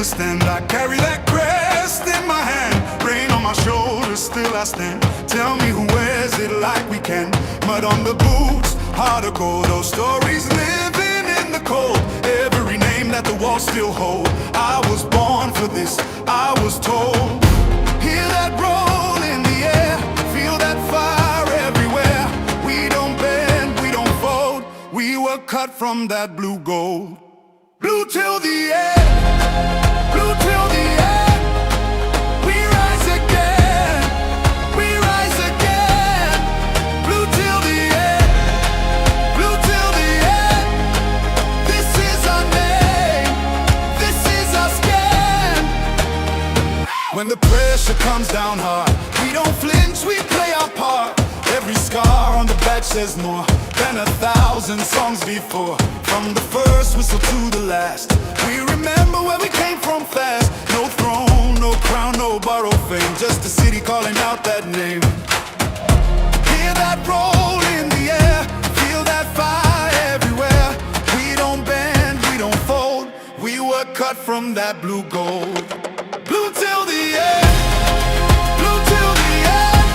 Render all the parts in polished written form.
the stand. I carry that crest in my hand, rain on my shoulders, still I stand. Tell me who wears it like we can. Mud on the boots, heart of gold. Those stories living in the cold, every name that the walls still hold. I was born for this, I was told. Hear that roll in the air, feel that fire everywhere. We don't bend, we don't fold, we were cut from that blue gold. Blue till the end, blue till the end. We rise again, we rise again. Blue till the end, blue till the end. This is our name, this is our skin. When the pressure comes down hard, we don't flinch, we play our part. Every scar on the badge says more than 1,000 songs before. From the first whistle to the last, we remember where we came from fast. No throne, no crown, no borrowed fame, just a city calling out that name. Hear that roll in the air, feel that fire everywhere. We don't bend, we don't fold, we were cut from that blue gold. Blue till the end, blue till the end.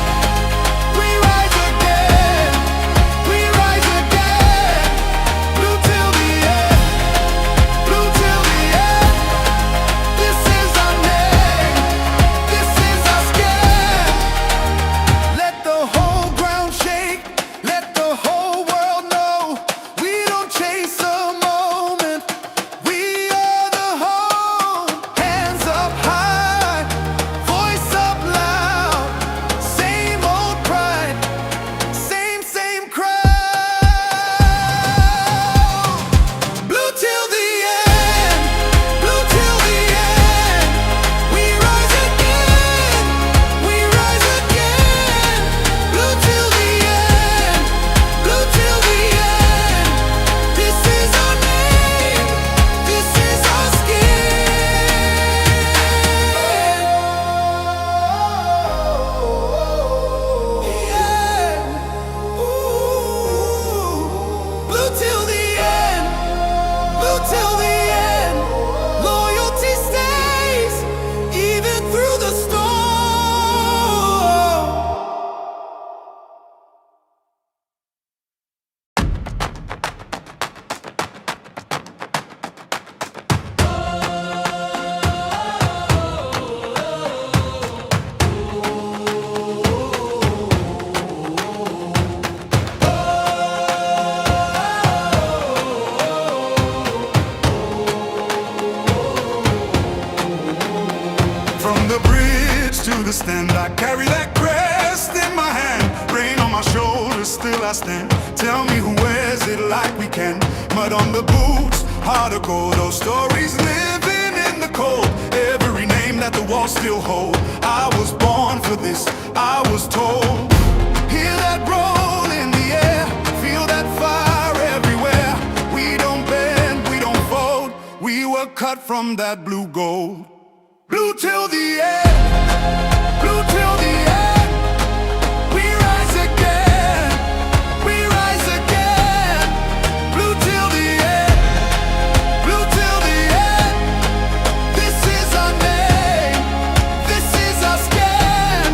We rise again, we rise again. Blue till the end, blue till the end. This is our name, this is our skin. Let the whole ground shake, let the whole world know. We don't chase a moment, we are the home. Hands up high, voice up loud. Same old pride, same crowd. Blue till the end, blue till the end. We rise again, we rise again. Blue till the end, blue till the end. This is our name, this is our skin. Yeah. Ooh. Blue till the end, blue till the end. Loyalty stays even through the storm. From the bridge to the stand, I carry that crest in my hand, rain on my shoulders, still I stand. Tell me who wears it like we can. Mud on the boots, heart of gold. Those stories living in the cold, every name that the walls still hold. I was born for this, I was told. Hear that roll in the air, feel that fire everywhere. We don't bend, we don't fold, we were cut from that blue gold. Blue till the end, blue till the end. We rise again, we rise again. Blue till the end, blue till the end. This is our name, this is our skin.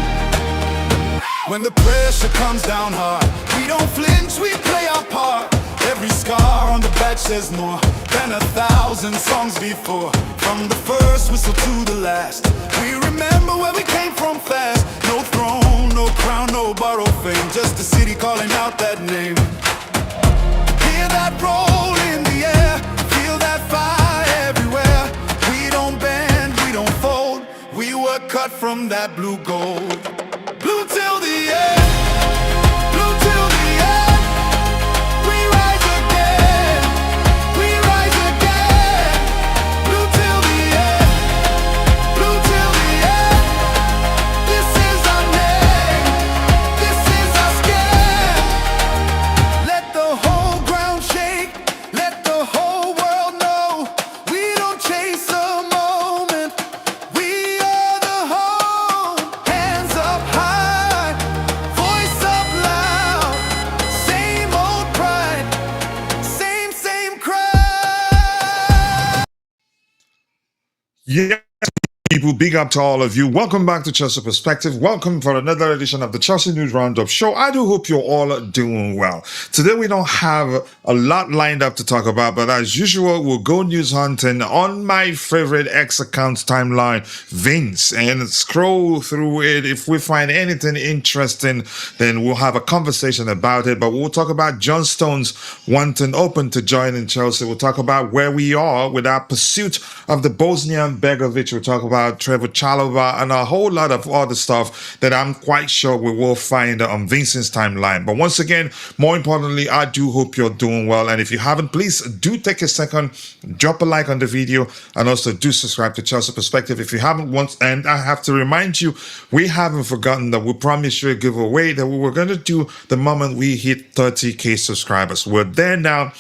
When the pressure comes down hard, we don't flinch, we play our part. Every scar on the badge says more than 1,000 songs before. From the first whistle to the last, we remember where we came from fast. No throne, no crown, no borrowed fame, just a city calling out that name. Hear that roll in the air, feel that fire everywhere. We don't bend, we don't fold, we were cut from that blue gold. Blue till the end, blue till the end. We rise again, we rise again. Blue till the end, blue till the end. This is our name, this is our skin. Let the whole ground shake, let the whole world know. We don't chase a moment, we are the home. Hands Yeah, people, big up to all of you. Welcome back to Chelsea Perspective. Welcome for another edition of the Chelsea News Roundup show. I do hope you're all doing well. Today we don't have a lot lined up to talk about, but as usual, we'll go news hunting on my favorite X account timeline, Vince, and scroll through it. If we find anything interesting, then we'll have a conversation about it. But we'll talk about John Stones wanting open to join in Chelsea. We'll talk about where we are with our pursuit of the Bosnian Begovic. We'll talk about Trevoh Chalobah and a whole lot of other stuff that I'm quite sure we will find on Vincent's timeline. But once again, more importantly, I do hope you're doing well. And if you haven't, please do take a second, drop a like on the video, and also do subscribe to Chelsea Perspective if you haven't once. And I have to remind you, we haven't forgotten that we promised you a giveaway that we were going to do the moment we hit 30K subscribers. We're there now.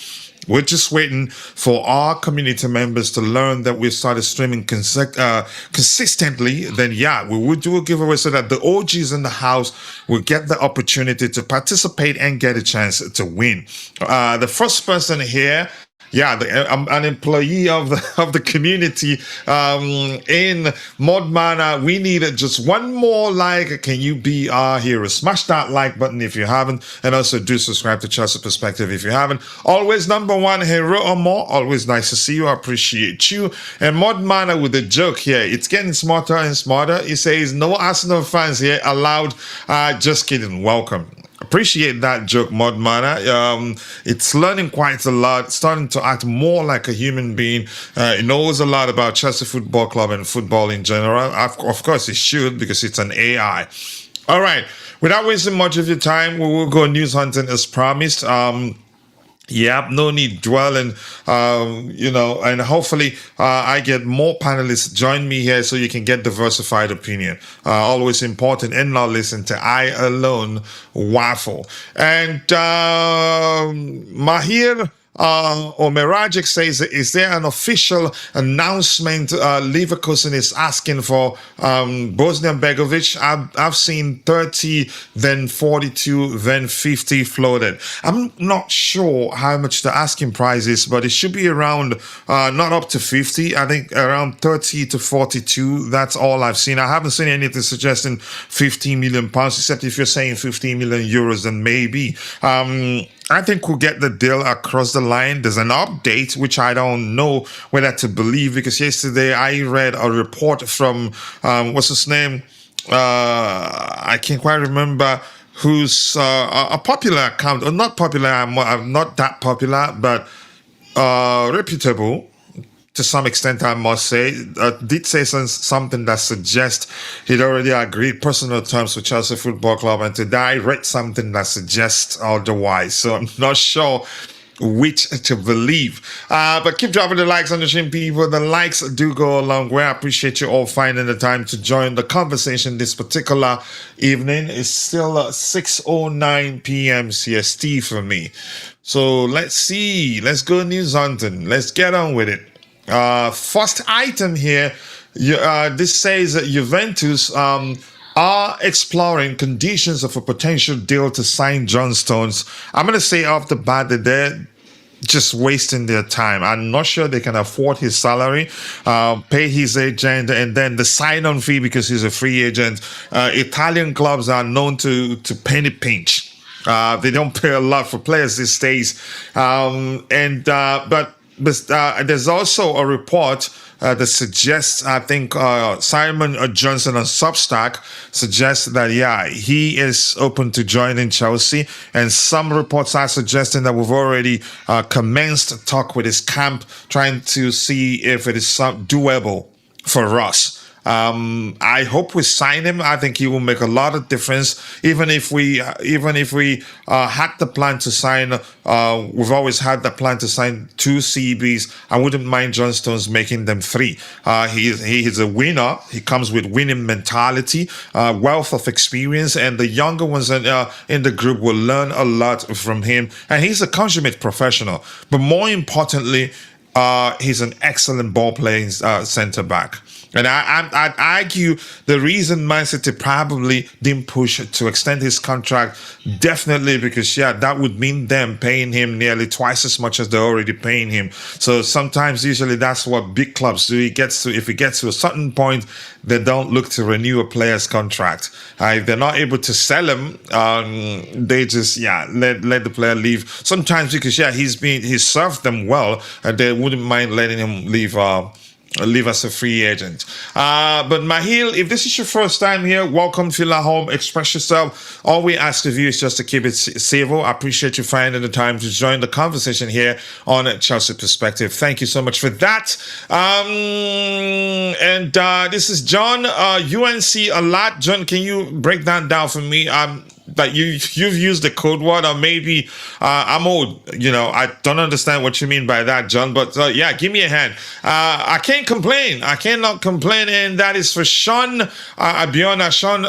We're just waiting for our community members to learn that we've started streaming consistently. Then, yeah, we will do a giveaway so that the OGs in the house will get the opportunity to participate and get a chance to win. The first person here, yeah, I'm an employee of the community in Mod Manor. We need just one more like. Can you be our hero? Smash that like button if you haven't, and also do subscribe to Chelsea Perspective if you haven't. Always number one, hero or more. Always nice to see you. I appreciate you. And Mod Manor with a joke here. It's getting smarter and smarter. He says no Arsenal fans here allowed. Just kidding. Welcome. Appreciate that joke, Mod Mana. It's learning quite a lot, starting to act more like a human being. It knows a lot about Chelsea Football Club and football in general. Of course, it should, because it's an AI. All right. Without wasting much of your time, we will go news hunting as promised. Yeah, no need dwelling, and hopefully I get more panelists join me here so you can get diversified opinion. Always important, and not listen to I alone waffle. And Mahir Omeragic says, is there an official announcement Leverkusen is asking for Bosnian Begovic? I've seen 30, then 42, then 50 floated. I'm not sure how much the asking price is, but it should be around, not up to 50, I think around 30 to 42. That's all I've seen. I haven't seen anything suggesting 15 million pounds, except if you're saying 15 million euros, then maybe. I think we'll get the deal across the line. There's an update, which I don't know whether to believe, because yesterday I read a report from, what's his name? I can't quite remember who's a popular account, or not popular, I'm not that popular, but reputable. To some extent, I must say, did say something that suggests he'd already agreed personal terms with Chelsea Football Club, and today I read something that suggests otherwise. So I'm not sure which to believe. But keep dropping the likes on the stream, people. The likes do go a long way. I appreciate you all finding the time to join the conversation this particular evening. It's still 6:09 p.m. CST for me. So let's see. Let's go news hunting. Let's get on with it. First item here, this says that Juventus are exploring conditions of a potential deal to sign John Stones. I'm going to say off the bat that they're just wasting their time. I'm not sure they can afford his salary, pay his agent, and then the sign-on fee because he's a free agent. Italian clubs are known to penny pinch. They don't pay a lot for players these days. But there's also a report that suggests, I think Simon Johnson on Substack suggests that, yeah, he is open to joining Chelsea. And some reports are suggesting that we've already commenced talk with his camp, trying to see if it is doable for us. I hope we sign him. I think he will make a lot of difference. Even if we had the plan to sign, we've always had the plan to sign 2 CBs. I wouldn't mind John Stones making them 3. He is a winner. He comes with winning mentality, wealth of experience, and the younger ones in the group will learn a lot from him. And he's a consummate professional. But more importantly, he's an excellent ball playing centre back. And I'd argue the reason Man City probably didn't push to extend his contract, definitely because, yeah, that would mean them paying him nearly twice as much as they're already paying him. So sometimes, usually, that's what big clubs do. If it gets to a certain point, they don't look to renew a player's contract. If they're not able to sell him, they just, let the player leave. Sometimes because, he's served them well, and they wouldn't mind letting him leave as a free agent. But Mahil, if this is your first time here, welcome, feel at home, express yourself. All we ask of you is just to keep it civil. I appreciate you finding the time to join the conversation here on Chelsea Perspective. Thank you so much for that. And this is John, UNC a lot. John, can you break that down for me? That you've used the code word, or maybe I'm old, I don't understand what you mean by that, John, but give me a hand. I can't complain. I cannot complain, and that is for Sean Abiona. Sean,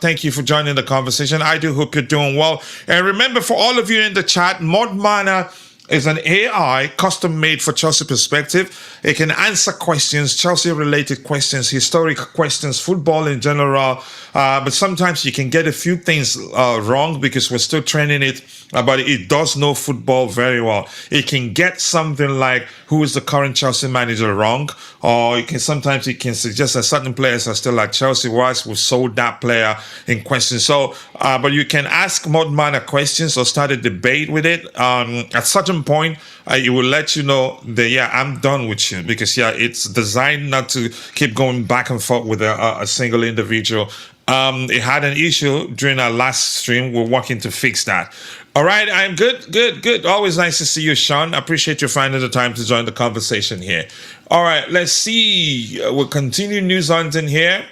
thank you for joining the conversation. I do hope you're doing well. And remember, for all of you in the chat, Modmana is an AI custom made for Chelsea Perspective. It can answer questions, Chelsea-related questions, historic questions, football in general. But sometimes you can get a few things wrong because we're still training it. But it does know football very well. It can get something like who is the current Chelsea manager wrong, or it can suggest that certain players are still at Chelsea whilst we've sold that player in question. So, but you can ask Modmana questions or start a debate with it. At certain point, it will let you know that, I'm done with you, because, it's designed not to keep going back and forth with a single individual. It had an issue during our last stream. We're working to fix that. All right, I'm good. Always nice to see you, Sean. I appreciate you finding the time to join the conversation here. All right, let's see. We'll continue news hunting here.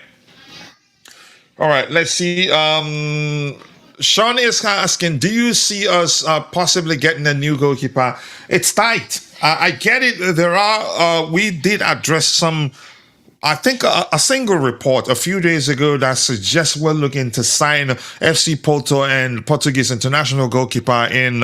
All right, let's see. Sean is asking, do you see us possibly getting a new goalkeeper? It's tight. I get it. We did address some, I think a single report a few days ago that suggests we're looking to sign FC Porto and Portuguese international goalkeeper in,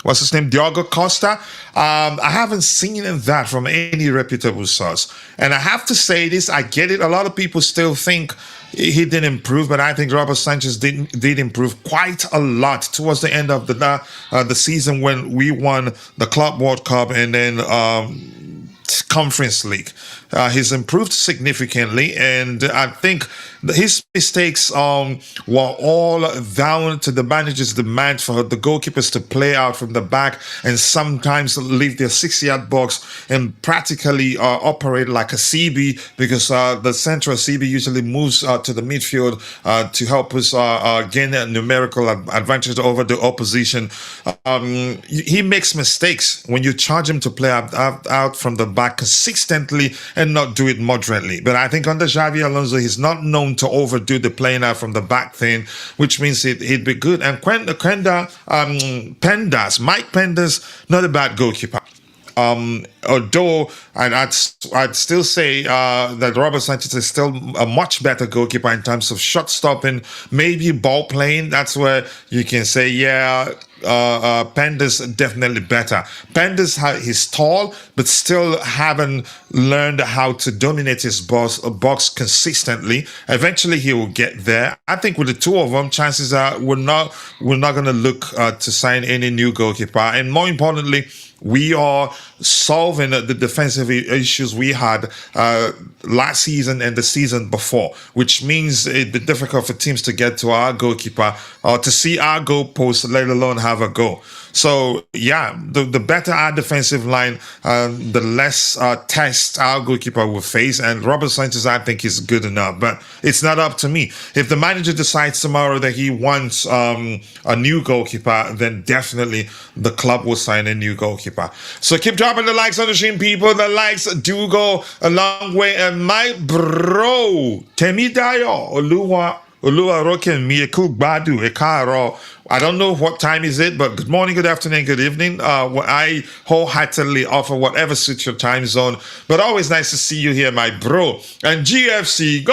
what's his name, Diogo Costa. I haven't seen that from any reputable source. And I have to say this, I get it. A lot of people still think he didn't improve, but I think Robert Sanchez did improve quite a lot towards the end of the season when we won the Club World Cup and then Conference League. He's improved significantly, and I think his mistakes were all down to the manager's demand for the goalkeepers to play out from the back and sometimes leave their 6-yard box and practically operate like a CB, because the central CB usually moves to the midfield to help us gain a numerical advantage over the opposition. He makes mistakes when you charge him to play out from the back consistently and not do it moderately. But I think under Xabi Alonso, he's not known to overdo the playing out from the back thing, which means he'd be good. And Mike Pendas, not a bad goalkeeper. Although I'd still say that Robert Sanchez is still a much better goalkeeper in terms of shot stopping, maybe ball playing. That's where you can say, Pendas definitely better. Pendas he's tall, but still haven't learned how to dominate his box consistently. Eventually, he will get there. I think with the two of them, chances are we're not going to look to sign any new goalkeeper. And more importantly, we are solving the defensive issues we had last season and the season before, which means it'd be difficult for teams to get to our goalkeeper or to see our goalpost, let alone have a goal. So, the better our defensive line, the less tests our goalkeeper will face. And Robert Sanchez, I think, is good enough. But it's not up to me. If the manager decides tomorrow that he wants a new goalkeeper, then definitely the club will sign a new goalkeeper. So keep dropping the likes on the stream, people. The likes do go a long way. And my bro, Temidayo, Oluwa Roken Miyeku Badu Ekaro. I don't know what time is it, but good morning, good afternoon, good evening. I wholeheartedly offer whatever suits your time zone. But always nice to see you here, my bro. And GFC,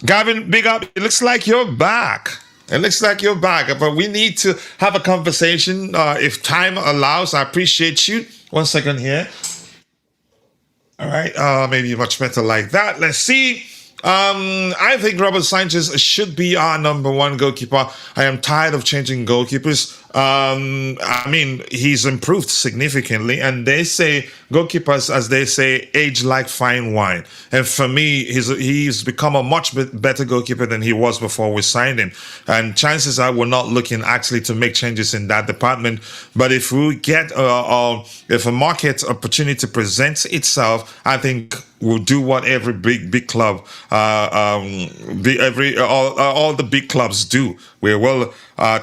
Gavin, big up. It looks like you're back. But we need to have a conversation if time allows. I appreciate you. 1 second here. All right, maybe much better like that. Let's see. I think Robert Sanchez should be our number one goalkeeper. I am tired of changing goalkeepers. I mean, he's improved significantly, and they say goalkeepers, as they say, age like fine wine. And for me, he's become a much better goalkeeper than he was before we signed him. And chances are we're not looking actually to make changes in that department. But if we get if a market opportunity presents itself, I think we'll do what every big club, all the big clubs do. We will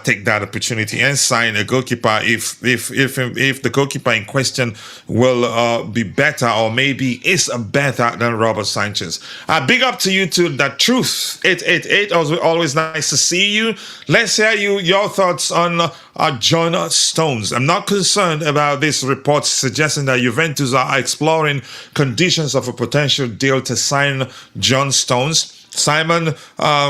take that opportunity and sign a goalkeeper if the goalkeeper in question will be better, or maybe is better than Robert Sanchez. Big up to you too. The Truth 888. Always nice to see you. Let's hear your thoughts on John Stones. I'm not concerned about this report suggesting that Juventus are exploring conditions of a potential deal to sign John Stones. Simon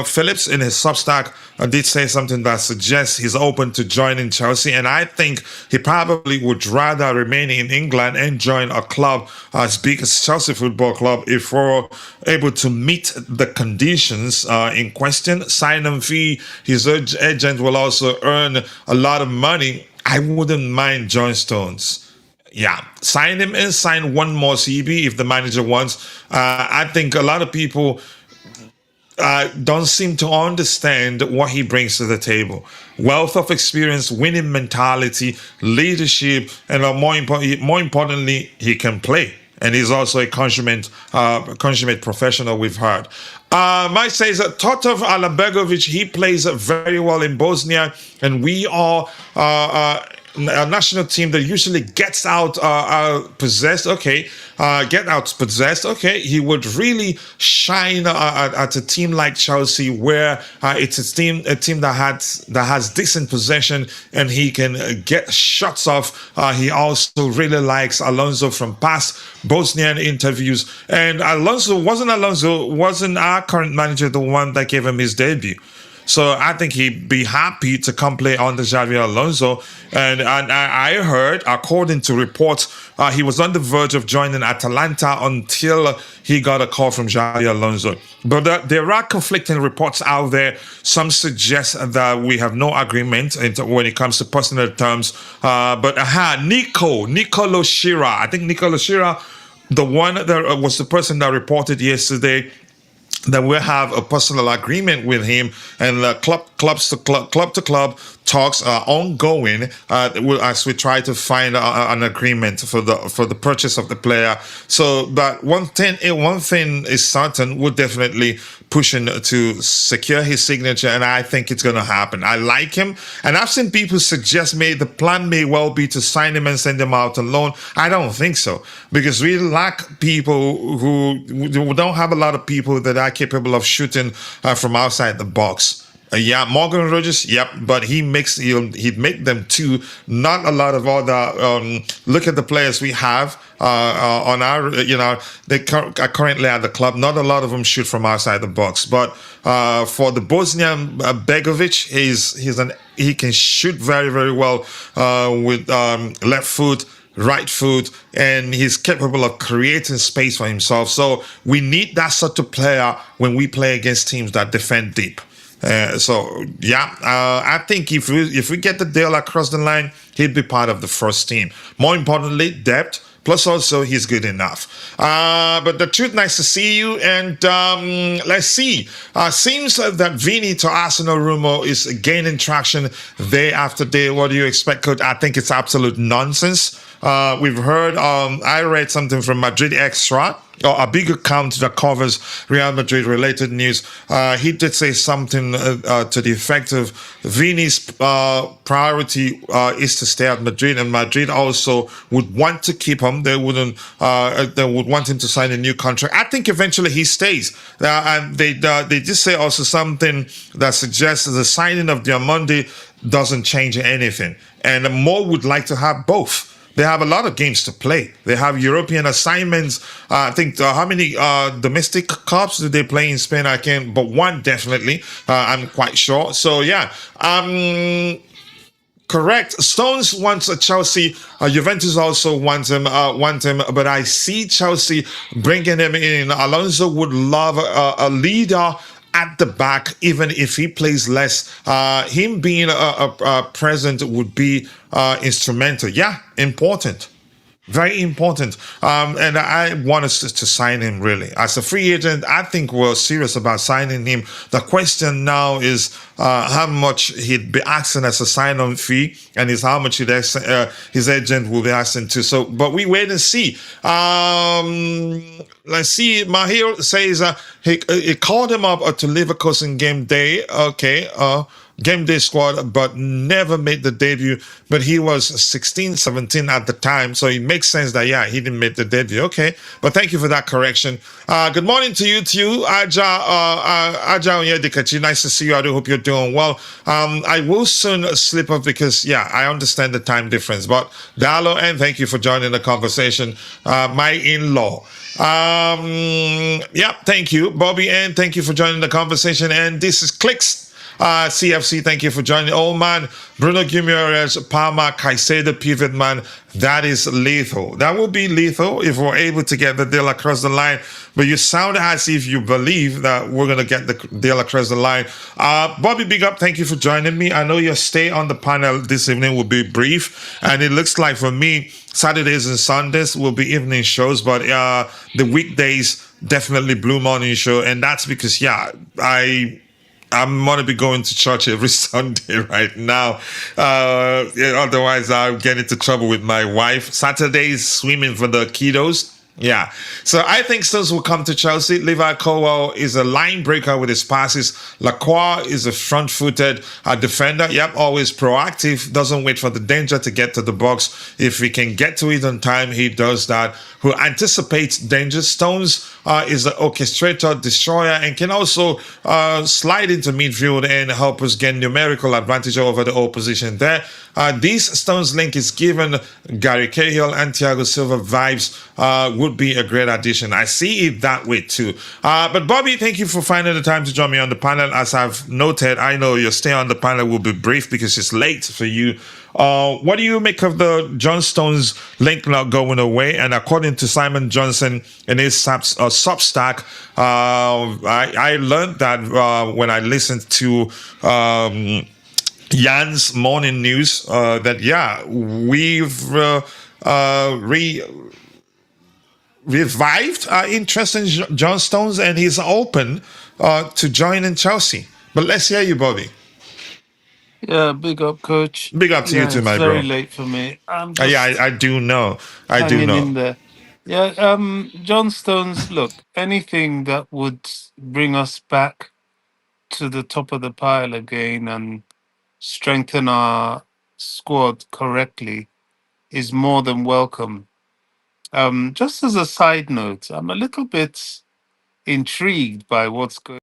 Phillips in his Substack did say something that suggests he's open to joining Chelsea, and I think he probably would rather remain in England and join a club as big as Chelsea Football Club if we're able to meet the conditions in question. Sign-on fee, his agent will also earn a lot of money. I wouldn't mind John Stones. Yeah, sign him and sign one more CB if the manager wants. I think a lot of people don't seem to understand what he brings to the table. Wealth of experience, winning mentality, leadership, and more importantly, he can play. And he's also a consummate professional, we've heard. Mike says that Trevoh Alajbegovic, he plays very well in Bosnia, and we are a national team that usually gets out possessed. Okay, get out possessed. Okay, he would really shine at a team like Chelsea, where it's a team that has decent possession and he can get shots off. He also really likes Alonso from past Bosnian interviews, and wasn't our current manager the one that gave him his debut. So I think he'd be happy to come play under Xabi Alonso. And I heard, according to reports, he was on the verge of joining Atalanta until he got a call from Xabi Alonso. But there are conflicting reports out there. Some suggest that we have no agreement when it comes to personal terms. Nicolo Shira. I think Nicolo Shira, the one that was the person that reported yesterday that we have a personal agreement with him, and club to club talks are ongoing as we try to find an agreement for the purchase of the player. So, but one thing is certain: we're definitely pushing to secure his signature, and I think it's going to happen. I like him, and I've seen people suggest the plan may well be to sign him and send him out on loan. I don't think so, because we lack people we don't have a lot of people that are capable of shooting from outside the box. Yeah, Morgan Rogers, yep, but he'd make them too. Not a lot of other. Look at the players we have on our, they are currently at the club. Not a lot of them shoot from outside the box. But for the Bosnian Begovic, he can shoot very, very well with left foot, right foot, and he's capable of creating space for himself. So we need that sort of player when we play against teams that defend deep. I think if we get the deal across the line, he'd be part of the first team. More importantly, depth. Plus, also, he's good enough. But the truth, nice to see you. And let's see. Seems that Vini to Arsenal rumor is gaining traction day after day. What do you expect, Coach? I think it's absolute nonsense. We've heard, I read something from Madrid Extra, or a big account that covers Real Madrid related news. He did say something to the effect of Vini's priority is to stay at Madrid, and Madrid also would want to keep him. They would want him to sign a new contract. I think eventually he stays. And they did say also something that suggests the signing of Diamondi doesn't change anything, and Mo would like to have both. They have a lot of games to play. They have European assignments. I think how many domestic cups do they play in Spain? I can't, but one definitely. I'm quite sure. So yeah, Correct. Stones wants a Chelsea. Juventus also want him. But I see Chelsea bringing him in. Alonso would love a leader at the back, even if he plays less. Him being a present would be instrumental. Yeah, important. Very important. And I want us to sign him really. As a free agent, I think we're serious about signing him. The question now is how much he'd be asking as a sign-on fee and is how much his agent will be asking to. So, but we wait and see. Let's see. Mahir says he called him up to Leverkusen game day. Okay. Game day squad, but never made the debut. But he was 16, 17 at the time, so it makes sense that yeah, he didn't make the debut. Okay, but thank you for that correction. Good morning to you too, Aja Onyedikachi. Nice to see you. I do hope you're doing well. I will soon slip up because yeah, I understand the time difference. But Dalo, and thank you for joining the conversation. My in-law. Yeah, thank you, Bobby, and thank you for joining the conversation. And this is Clicks. CFC, thank you for joining. Old man, Bruno Guimaraes, Palma, Caicedo, pivot man. That is lethal. That will be lethal if we're able to get the deal across the line. But you sound as if you believe that we're going to get the deal across the line. Bobby Big Up, thank you for joining me. I know your stay on the panel this evening will be brief. And it looks like for me, Saturdays and Sundays will be evening shows. But the weekdays, definitely Blue Morning Show. And that's because, yeah, I'm going to be going to church every Sunday right now. Otherwise, I'll get into trouble with my wife. Saturdays, swimming for the kiddos. Yeah. So I think Stones will come to Chelsea. Levi Colwell is a line breaker with his passes. Lacroix is a front-footed defender. Yep, always proactive. Doesn't wait for the danger to get to the box. If he can get to it on time, he does that. Who anticipates danger. Stones is an orchestrator, destroyer, and can also slide into midfield and help us gain numerical advantage over the opposition there. This Stones link is given Gary Cahill and Thiago Silva vibes. Would be a great addition. I see it that way too. But Bobby, thank you for finding the time to join me on the panel. As I've noted, I know your stay on the panel will be brief because it's late for you. What do you make of the John Stones link not going away? And according to Simon Johnson in his Substack, I learned that when I listened to Jan's morning news, that yeah, we've revived interest in John Stones, and he's open to joining Chelsea. But let's hear you, Bobby. Yeah, big up, coach. Big up to you too, my It's bro. very late for me. I'm Yeah, just I do know. I do hanging in know. there. Yeah, John Stones, look, anything that would bring us back to the top of the pile again and strengthen our squad correctly is more than welcome. Just as a side note, I'm a little bit intrigued by what's going.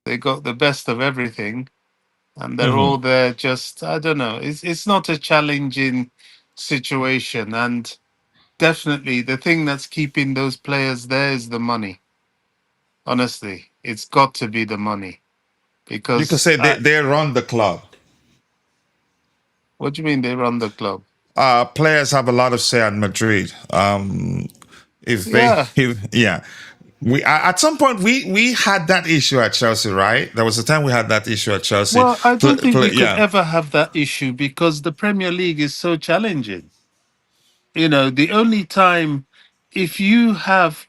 They got the best of everything, and they're Mhm. all there. Just I don't know. It's not a challenging situation, and definitely the thing that's keeping those players there is the money. Honestly, it's got to be the money You could because say they run the club. what do you mean they run the club? Players have a lot of say at Madrid. If they, Yeah. if, yeah, we at some point we had that issue at Chelsea, right? There was a time we had that issue at Chelsea. Well, I don't think we could Yeah, ever have that issue because the Premier League is so challenging. You know, the only time if you have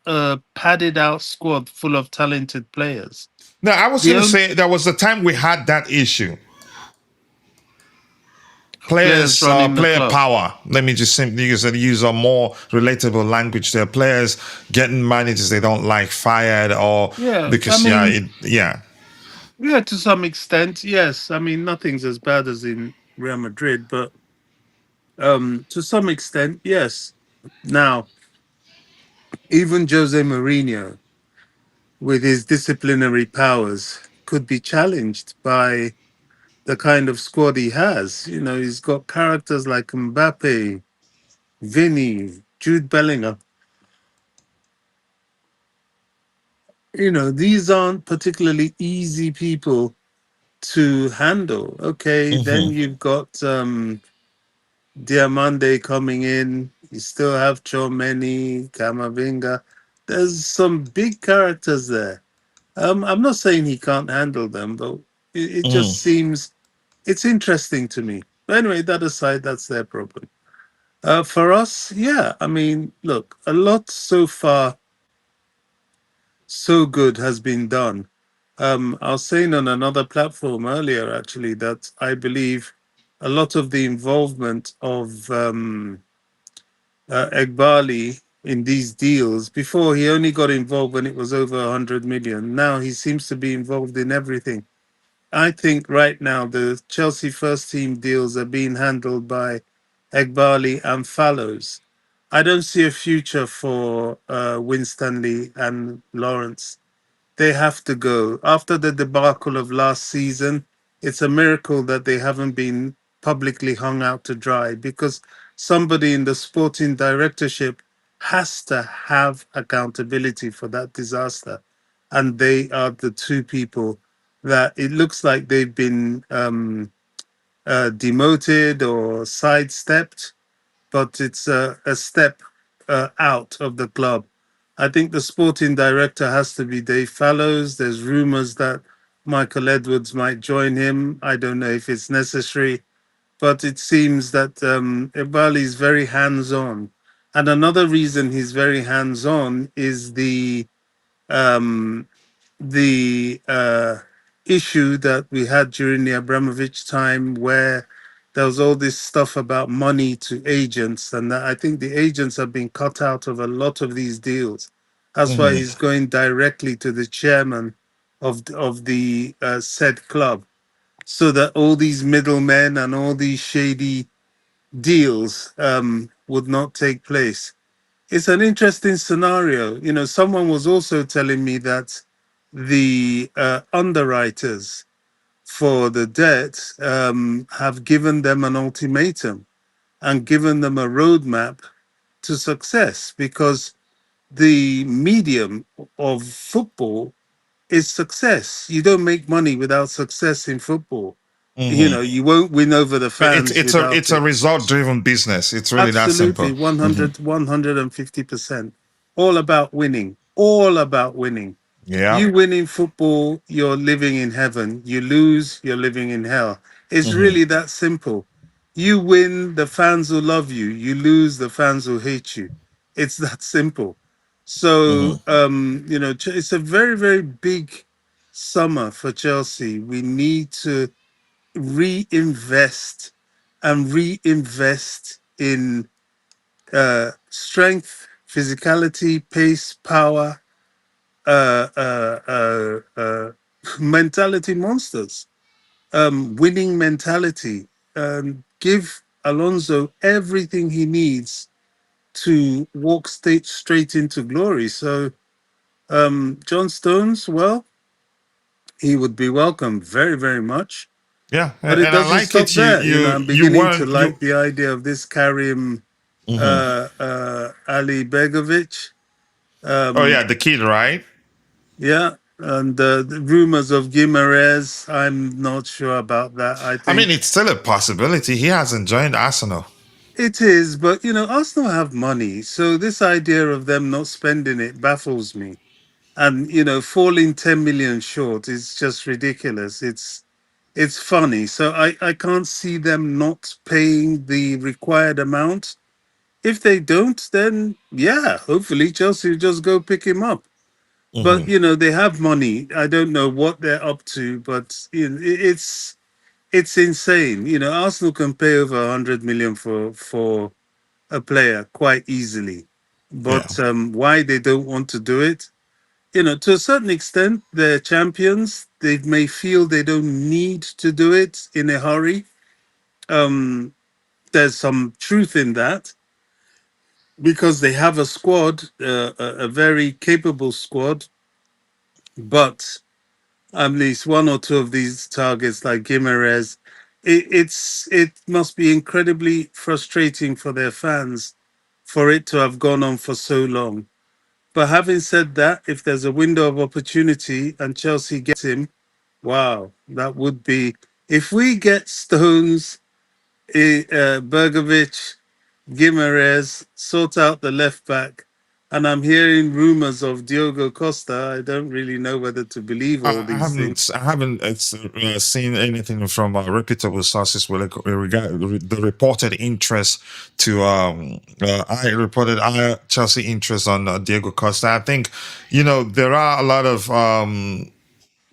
a padded out squad full of talented players. Now, I was The going to only say there was a time we had that issue. players Players, running the player club. power. Let me just simply use a more relatable language there. Players getting managers they don't like fired, or Yeah, I because mean, yeah. yeah, to some extent, yes. I mean, nothing's as bad as in Real Madrid, but to some extent, yes. Now, even Jose Mourinho, with his disciplinary powers, could be challenged by the kind of squad he has. You know, he's got characters like Mbappe, Vinny, Jude Bellingham. You know, these aren't particularly easy people to handle. Okay, then Hmm. you've got Diamande coming in. You still have Chomeni, Kamavinga. There's some big characters there. I'm not saying he can't handle them, but it just seems it's interesting to me. But anyway, that aside, that's their problem. For us, yeah, I mean, look, a lot so far, so good has been done. I was saying on another platform earlier, actually, that I believe a lot of the involvement of Egbali in these deals, before he only got involved when it was over 100 million. Now he seems to be involved in everything. I think right now the Chelsea first team deals are being handled by Egbali and Fallows. I don't see a future for Winstanley and Lawrence. They have to go. After the debacle of last season, it's a miracle that they haven't been publicly hung out to dry, because somebody in the sporting directorship has to have accountability for that disaster. And they are the two people that it looks like they've been demoted or sidestepped, but it's a step out of the club. I think the sporting director has to be Dave Fallows. There's rumors that Michael Edwards might join him. I don't know if it's necessary, but it seems that Ebali is very hands on. And another reason he's very hands on is um, the issue that we had during the Abramovich time, where there was all this stuff about money to agents, and that I think the agents have been cut out of a lot of these deals. That's why he's going directly to the chairman of the said club, so that all these middlemen and all these shady deals would not take place. It's an interesting scenario. You know, someone was also telling me that the underwriters for the debt have given them an ultimatum and given them a roadmap to success, because the medium of football is success. You don't make money without success in football. You know, you won't win over the fans without It's a it. result driven business. It's really that Absolutely, simple. 100, 150%. All about winning. All about winning. Yeah. You win in football, you're living in heaven. You lose, you're living in hell. It's really that simple. You win, the fans will love you. You lose, the fans will hate you. It's that simple. So, you know, it's a very, very big summer for Chelsea. We need to reinvest and reinvest in strength, physicality, pace, power, mentality monsters, winning mentality. Give Alonso everything he needs to walk straight into glory. So, John Stones, well, he would be welcome very, very much. Yeah. But it And I doesn't like stop it. You there. You know, you I'm you beginning to weren't you. like the idea of this Karim Ali Begovic. Oh Um, yeah, the kid, right? yeah, and the rumors of Guimaraes, I'm not sure about that. I I mean, think it's still a possibility. He hasn't joined Arsenal. it is, but you know, Arsenal have money, so this idea of them not spending it baffles me. And you know, falling 10 million short is just ridiculous. It's funny. So I can't see them not paying the required amount. If they don't, then yeah, hopefully Chelsea will just go pick him up. But Hmm. they have money. I don't know what they're up to, but it's insane. Arsenal can pay over 100 million for a player quite easily. Yeah. But why they don't want to do it? To a certain extent, they're champions. They may feel they don't need to do it in a hurry. Um, there's some truth in that because they have a squad, a very capable squad, but at least one or two of these targets, like Gimerez, it must be incredibly frustrating for their fans for it to have gone on for so long. But having said that, if there's a window of opportunity and Chelsea get him, wow, that would be. If we get Stones, Bergovic, Gimerez, sort out the left back, and I'm hearing rumors of Diogo Costa, I don't really know whether to believe all I these things. haven't seen anything from reputable sources with regard the reported interest to I reported Chelsea interest on Diego Costa. I think there are a lot of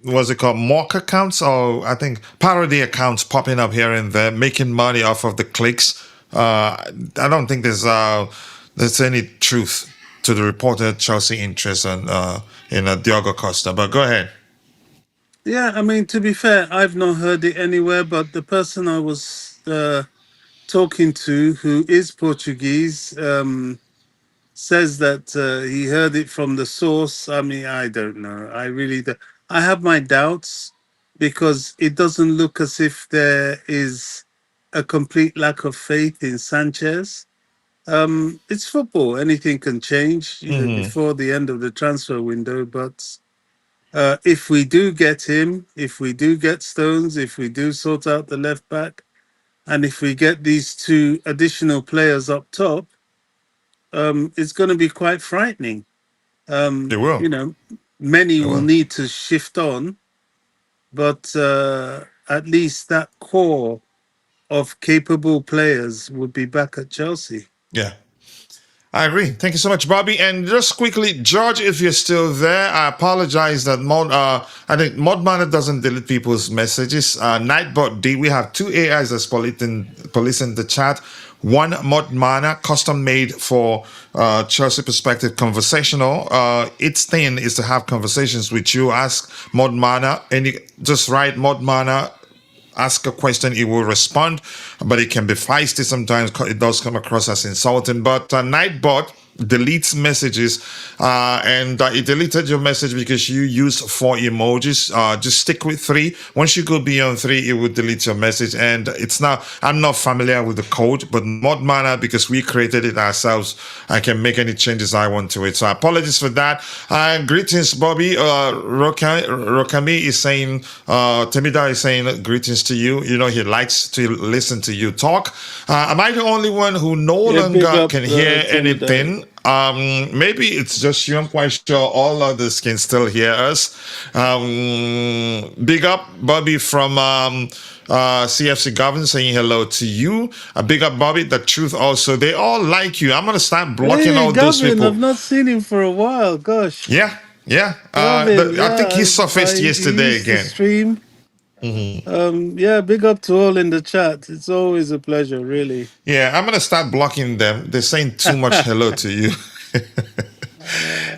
what's it called, mock accounts, or I think parody accounts popping up here and there, making money off of the clicks. I don't think there's any truth to the reported Chelsea interest in Diogo Costa. But go ahead. Yeah, I mean, to be fair, I've not heard it anywhere, but the person I was talking to, who is Portuguese, says that he heard it from the source. I mean, I don't know. I really do. I have my doubts because it doesn't look as if there is a complete lack of faith in Sanchez. It's football. Anything can change Hmm. before the end of the transfer window. But if we do get him, if we do get Stones, if we do sort out the left back, and if we get these two additional players up top, it's going to be quite frightening. They Um, will. you know, Many They will will. need to shift on, but at least that core of capable players would be back at Chelsea. Yeah. I agree. Thank you so much, Bobby. And just quickly, George, if you're still there, I apologize that I think Modmana doesn't delete people's messages. Nightbot D, we have two AIs that's policing the chat. One Modmana, custom made for Chelsea Perspective Conversational. Its thing is to have conversations with you. Ask Modmana, and you just write Modmana, ask a question, it will respond, but it can be feisty sometimes. It does come across as insulting. But Nightbot deletes messages, and it deleted your message because you used 4 emojis. Just stick with 3. Once you go beyond 3, it will delete your message. And I'm not familiar with the code, but Modmana, because we created it ourselves, I can make any changes I want to it. So apologies for that. Greetings, Bobby. Rokami is saying, Temida is saying greetings to you. He likes to listen to you talk. Am I the only one who no Yeah, big longer up can hear Temidai. anything? Maybe it's just you. I'm quite sure all others can still hear us. Big up, Bobby from CFC Govern saying hello to you. Big up, Bobby. The truth also. They all like you. I'm gonna start blocking Hey, all those Gavin, I've people. not seen him for a while. Gosh, Yeah, yeah. Gavin, I think he yeah, surfaced he yesterday used to again. stream. Yeah, big up to all in the chat. It's always a pleasure, really. Yeah, I'm gonna start blocking them. They're saying too much hello to you.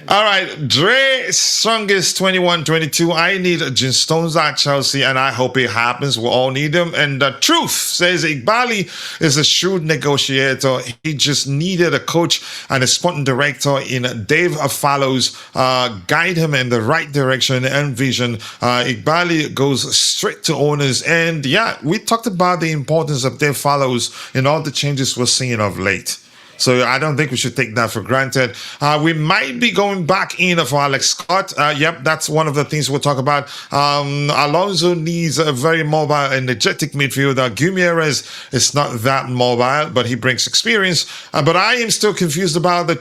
All right, Dre strongest 21-22. I need Gin Stones at Chelsea, and I hope it happens. We all need them. And the truth says Igbali is a shrewd negotiator. He just needed a coach and a sporting director in Dave Fallows guide him in the right direction and vision. Igbali goes straight to owners, and yeah, we talked about the importance of Dave Fallows in all the changes we're seeing of late. So I don't think we should take that for granted. We might be going back in for Alex Scott. Yep, that's one of the things we'll talk about. Alonso needs a very mobile, energetic midfielder. Gumieres is not that mobile, but he brings experience. But I am still confused about the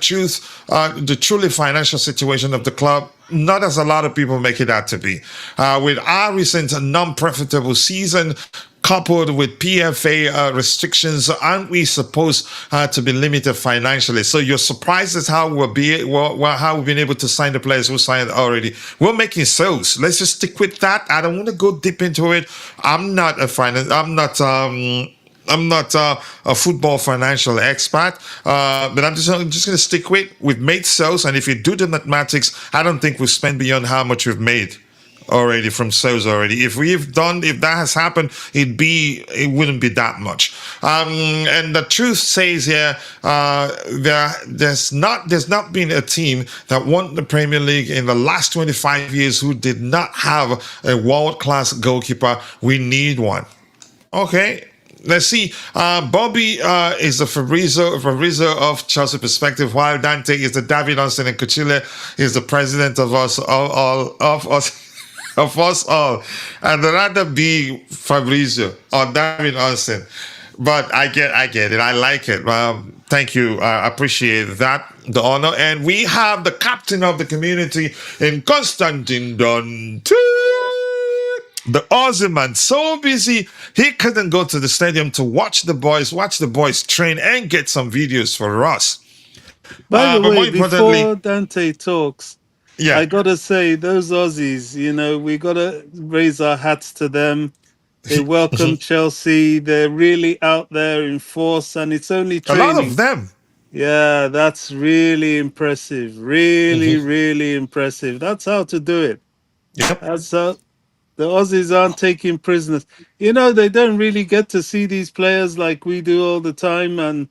truly financial situation of the club. Not as a lot of people make it out to be. With our recent non-profitable season, coupled with PFA restrictions, aren't we supposed to be limited financially? So you're surprised at how how we've been able to sign the players who signed already. We're making sales. Let's just stick with that. I don't want to go deep into it. I'm not a finance. I'm not a football financial expert, but I'm just going to stick with we've made sales, and if you do the mathematics, I don't think we've spent beyond how much we've made already from sales already. If that has happened, it wouldn't be that much. And the truth says here, there's not been a team that won the Premier League in the last 25 years who did not have a world-class goalkeeper. We need one. Okay. Let's see. Bobby is the Fabrizio of Chelsea Perspective, while Dante is the David Onsen, and Coachila is the president of us all of us of us all. I'd rather be Fabrizio or David Onsen, but I get it. I like it. Thank you. I appreciate that, the honor. And we have the captain of the community in Constantine Dante. The Aussie man, so busy he couldn't go to the stadium to watch the boys train and get some videos for us. By the But more way, importantly, before Dante talks, yeah, I gotta say, those Aussies, we gotta raise our hats to them. They welcome Chelsea. They're really out there in force, and it's only a lot of training. them. Yeah, that's really impressive. Really, Mhm. really impressive. That's how to do it. Yep. That's how the Aussies aren't taking prisoners. They don't really get to see these players like we do all the time, and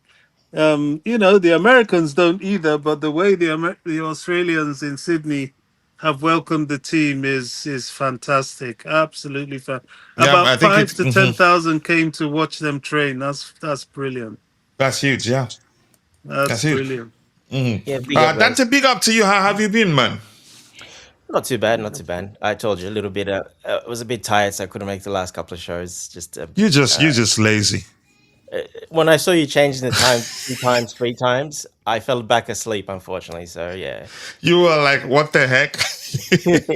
the Americans don't either. But the way the Australians in Sydney have welcomed the team is fantastic. Absolutely Yeah, About I think five it's to ten thousand came to watch them train. That's brilliant. that's huge. Yeah, That's that's huge. brilliant. Yeah, big up, guys. Dante, big up to you. How have you been, man? Not too bad, not too bad. I told you a little bit. I was a bit tired, so I couldn't make the last couple of shows. Just You just lazy. when I saw you changing the time 2 times, 3 times, I fell back asleep, unfortunately. So yeah, You were like, what the heck? but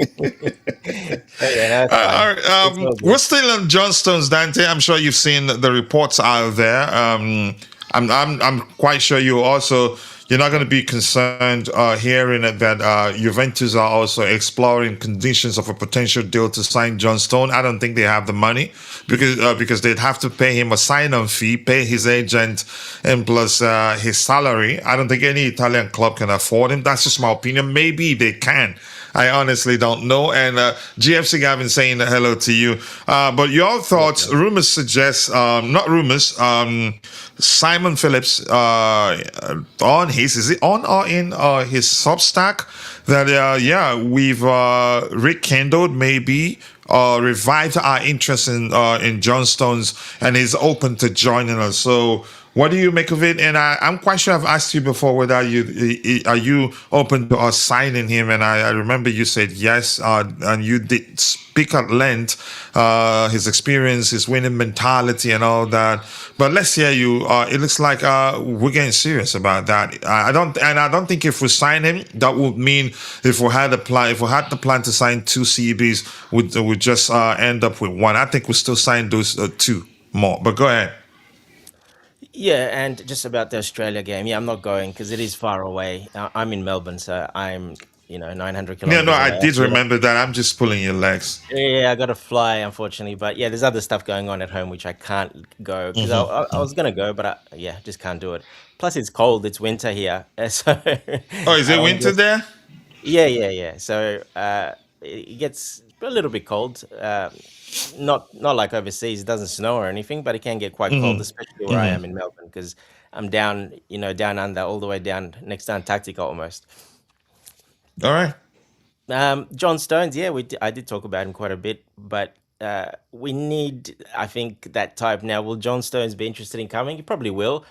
yeah, no, it's All fine. right, It's all we're good. still on Johnstone's, Dante. I'm sure you've seen the reports out there. I'm quite sure you're not going to be concerned hearing that Juventus are also exploring conditions of a potential deal to sign John Stone. I don't think they have the money because they'd have to pay him a sign-on fee, pay his agent, and plus his salary. I don't think any Italian club can afford him. That's just my opinion. Maybe they can. I honestly don't know. And GFC Gavin saying hello to you. But your thoughts, rumors suggest, not rumors, Simon Phillips is it on or in his Substack that, we've rekindled maybe revived our interest in John Stones, and he's open to joining us. So what do you make of it? And I'm quite sure I've asked you before whether are you open to us signing him, and I remember you said yes, and you did speak at length his experience, his winning mentality, and all that. But let's hear you. It looks like we're getting serious about that. I don't think if we sign him, that would mean if we had the plan to sign two CBs, would just end up with one. I think we still sign those two more. But go ahead. Yeah, and just about the Australia game. Yeah, I'm not going because it is far away. I'm in Melbourne, so I'm 900 Yeah, no, kilometers I away. did remember that. I'm just pulling your legs. Yeah, I got to fly, unfortunately. But yeah, there's other stuff going on at home which I can't go because I was gonna go, but just can't do it. Plus, it's cold. It's winter here, so Oh, is I it don't winter get. there? Yeah. So it gets a little bit cold. Not like overseas. It doesn't snow or anything, but it can get quite cold, especially where I am in Melbourne because I'm down, down under, all the way down next to Antarctica almost. All right. John Stones, yeah, I did talk about him quite a bit, but we need, I think, that type now. Will John Stones be interested in coming? He probably will.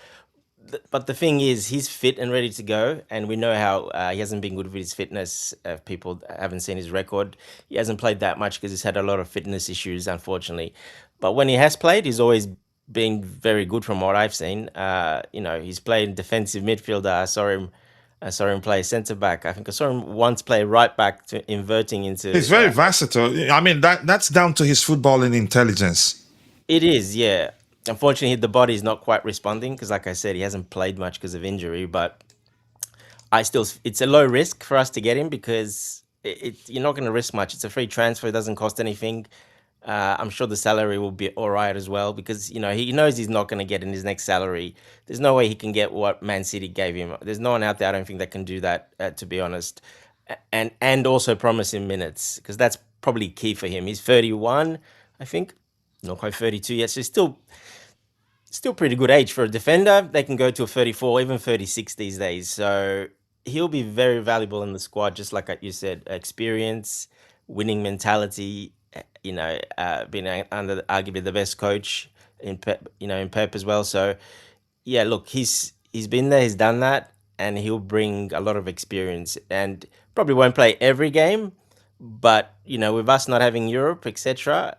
But the thing is, he's fit and ready to go, and we know how he hasn't been good with his fitness. People haven't seen his record. He hasn't played that much because he's had a lot of fitness issues, unfortunately. But when he has played, he's always been very good from what I've seen. He's played defensive midfielder. I saw him play centre back. I think I saw him once play right back, inverting into. He's very versatile. I mean, that's down to his footballing intelligence. It is, yeah. Unfortunately, the body's not quite responding because, like I said, he hasn't played much because of injury. But it's a low risk for us to get him because you're not going to risk much. It's a free transfer; it doesn't cost anything. I'm sure the salary will be all right as well because he knows he's not going to get in his next salary. There's no way he can get what Man City gave him. There's no one out there, I don't think, that can do that. To be honest, and also promise him minutes because that's probably key for him. He's 31, I think, not quite 32 yet. So he's still pretty good age for a defender. They can go to a 34, even 36 these days. So he'll be very valuable in the squad, just like you said, experience, winning mentality. Being under arguably the best coach in Pep as well. So yeah, look, he's been there, he's done that, and he'll bring a lot of experience. And probably won't play every game, but with us not having Europe, etc.,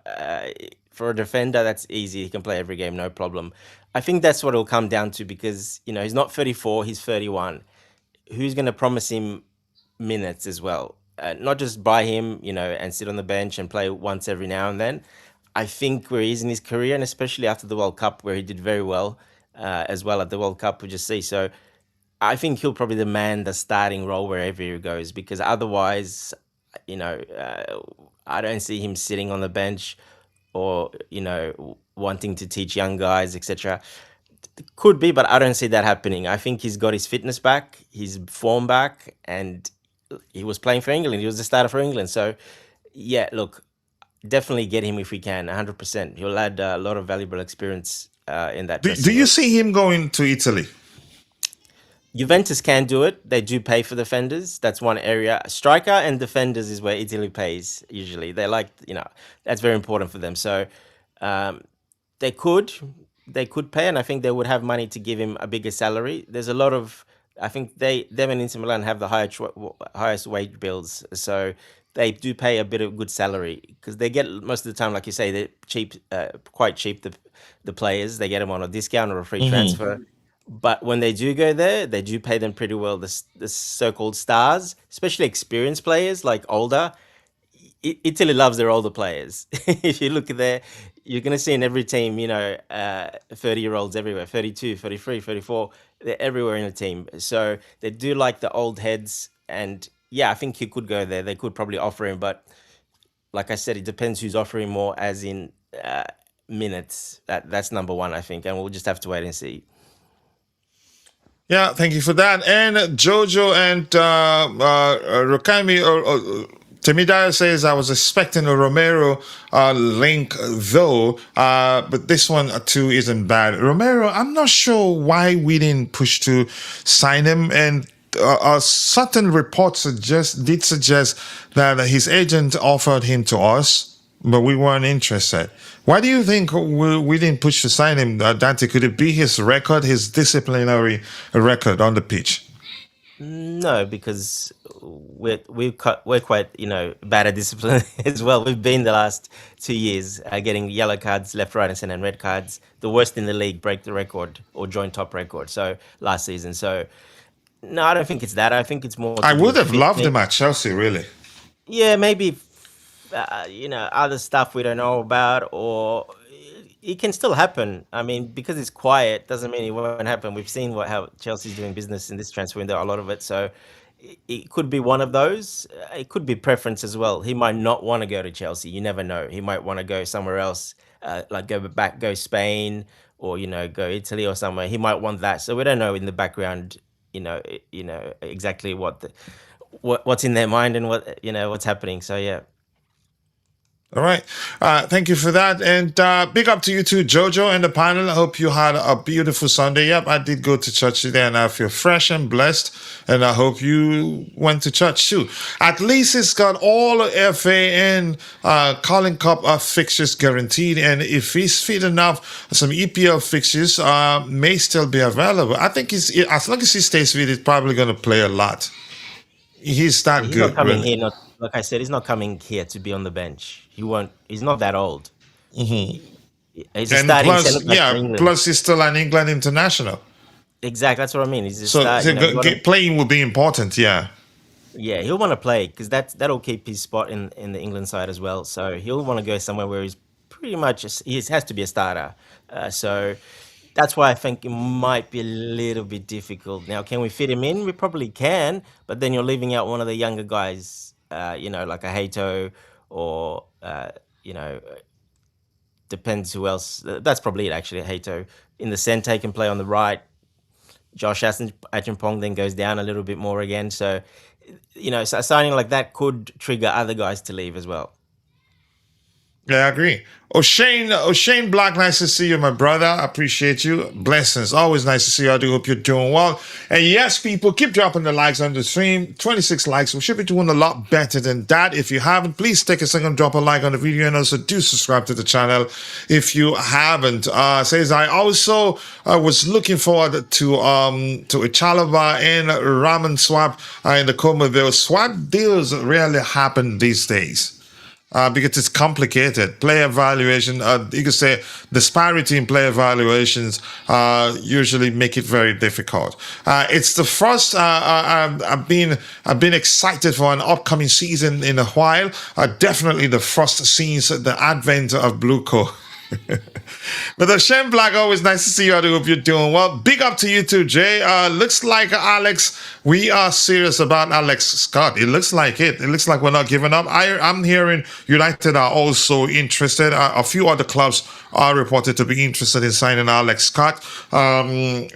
for a defender, that's easy. He can play every game, no problem. I think that's what it'll come down to because he's not 34, he's 31. Who's going to promise him minutes as well? Not just buy him, and sit on the bench and play once every now and then. I think where he is in his career, and especially after the World Cup, where he did very well as well at the World Cup, we just see. So I think he'll probably demand the starting role wherever he goes because otherwise, I don't see him sitting on the bench or wanting to teach young guys, etc. Could be, but I don't see that happening. I think he's got his fitness back, his form back, and he was playing for England. He was the starter for England. So, yeah, look, definitely get him if we can, 100%. He'll add a lot of valuable experience in that Do dressing you room. see him going to Italy? Juventus can do it. They do pay for defenders. That's one area. Striker and defenders is where Italy pays usually. They like, that's very important for them. So um, they could pay, and I think they would have money to give him a bigger salary. There's a lot of, I think them and Inter Milan have the highest wage bills, so they do pay a bit of good salary because they get most of the time, like you say, they're cheap, quite cheap. The players they get them on a discount or a free transfer. But when they do go there, they do pay them pretty well. The so-called stars, especially experienced players like older. Italy loves their older players. If you look at there, you're going to see in every team, 30-year-olds everywhere, 32, 33, 34. They're everywhere in the team. So they do like the old heads. And yeah, I think he could go there. They could probably offer him. But like I said, it depends who's offering more, as in minutes. That's number one, I think. And we'll just have to wait and see. Yeah, thank you for that. And Jojo and Rokami Temidaya says, I was expecting a Romero link though, but this one too isn't bad. Romero, I'm not sure why we didn't push to sign him, and certain reports did suggest that his agent offered him to us, but we weren't interested. Why do you think we didn't push to sign him, Dante? Could it be his record, his disciplinary record on the pitch? No, because we're quite bad at discipline as well. We've been the last 2 years getting yellow cards left, right, and center, and red cards. The worst in the league, break the record or joint top record. So last season. So no, I don't think it's that. I think it's more. I To do would with have loved him fitness. at Chelsea, really. Yeah, maybe other stuff we don't know about, or it can still happen. I mean, because it's quiet doesn't mean it won't happen. We've seen how Chelsea's doing business in this transfer window, a lot of it. So it could be one of those. It could be preference as well. He might not want to go to Chelsea. You never know. He might want to go somewhere else, like go Spain, or go Italy or somewhere. He might want that. So we don't know in the background, exactly what's in their mind and what's happening. So yeah. All right. Thank you for that. And big up to you too, Jojo and the panel. I hope you had a beautiful Sunday. Yep, I did go to church today and I feel fresh and blessed. And I hope you went to church too. At least it's got all FA and Carling Cup fixtures guaranteed. And if he's fit enough, some EPL fixtures may still be available. I think as long as he stays fit, he's probably going to play a lot. He's that He's not good, coming really. here. Not like I said, he's not coming here to be on the bench. He won't. He's not that old. He's a And starting centre plus, back for yeah, England. plus he's still an England international. Exactly. That's what I mean. He's a So start. playing will be important, yeah. Yeah, he'll want to play because that'll keep his spot in the England side as well. So he'll want to go somewhere where he's pretty much he has to be a starter. So that's why I think it might be a little bit difficult. Now, can we fit him in? We probably can, but then you're leaving out one of the younger guys, like a Hato or, depends who else. That's probably it, actually, Hato. In the centre, he can play on the right. Josh Achampong then goes down a little bit more again. So, so a signing like that could trigger other guys to leave as well. Yeah, I agree. O'Shane Black, nice to see you, my brother. I appreciate you. Blessings. Always nice to see you. I do hope you're doing well. And yes, people, keep dropping the likes on the stream. 26 likes. We should be doing a lot better than that. If you haven't, please take a second, drop a like on the video, and also do subscribe to the channel if you haven't. Says I also was looking forward to a Chalobah and Ramen swap in the Como deal. Swap deals rarely happen these days. Because it's complicated. Player evaluation, you could say disparity in player evaluations usually make it very difficult. It's the first I've been excited for an upcoming season in a while. Definitely the first since the advent of Blueco. But Shem Black, always nice to see you. I hope you're doing well. Big up to you too, Jay. Looks like Alex, we are serious about Alex Scott. It looks like it. It looks like we're not giving up. I'm hearing United are also interested. A few other clubs are reported to be interested in signing Alex Scott. The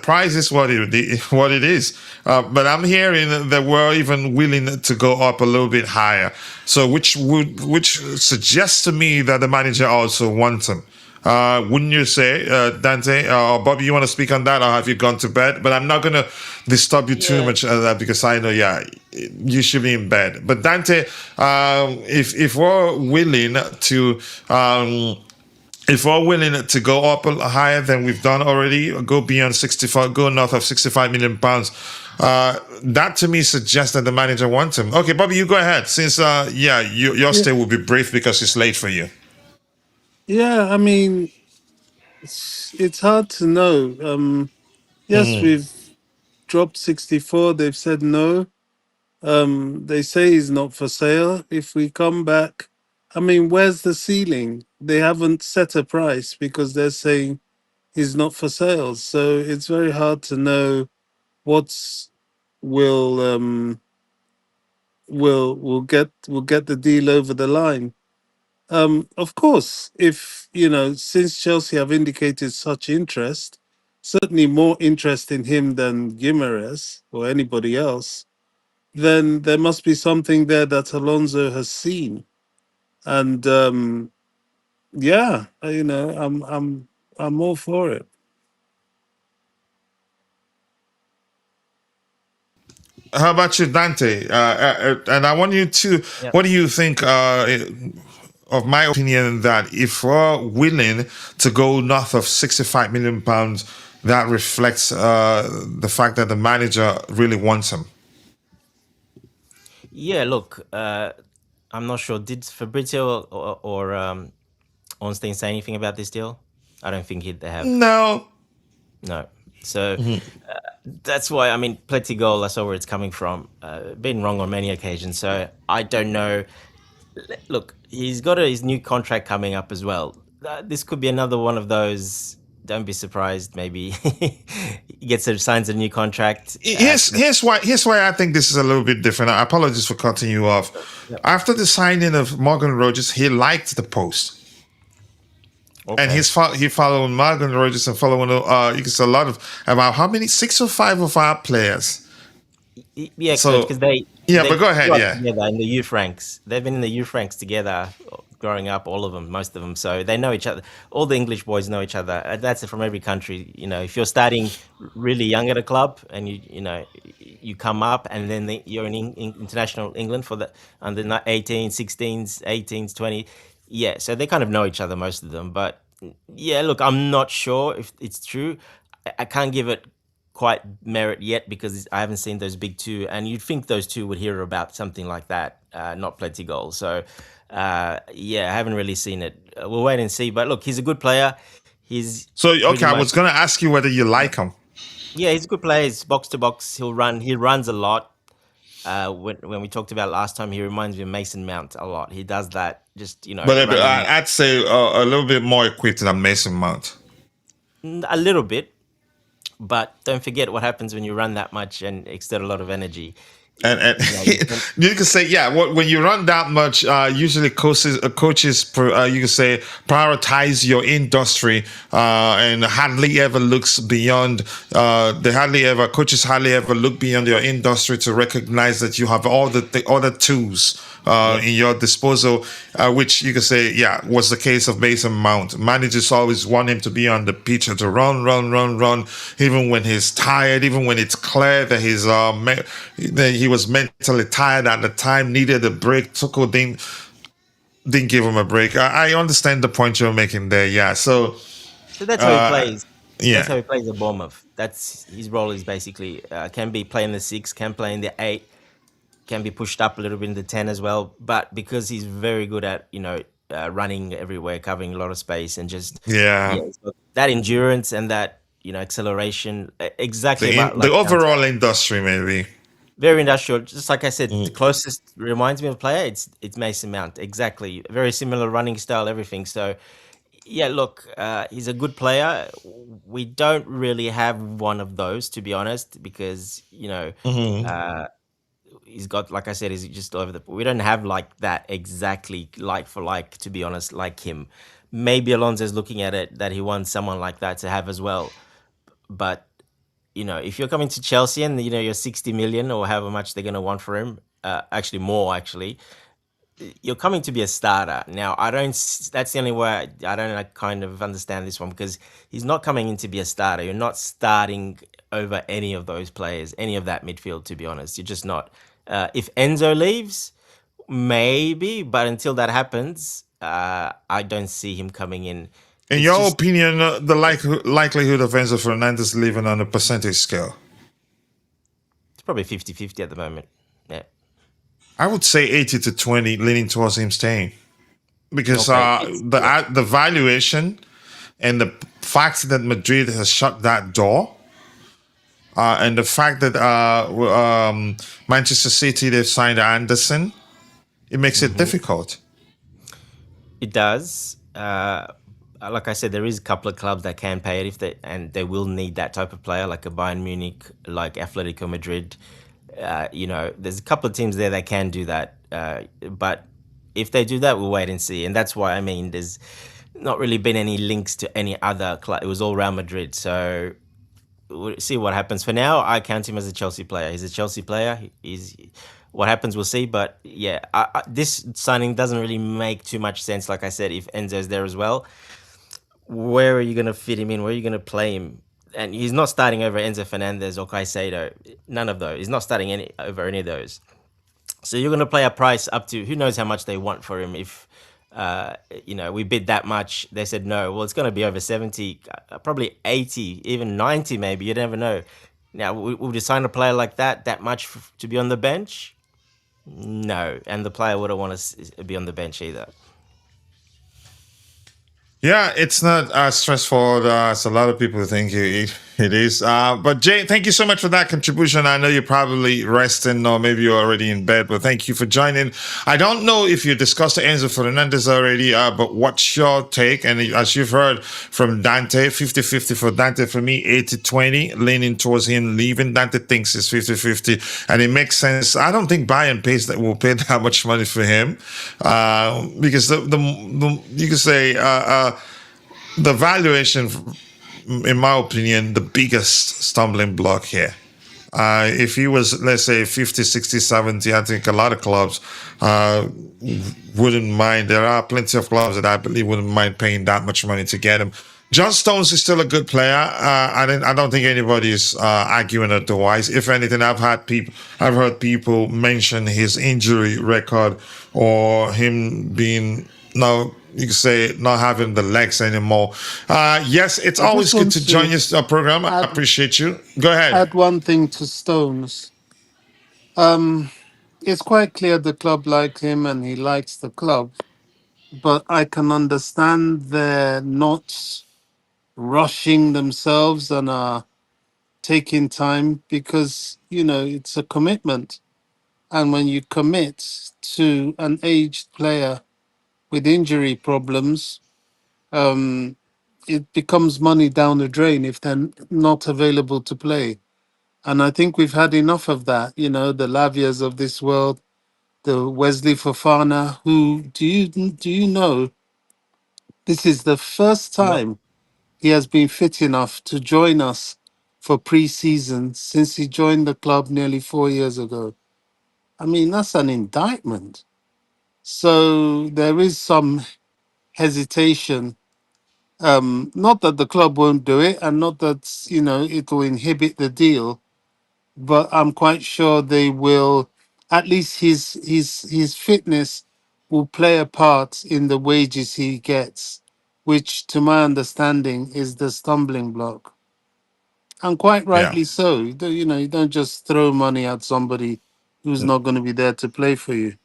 price is what it is. But I'm hearing that we're even willing to go up a little bit higher. So which suggests to me that the manager also wants him. Wouldn't you say, Dante? Or Bobby, you want to speak on that, or have you gone to bed? But I'm not going to disturb you too much because I know, you should be in bed. But Dante, if we're willing to... if we're willing to go up higher than we've done already, go beyond 65, go north of 65 million pounds, that to me suggests that the manager wants him. Okay, Bobby, you go ahead. Since your stay will be brief because it's late for you. Yeah, I mean, it's hard to know. Yes, we've dropped 64. They've said no. They say he's not for sale. If we come back, I mean, where's the ceiling? They haven't set a price because they're saying he's not for sale. So it's very hard to know what's will get the deal over the line. Of course, if since Chelsea have indicated such interest, certainly more interest in him than Guimaraes or anybody else, then there must be something there that Alonso has seen. And I'm all for it. How about you, Dante? And I want you to, what do you think of my opinion that if we're willing to go north of 65 million pounds, that reflects the fact that the manager really wants him? Yeah, look, I'm not sure. Did Fabrizio or Ornstein say anything about this deal? I don't think they have. No. So that's why, I mean, Pletigol, I saw where it's coming from. Been wrong on many occasions, so I don't know. Look, he's got his new contract coming up as well. This could be another one of those. Don't be surprised. Maybe he signs a new contract. Here's why I think this is a little bit different. I apologize for cutting you off. After the signing of Morgan Rogers, he liked the post. Okay. And he followed Morgan Rogers and following a lot of about how many 6 or 5 of our players. Yeah, because they but go ahead. Together in the youth ranks. They've been in the youth ranks together growing up, all of them, most of them. So they know each other. All the English boys know each other. That's from every country. If you're starting really young at a club and you come up and then you're in international England for the under 18s, 16s, 18s, 20. Yeah, so they kind of know each other, most of them. But yeah, look, I'm not sure if it's true. I can't give it quite merit yet because I haven't seen those big two, and you'd think those two would hear about something like that, not Pletigol. So I haven't really seen it. We'll wait and see. But look, he's a good player. I was going to ask you whether you like him. Yeah, he's a good player. He's box to box. He runs a lot. When we talked about last time, he reminds me of Mason Mount a lot. He does that, just But running I'd say a little bit more equipped than Mason Mount. a little bit. But don't forget what happens when you run that much and exert a lot of energy. And You know, you can, you can say, yeah, when you run that much, usually you can say, prioritize your industry, and hardly ever looks beyond. Coaches hardly ever look beyond your industry to recognize that you have all the other tools yeah. in your disposal, which you can say, yeah, was the case of Mason Mount. Managers always want him to be on the pitch and to run, run, run, run, even when he's tired, even when it's clear that that he was mentally tired at the time, needed a break. Tuchel didn't give him a break. I understand the point you're making there. Yeah. So, So that's how he uh, plays. That's yeah. how he plays at Bournemouth. That's his role is basically can be playing the 6, can play in the 8, can be pushed up a little bit in the 10 as well. But because he's very good at running everywhere, covering a lot of space, and just Yeah. he's got that endurance and that acceleration, exactly about The like overall industry, maybe. very industrial. Just like I said, the closest reminds me of player. It's Mason Mount. Exactly, very similar running style, everything. So yeah, look, he's a good player. We don't really have one of those, to be honest, because uh, he's got, like I said, he's just over the. We don't have like that exactly like for like, to be honest, like him. Maybe Alonso's looking at it that he wants someone like that to have as well. But if you're coming to Chelsea and you're 60 million or however much they're going to want for him, actually more, actually, you're coming to be a starter. Now, I don't. That's the only way I don't kind of understand this one, because he's not coming in to be a starter. You're not starting over any of those players, any of that midfield. To be honest, you're just not. If Enzo leaves, maybe, but until that happens, I don't see him coming in. In It's your just opinion, the likelihood of Enzo Fernandez leaving on a percentage scale? it's probably 50-50 at the moment. Yeah. I would say 80 to 20, leaning towards him staying. Because Okay. It's yeah. the valuation and the fact that Madrid has shut that door, and the fact that Manchester City, they've signed Anderson, it makes it Mhm. difficult. It does. Like I said, there is a couple of clubs that can pay it and they will need that type of player, like a Bayern Munich, like Atletico Madrid. There's a couple of teams there that can do that. But if they do that, we'll wait and see. And that's why, I mean, there's not really been any links to any other club. It was all Real Madrid. So we'll see what happens. For now, I count him as a Chelsea player. He's a Chelsea player. He's what happens, we'll see. But yeah, this signing doesn't really make too much sense. Like I said, if Enzo's there as well, where are you going to fit him in? Where are you going to play him? And he's not starting over Enzo Fernandez or Caicedo. None of those. He's not starting over any of those. So you're going to play a price up to who knows how much they want for him. If we bid that much, they said no. Well, it's going to be over 70, probably 80, even 90, maybe. You never know. Now, would you sign a player like that much to be on the bench? No, and the player wouldn't want to be on the bench either. Yeah, it's not as stressful as a lot of people think it is. But Jay, thank you so much for that contribution. I know you're probably resting or maybe you're already in bed, but thank you for joining. I don't know if you discussed Enzo Fernandez already, but what's your take? And as you've heard from Dante, 50-50 for Dante. For me, 80-20, leaning towards him leaving. Dante thinks it's 50-50, and it makes sense. I don't think Bayern will pay that much money for him, because the you could say the valuation, in my opinion, the biggest stumbling block here. If he was, let's say, 50, 60, 70, I think a lot of clubs wouldn't mind. There are plenty of clubs that I believe wouldn't mind paying that much money to get him. John Stones is still a good player. I don't think anybody's arguing otherwise. If anything, I've heard people mention his injury record or him being you can say not having the legs anymore. Yes, it's I always just good want to join to your program. I add appreciate you. Go ahead. add one thing to Stones. It's quite clear the club like him and he likes the club, but I can understand they're not rushing themselves and are taking time because it's a commitment. And when you commit to an aged player with injury problems, it becomes money down the drain if they're not available to play. And I think we've had enough of that. You know, the Lavias of this world, the Wesley Fofana, who do you know this is the first No, time he has been fit enough to join us for pre-season since he joined the club nearly 4 years ago. I mean, that's an indictment. So there is some hesitation. Not that the club won't do it, and not that it will inhibit the deal, but I'm quite sure they will. At least his fitness will play a part in the wages he gets, which, to my understanding, is the stumbling block, and quite Yeah. rightly so. You don't just throw money at somebody who's not going to be there to play for you.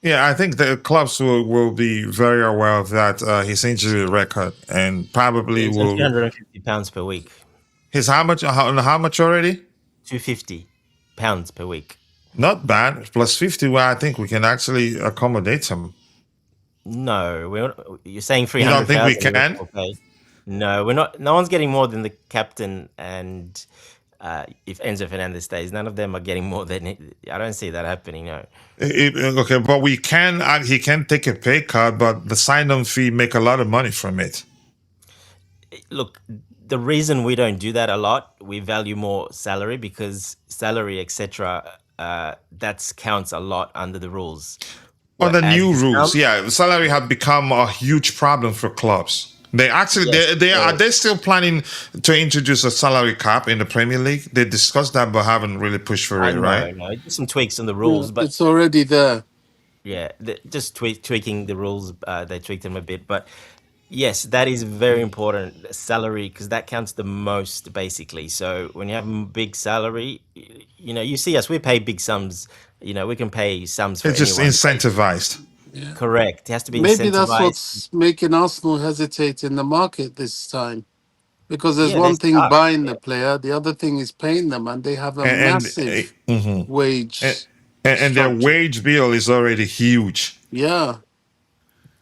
Yeah, I think the clubs will be very aware of that, his injury record, and probably it's on will. £250 per week. His how much already? £250 per week. Not bad. Plus 50, where I think we can actually accommodate him. No, we're not, you're saying You don't think we 300,000 can? Liverpool pay. No, we're not. No one's getting more than the captain, and if Enzo Fernandez stays, none of them are getting more than it. I don't see that happening. No. Okay, but we can. He can take a pay cut, but the sign-on fee make a lot of money from it. Look, the reason we don't do that a lot, we value more salary because salary, etc. That counts a lot under the rules. On the As new his rules, sum, yeah, salary have become a huge problem for clubs. They actually yes. they are So they still planning to introduce a salary cap in the Premier League. They discussed that but haven't really pushed for I it, right? know, no, just some tweaks on the Yeah, rules, but it's already there. yeah, just tweaking the rules. They tweaked them a bit, but yes, that is very important. Salary, because that counts the most, basically. So when you have big salary, you see us. We pay big sums. We can pay sums for It's just anyone. incentivized. Yeah. Correct. It has to be Maybe that's incentivized. what's making Arsenal hesitate in the market this time. Because there's Yeah, they're one thing stuck. buying Yeah. the player, the other thing is paying them, and they have a And massive mhm. and, wage and their structure. wage bill is already huge. Yeah.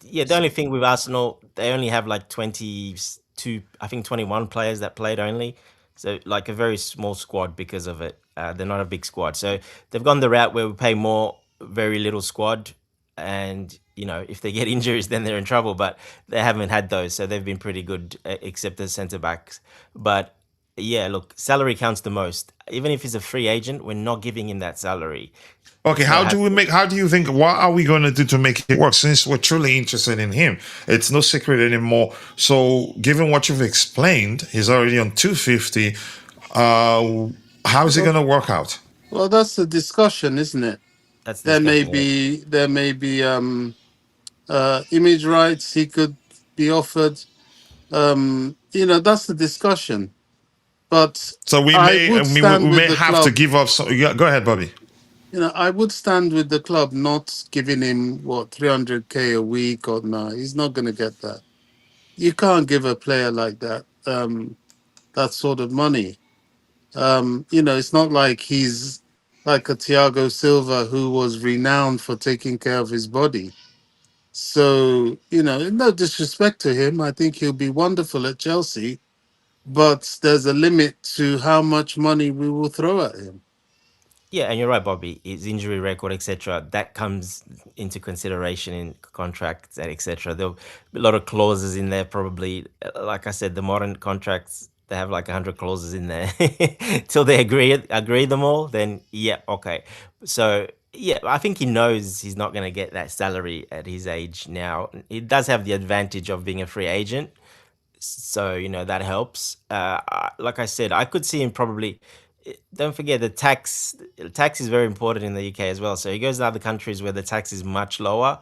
Yeah, the only thing with Arsenal, they only have like 22, I think 21 players that played only. So like a very small squad because of it. They're not a big squad. So they've gone the route where we pay more, very little squad. And, if they get injuries, then they're in trouble. But they haven't had those. So they've been pretty good, except the centre backs. But yeah, look, salary counts the most. Even if he's a free agent, we're not giving him that salary. Okay, So how do you think, what are we going to do to make it work? Since we're truly interested in him, it's no secret anymore. So, given what you've explained, he's already on 250. How is it Well, going to work out? well, that's the discussion, isn't it? that's the There may discussion. Yeah. be there may be image rights he could be offered. That's the discussion. But So I would we stand with may the have to club. give up some. Yeah, go ahead, Bobby. I would stand with the club, not giving him 300K a week or no. He's not going to get that. You can't give a player like that that sort of money. It's not like he's like a Thiago Silva who was renowned for taking care of his body. So, no disrespect to him. I think he'll be wonderful at Chelsea, but there's a limit to how much money we will throw at him. Yeah, and you're right, Bobby. His injury record, etc., that comes into consideration in contracts and etc. There'll be a lot of clauses in there, probably. Like I said, the modern contracts they have like 100 clauses in there. Till they agree them all, then yeah, okay. So yeah, I think he knows he's not going to get that salary at his age now. He does have the advantage of being a free agent, so that helps. Like I said, I could see him probably. Don't forget the tax is very important in the UK as well. So he goes to other countries where the tax is much lower.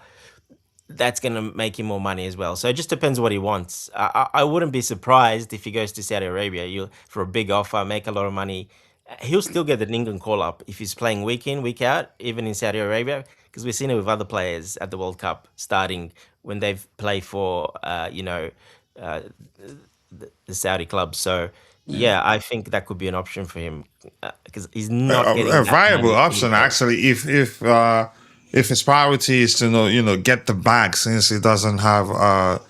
That's going to make him more money as well. So it just depends what he wants. I wouldn't be surprised if he goes to Saudi Arabia. You for a big offer, make a lot of money. He'll still get an England call up if he's playing week in, week out, even in Saudi Arabia, because we've seen it with other players at the World Cup starting when they've played for uh, the Saudi clubs. So Yeah, I think that could be an option for him because he's not A getting that viable money option anywhere. actually, if his priority is to get the bag, since he doesn't have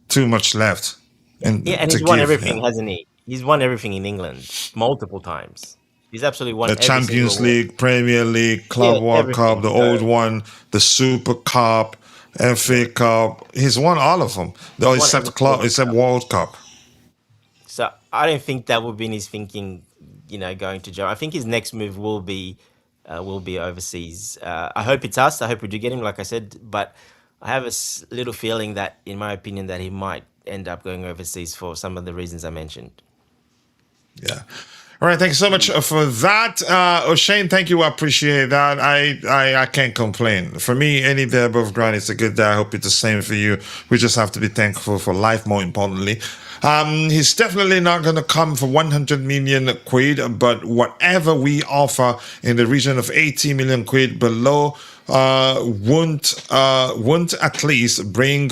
too much left Yeah, and and to he's won give. everything, hasn't he? He's won everything in England multiple times. He's absolutely won The every single Champions award. League, Premier League, Yeah, Club World Cup, everything. the old So one, the Super Cup, yeah, FA Cup. He's won all of them, though, he's won every except single club, one. except World Cup. So I don't think that would be in his thinking, going to Germany. I think his next move will be overseas. I hope it's us. I hope we do get him, like I said. But I have a little feeling that, in my opinion, that he might end up going overseas for some of the reasons I mentioned. Yeah. All right. Thank you so much for that, O'Shane. Thank you. I appreciate that. I can't complain. For me, any day above ground is a good day. I hope it's the same for you. We just have to be thankful for life. More importantly, he's definitely not going to come for 100 million quid, but whatever we offer in the region of 80 million quid below won't at least bring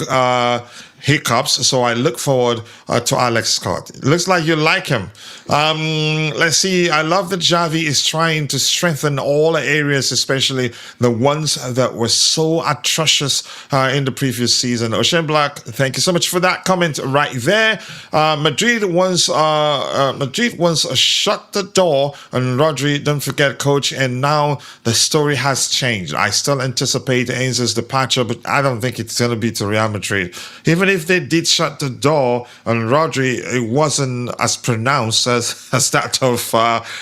hiccups. So I look forward to Alex Scott. It looks like you like him. Let's see. I love that Xavi is trying to strengthen all areas, especially the ones that were so atrocious in the previous season. Ocean Black, thank you so much for that comment right there. Madrid once shut the door on Rodri. Don't forget, coach. And now the story has changed. I still anticipate Enzo's departure, but I don't think it's going to be to Real Madrid. Even if they did shut the door on Rodri, it wasn't as pronounced as that of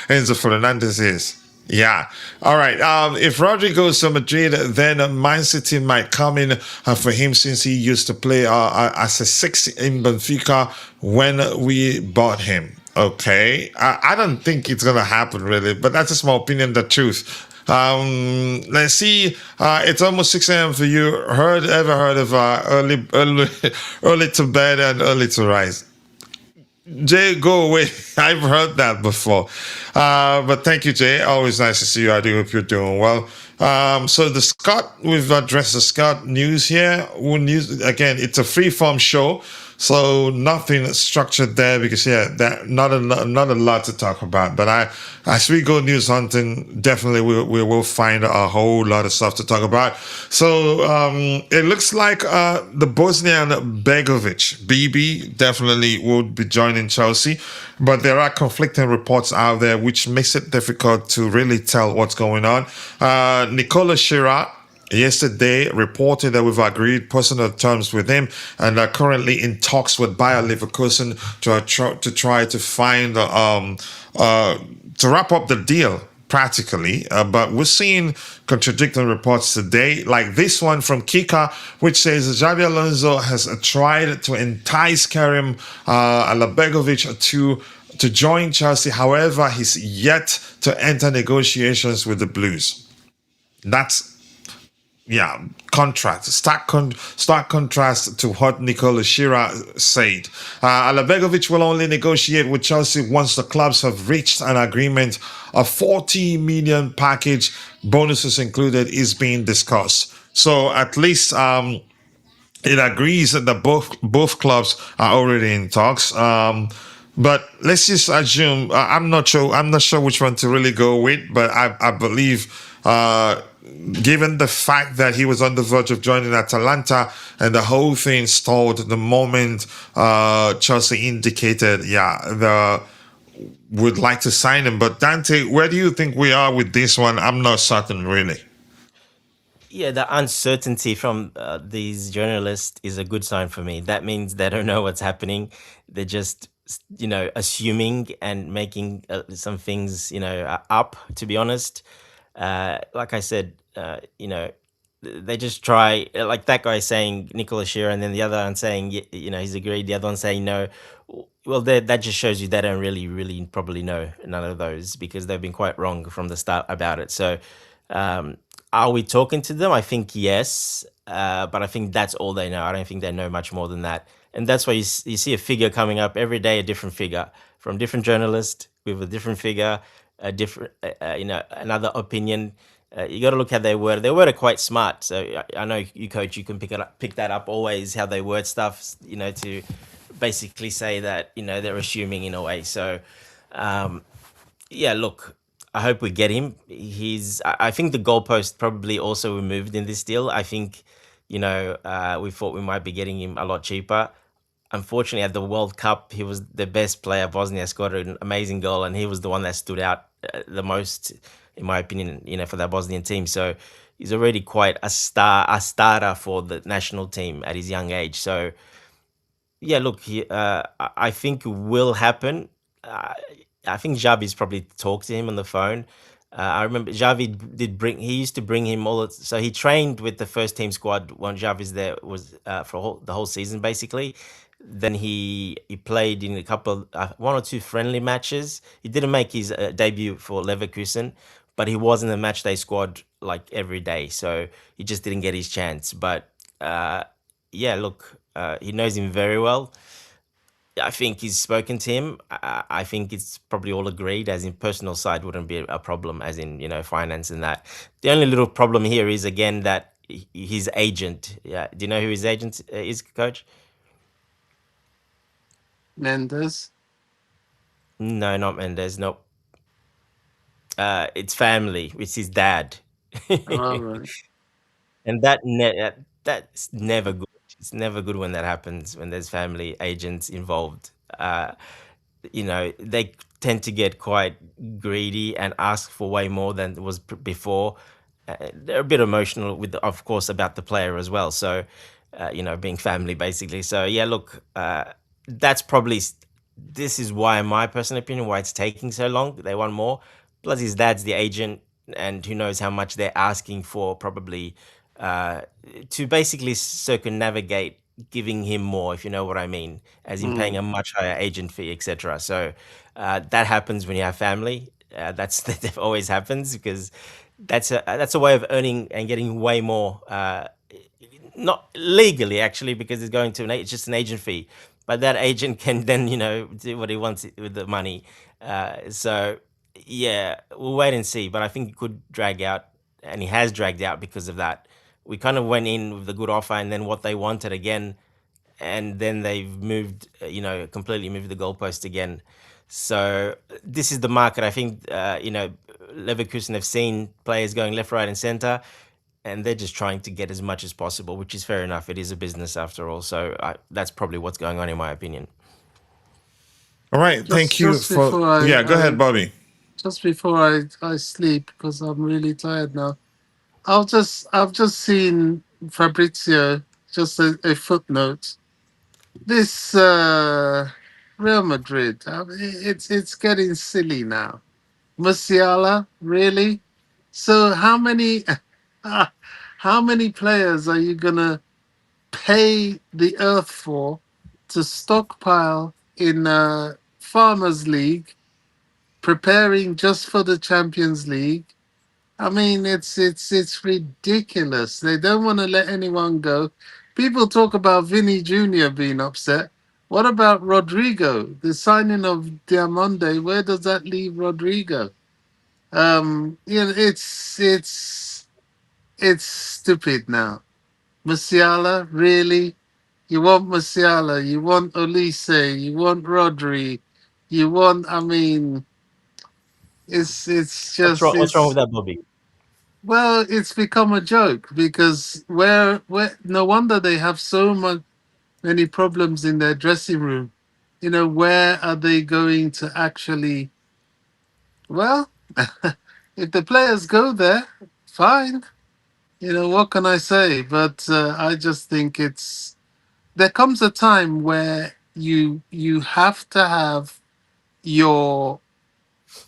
Enzo Fernandez is. Yeah. All right. If Rodri goes to Madrid, then Man City might come in for him, since he used to play as a six in Benfica when we bought him. Okay. I don't think it's going to happen, really, but that's just my opinion, the truth. Let's see. It's almost 6 a.m. for you. Ever heard of early to bed and early to rise? Jay, go away. I've heard that before. But thank you, Jay. Always nice to see you. I do hope you're doing well. So the Scott, we've addressed the Scott news here. News again, it's a free-form show, so nothing structured there, because that not a lot to talk about. But as we go news hunting, definitely we will find a whole lot of stuff to talk about. So it looks like the Bosnian Begovic, BB, definitely would be joining Chelsea, but there are conflicting reports out there, which makes it difficult to really tell what's going on. Nicola Shearer yesterday reported that we've agreed personal terms with him and are currently in talks with Bayer Leverkusen to try to find to wrap up the deal practically. But we're seeing contradicting reports today, like this one from Kika, which says Xabi Alonso has tried to entice Kerim Alajbegovic to join Chelsea. However, he's yet to enter negotiations with the Blues. That's stark contrast to what Nicola Shearer said. Alajbegovic will only negotiate with Chelsea once the clubs have reached an agreement. A 40 million package, bonuses included, is being discussed. So at least it agrees that both clubs are already in talks. But let's just assume, I'm not sure which one to really go with, but I believe given the fact that he was on the verge of joining Atalanta and the whole thing stalled the moment Chelsea indicated would like to sign him. But Dante, where do you think we are with this one? I'm not certain, really. Yeah, the uncertainty from these journalists is a good sign for me. That means they don't know what's happening. They're just, assuming and making some things, up, to be honest. Like I said, they just try, like that guy saying Nicola Shearer, and then the other one saying, he's agreed, the other one saying no. Well, that just shows you they don't really probably know none of those, because they've been quite wrong from the start about it. So, are we talking to them? I think yes, but I think that's all they know. I don't think they know much more than that. And that's why you see a figure coming up every day, a different figure from different journalists with a different figure, a different, another opinion. You got to look how they word. They word are quite smart. So I know you, coach, you can pick that up always, how they word stuff, to basically say that they're assuming in a way. So yeah, look, I hope we get him. I think the goalpost probably also removed in this deal. I think, we thought we might be getting him a lot cheaper. Unfortunately, at the World Cup, he was the best player. Bosnia scored an amazing goal, and he was the one that stood out the most, in my opinion, for that Bosnian team. So he's already quite a starter for the national team at his young age. So yeah, look, I think it will happen. Uh, I think Xavi's probably talked to him on the phone. I remember Xavi did bring. He used to bring him so he trained with the first team squad when Xavi's there was for the whole season basically. Then he played in a couple, one or two friendly matches. He didn't make his debut for Leverkusen, but he was in the match day squad like every day. So he just didn't get his chance. But yeah, look, he knows him very well. I think he's spoken to him. I think it's probably all agreed, as in personal side wouldn't be a problem, as in, finance and that. The only little problem here is, again, that his agent, yeah, do you know who his agent is, coach? Mendes. No, not Mendes, no. It's family, it's his dad. All right. And that's never good. It's never good when that happens, when there's family agents involved. They tend to get quite greedy and ask for way more than was before. They're a bit emotional with, of course, about the player as well. So, being family basically. So yeah, look, that's probably this is why, in my personal opinion, why it's taking so long. They want more. Plus, his dad's the agent, and who knows how much they're asking for, probably uh, to basically circumnavigate giving him more, if you know what I mean, as in paying Mm, a much higher agent fee, etc. So that happens when you have family. That always happens because that's a way of earning and getting way more. Not legally actually, because it's going to it's just an agent fee, but that agent can then do what he wants with the money. So yeah, we'll wait and see, but I think it could drag out, and he has dragged out because of that. We kind of went in with a good offer, and then what they wanted again, and then they've moved, completely moved the goalpost again. So this is the market. I think, Leverkusen have seen players going left, right, and center, and they're just trying to get as much as possible, which is fair enough. It is a business after all. So that's probably what's going on, in my opinion. All right, thank you just for. before Yeah, go ahead, Bobby. I sleep because I'm really tired now. I've just seen Fabrizio, just a footnote. This Real Madrid, it's getting silly now. Musiala, really? So how many players are you gonna pay the earth for to stockpile in Farmers League, preparing just for the Champions League? I mean, it's ridiculous. They don't want to let anyone go. People talk about Vinny Jr. being upset. What about Rodrigo? The signing of Diamonde, where does that leave Rodrigo? It's stupid now. Musiala, really? You want Musiala, you want Olise, you want Rodri, you want. I mean, it's What's just wrong? What's wrong it's with that, Bobby? well, it's become a joke because where no wonder they have so many problems in their dressing room. Where are they going to actually? Well, if the players go there, fine. What can I say? But I just think there comes a time where you have to have your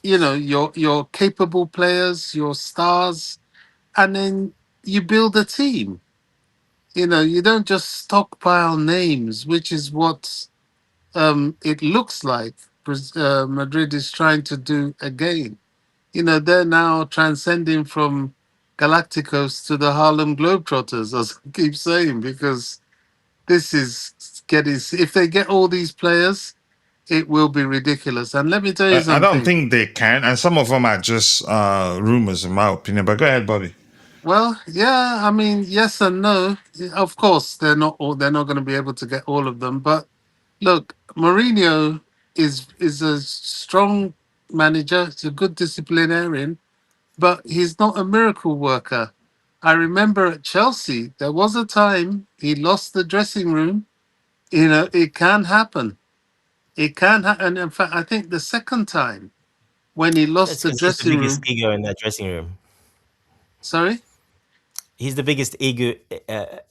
your capable players, your stars, and then you build a team. You don't just stockpile names, which is what it looks like Madrid is trying to do again. They're now transcending from Galacticos to the Harlem Globetrotters, as I keep saying, because this is getting. If they get all these players, it will be ridiculous. And let me tell you I don't something. think they can, and some of them are just rumors, in my opinion. But go ahead, Bobby. Well, yeah, I mean, yes and no. Of course, they're not going to be able to get all of them, but Look, Mourinho is a strong manager. He's a good disciplinarian, but he's not a miracle worker. I remember at Chelsea, there was a time he lost the dressing room. You know, it can happen. It can happen. And in fact, I think the second time when he lost That's the because he's the dressing biggest room, ego in that dressing room. sorry? He's the biggest ego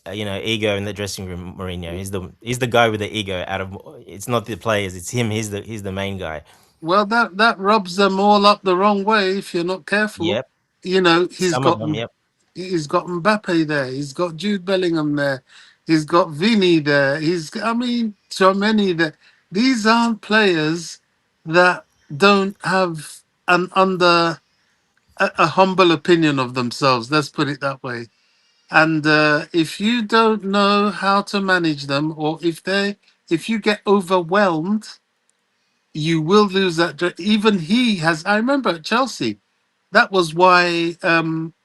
in the dressing room. Mourinho. He's the guy with the ego. Out of it's not the players, it's him. He's the main guy. Well, that rubs them all up the wrong way if you're not careful. Yep. You know, Some of them. Yep. he's got Mbappe there. He's got Jude Bellingham there. He's got Vini there. I mean, so many that these aren't players that don't have a humble opinion of themselves. Let's put it that way. And if you don't know how to manage them, or if you get overwhelmed, you will lose that. Even he has. I remember at Chelsea, that was why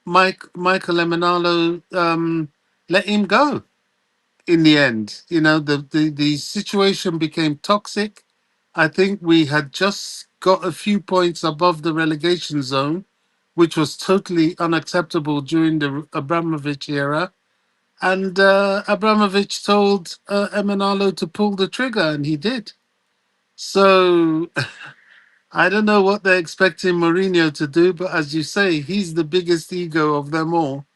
Michael Emenalo let him go in the end. You know, the situation became toxic. I think we had just got a few points above the relegation zone, which was totally unacceptable during the Abramovich era. And Abramovich told Emenalo to pull the trigger, and he did. So I don't know what they're expecting Mourinho to do, but as you say, he's the biggest ego of them all.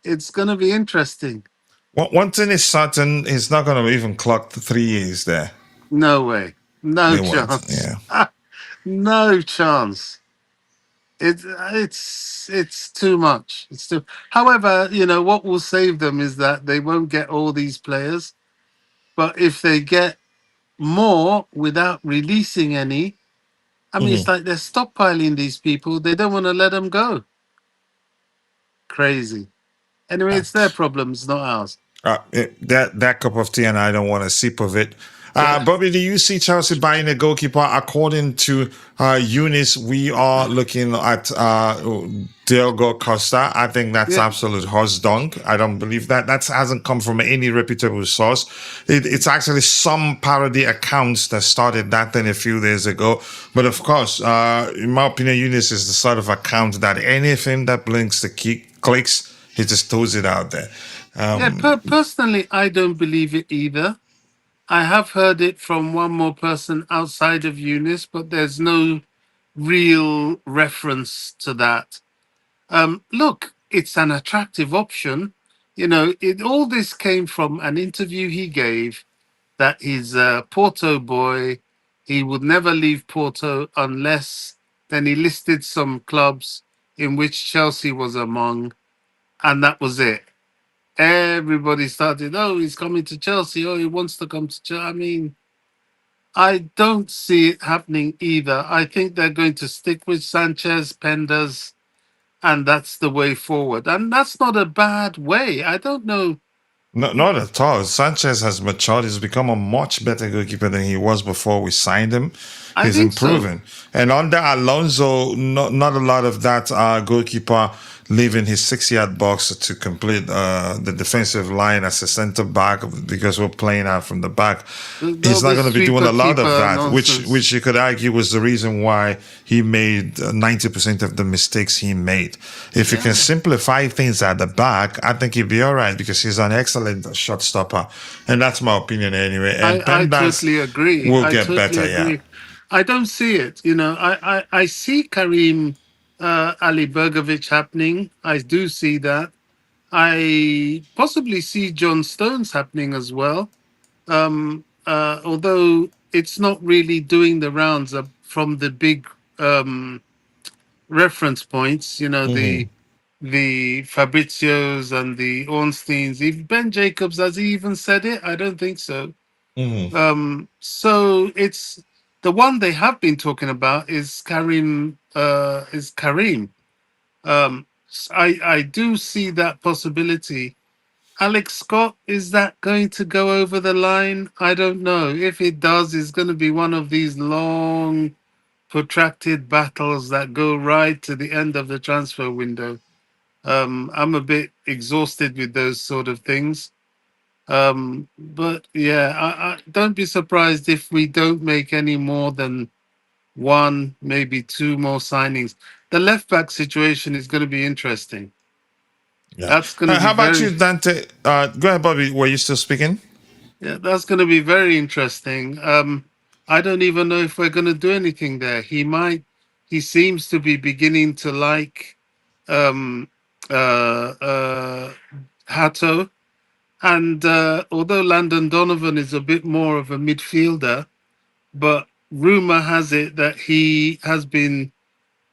It's going to be interesting. One thing is certain, he's not going to even clock the 3 years there. No way. No They won't. chance. Yeah. No chance. It's too much. It's too. However, you know what will save them is that they won't get all these players, but if they get more without releasing any, I mean, it's Mhm. like they're stockpiling these people. They don't want to let them go. Crazy. Anyway, it's their problems, not ours. That cup of tea, and I don't want a sip of it. Yeah. Bobby, do you see Chelsea buying a goalkeeper? According to Eunice, we are looking at Diogo Costa. I think that's Yeah. absolute horse dunk. I don't believe that. That hasn't come from any reputable source. It's actually some parody accounts that started that thing a few days ago. But of course, in my opinion, Eunice is the sort of account that anything that blinks the key clicks, he just throws it out there. Yeah, personally, I don't believe it either. I have heard it from one more person outside of Eunice, but there's no real reference to that. Look, it's an attractive option. You know, all this came from an interview he gave that he's a Porto boy. He would never leave Porto unless then he listed some clubs in which Chelsea was among, and that was it. Everybody started, oh, he's coming to Chelsea. Oh, he wants to come to Chelsea. I mean, I don't see it happening either. I think they're going to stick with Sanchez, Penders, and that's the way forward. And that's not a bad way. I don't know. No, not at all. Sanchez has matured. He's become a much better goalkeeper than he was before we signed him. I He's think so. improving. And under Alonso, not a lot of that goalkeeper leaving his 6 yard box to complete the defensive line as a center back because we're playing out from the back. All He's not this going to be doing sweeper a lot of keeper that, which nonsense. you could argue was the reason why he made 90% of the mistakes he made. If you can Yeah. simplify things at the back, I think he'd be all right because he's an excellent shot stopper. And that's my opinion anyway. And I Pendas totally agree. will I get totally better, yeah. agree. I don't see it. You know, I see Karim Ali Bergovic happening. I do see that. I possibly see John Stones happening as well. Although it's not really doing the rounds up from the big reference points, you know, Hmm. the Fabrizios and the Ornsteins. If Ben Jacobs has he even said it? I don't think so. Hmm. So it's the one they have been talking about is Karim. Is Karim? I do see that possibility. Alex Scott, is that going to go over the line? I don't know. If it does, it's going to be one of these long, protracted battles that go right to the end of the transfer window. I'm a bit exhausted with those sort of things. But yeah, I don't be surprised if we don't make any more than one, maybe two more signings. The left back situation is going to be interesting. Yeah. That's going to be How about you, very, Dante? Go ahead, Bobby. Were you still speaking? yeah, that's going to be very interesting. I don't even know if we're going to do anything there. He seems to be beginning to like um, Hato. And although Landon Donovan is a bit more of a midfielder, but rumor has it that he has been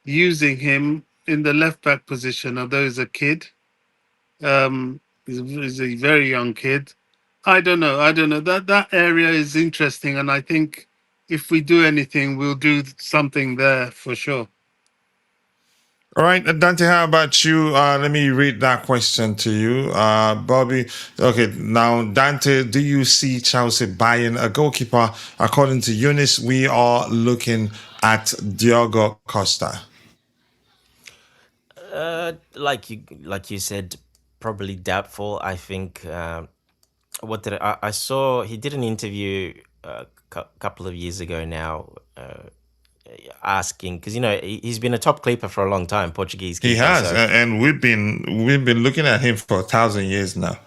using him in the left back position, although he's a kid. He's a very young kid. I don't know. I don't know. That area is interesting, and I think if we do anything, we'll do something there for sure. All right, Dante, how about you? Let me read that question to you. Bobby, okay, now, Dante, do you see Chelsea buying a goalkeeper? According to Eunice, we are looking at Diogo Costa. Like you said, probably doubtful. I think what did I saw? He did an interview a couple of years ago now, asking, because he's been a top keeper for a long time, Portuguese He keeper. has, So and we've been looking at him for 1,000 years now.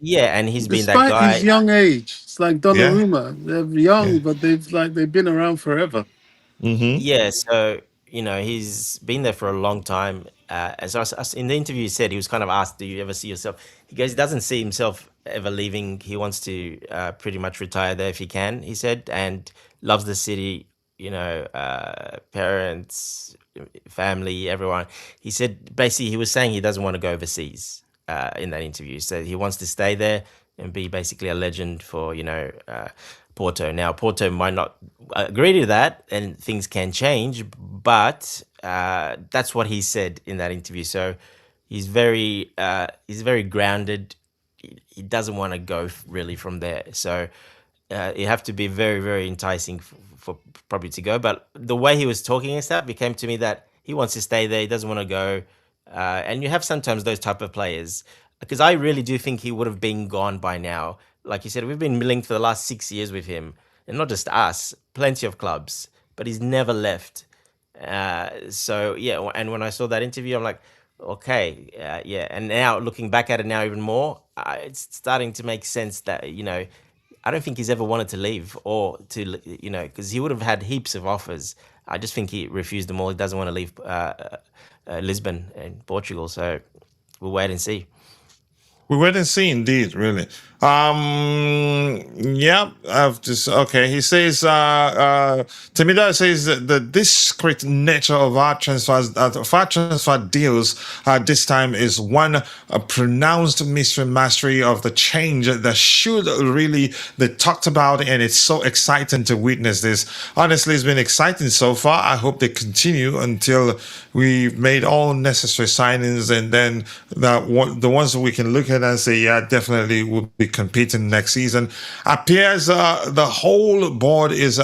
yeah, and he's been that Despite his guy. young age, it's like Yeah, Donnarumma. They're yeah. young, but they've been around forever. Mm-hmm. Yeah, so he's been there for a long time. And so in the interview, he said, he was kind of asked, "Do you ever see yourself?" He goes, he doesn't see himself ever leaving. He wants to pretty much retire there if he can. He said, and loves the city. Parents, family, everyone. He said basically he was saying he doesn't want to go overseas. In that interview, so he wants to stay there and be basically a legend for Porto. Now, Porto might not agree to that, and things can change, but that's what he said in that interview. So he's very grounded. He doesn't want to go really from there. So you have to be very, very enticing for probably to go. But the way he was talking and stuff, it came to me that he wants to stay there. He doesn't want to go. And you have sometimes those type of players, because I really do think he would have been gone by now. Like you said, we've been linked for the last 6 years with him, and not just us, plenty of clubs, but he's never left. So yeah, and when I saw that interview, I'm like, okay, yeah. And now looking back at it now even more, it's starting to make sense that I don't think he's ever wanted to leave, or to because he would have had heaps of offers. I just think he refused them all. He doesn't want to leave Lisbon and Portugal. So we'll wait and see. We wait and see, indeed, really. Yeah, I've just okay. He says, Temida says that the discreet nature of our transfer deals this time is one a pronounced mystery mastery of the change that should really be talked about, and it's so exciting to witness this. Honestly, it's been exciting so far. I hope they continue until we've made all necessary signings, and then the ones that we can look at and say, yeah, definitely will be competing next season. Appears the whole board is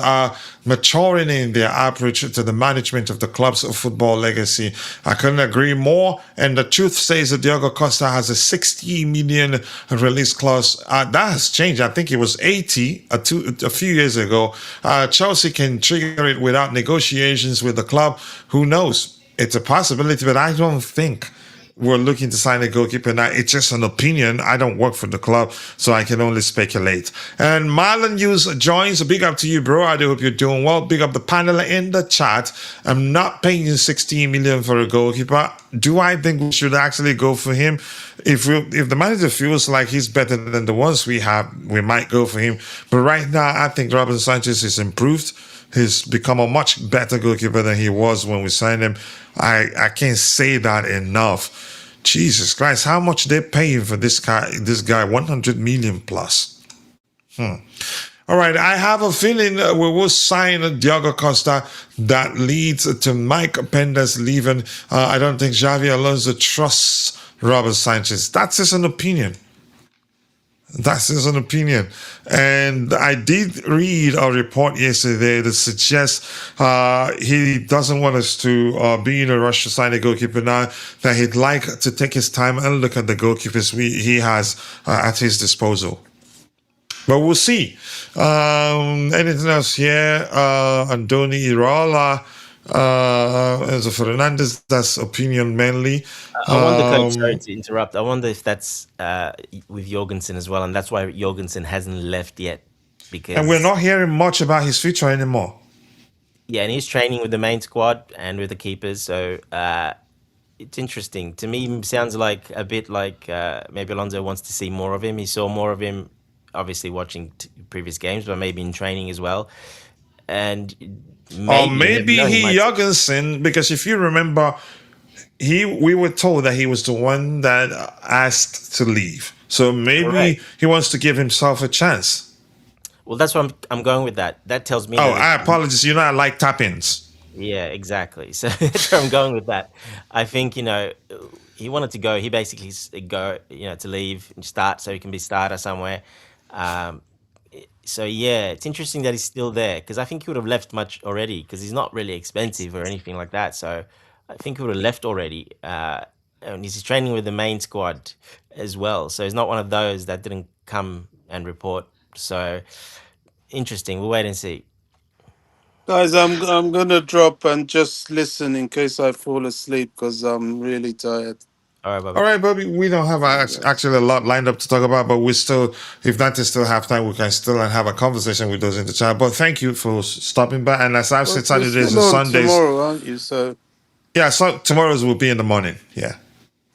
maturing in their approach to the management of the club's football legacy. I couldn't agree more. And the truth says that Diogo Costa has a 60 million release clause. That has changed. I think it was 80 a few years ago. Chelsea can trigger it without negotiations with the club. Who knows? It's a possibility, but I don't think we're looking to sign a goalkeeper now. It's just an opinion. I don't work for the club, so I can only speculate. And Marlon Hughes joins. Big up to you, bro. I do hope you're doing well. Big up the panel in the chat. I'm not paying you 16 million for a goalkeeper. Do I think we should actually go for him? If the manager feels like he's better than the ones we have, we might go for him. But right now, I think Robin Sanchez is improved. He's become a much better goalkeeper than he was when we signed him. I can't say that enough. Jesus Christ, how much they're paying for this guy? 100 million plus. All right, I have a feeling we will sign Diogo Costa. That leads to Mike Penda's leaving. I don't think Xabi Alonso trusts Robert Sanchez. That's just an opinion. That's just an opinion. And I did read a report yesterday that suggests he doesn't want us to be in a rush to sign a goalkeeper now, that he'd like to take his time and look at the goalkeepers he has at his disposal. But we'll see. Anything else here? Andoni Iraola, Enzo Fernandez, that's opinion mainly. I wonder, coach, sorry Um, to interrupt. I wonder if that's with Jorgensen as well, and that's why Jorgensen hasn't left yet. and we're Because, not hearing much about his future anymore. yeah, and he's training with the main squad and with the keepers. So it's interesting. To me, sounds like a bit like maybe Alonso wants to see more of him. He saw more of him, obviously, watching previous games, but maybe in training as well. And Or maybe, you never maybe know, he he might. Jorgensen, because if you remember, we were told that he was the one that asked to leave. So Correct. maybe he wants to give himself a chance. Well, that's what I'm going with that. That tells me Oh, that I apologize. You know, I like tap-ins. yeah, exactly. So that's where I'm going with that. I think, he wanted to go. He basically go, to leave and start so he can be starter somewhere. Um, so yeah, it's interesting that he's still there because I think he would have left much already because he's not really expensive or anything like that. So I think he would have left already. And he's training with the main squad as well. So he's not one of those that didn't come and report. So interesting. We'll wait and see. Guys, I'm gonna drop and just listen in case I fall asleep because I'm really tired. All right, All Bobby. right, Bobby, we don't have Yes. actually a lot lined up to talk about, but we still, if that is still half time, we can still have a conversation with those in the chat. But thank you for stopping by. And as I've Well, said, you're Saturdays still and on Sundays, tomorrow, aren't you? So yeah, so tomorrow's will be in the morning. Yeah.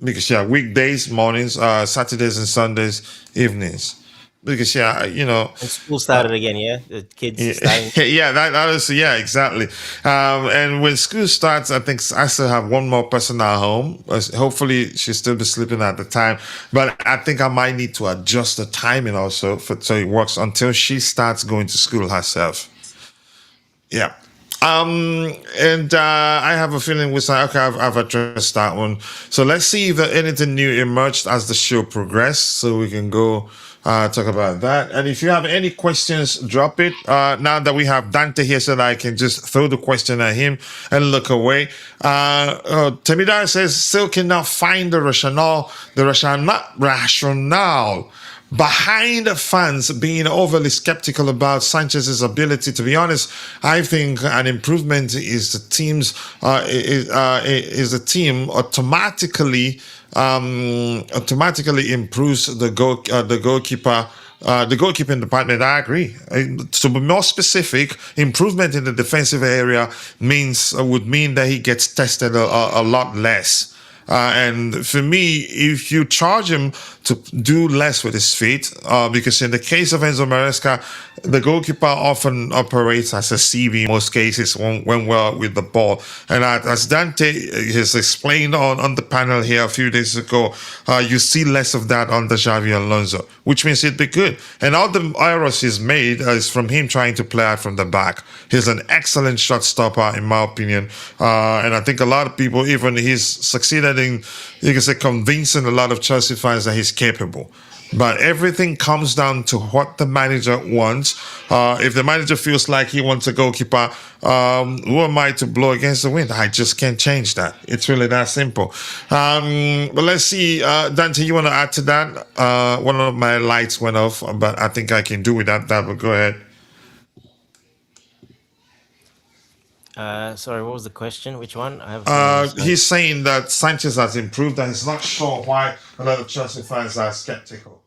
Because yeah, weekdays mornings, Saturdays and Sundays evenings. Because yeah, And school started again, yeah? The kids yeah, starting. yeah, that is yeah, exactly. And when school starts, I think I still have one more person at home. Hopefully, she'll still be sleeping at the time. But I think I might need to adjust the timing also so it works until she starts going to school herself. Yeah. And I have a feeling we say, okay, I've addressed that one. So let's see if anything new emerged as the show progressed so we can go talk about that. And if you have any questions, drop it. Now that we have Dante here so that I can just throw the question at him and look away. Temidar says, still cannot find the rationale behind fans being overly skeptical about Sanchez's ability. To be honest, I think an improvement is the team automatically improves the goalkeeper. The goalkeeping department, I agree. To be more specific, improvement in the defensive area would mean that he gets tested a lot less. And for me, if you charge him to do less with his feet, because in the case of Enzo Maresca, the goalkeeper often operates as a CB in most cases when we're with the ball. And as Dante has explained on the panel here a few days ago, you see less of that under Xabi Alonso, which means it'd be good. And all the errors he's made is from him trying to play out from the back. He's an excellent shot stopper, in my opinion. And I think a lot of people, even he's succeeded in, you can say, convincing a lot of Chelsea fans that he's capable. But everything comes down to what the manager wants. If the manager feels like he wants a goalkeeper, who am I to blow against the wind? I just can't change that. It's really that simple. But let's see. Dante, you want to add to that? One of my lights went off, but I think I can do without that, but go ahead. Sorry, what was the question? Which one? I have a feeling. Sorry. He's saying that Sanchez has improved and he's not sure why a lot of Chelsea fans are skeptical.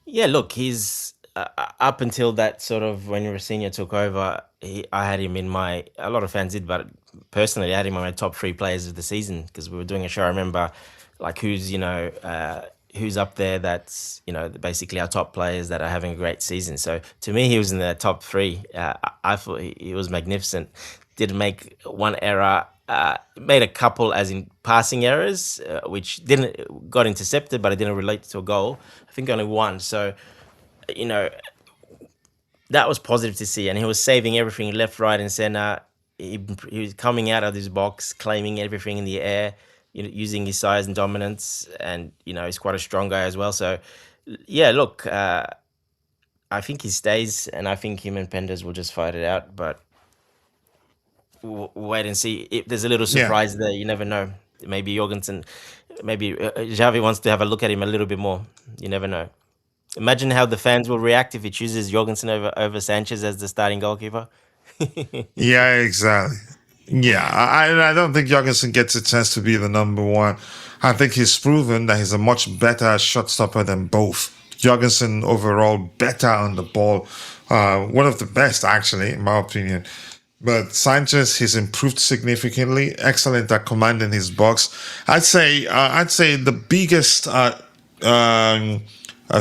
Yeah, look, he's up until that sort of when Rosinha took over. I had him in my. A lot of fans did, but personally, I had him on my top 3 players of the season because we were doing a show. I remember, like, who's up there. That's basically our top players that are having a great season. So to me, he was in the top 3. I thought he was magnificent. Didn't make one error. Made a couple as in passing errors, which didn't got intercepted, but it didn't relate to a goal. I think only one. So, you know, that was positive to see, and he was saving everything left, right, and center. He was coming out of his box, claiming everything in the air, using his size and dominance, and he's quite a strong guy as well. So, yeah, look, I think he stays, and I think him and Penders will just fight it out, but. Wait and see. If there's a little Yeah. surprise there, you never know. Maybe Jorgensen, maybe Xavi wants to have a look at him a little bit more. You never know. Imagine how the fans will react if he chooses Jorgensen over Sanchez as the starting goalkeeper. Yeah, exactly. Yeah, I don't think Jorgensen gets a chance to be the number one. I think he's proven that he's a much better shot stopper than both. Jorgensen overall better on the ball, one of the best actually, in my opinion. But Sanchez, he's improved significantly. Excellent at commanding his box. I'd say the biggest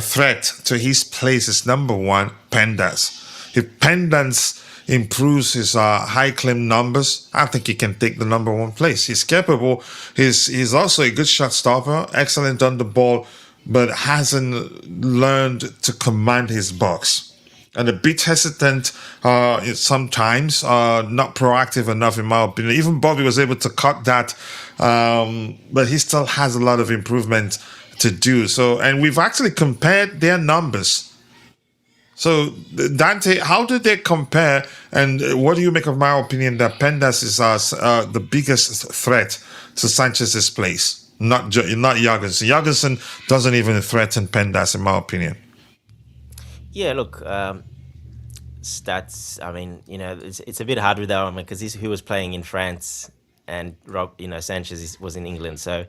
threat to his place is number one, Pendas. If Pendas improves his high claim numbers, I think he can take the number one place. He's capable. He's also a good shot stopper, excellent on the ball, but hasn't learned to command his box and a bit hesitant sometimes, not proactive enough, in my opinion. Even Bobby was able to cut that, but he still has a lot of improvement to do. So, and we've actually compared their numbers. So, Dante, how do they compare? And what do you make of my opinion that Pendas is the biggest threat to Sanchez's place? Not Jorgensen. Jorgensen doesn't even threaten Pendas, in my opinion. Yeah, look, stats. I mean, it's a bit hard with that one because he was playing in France, and Sanchez was in England, so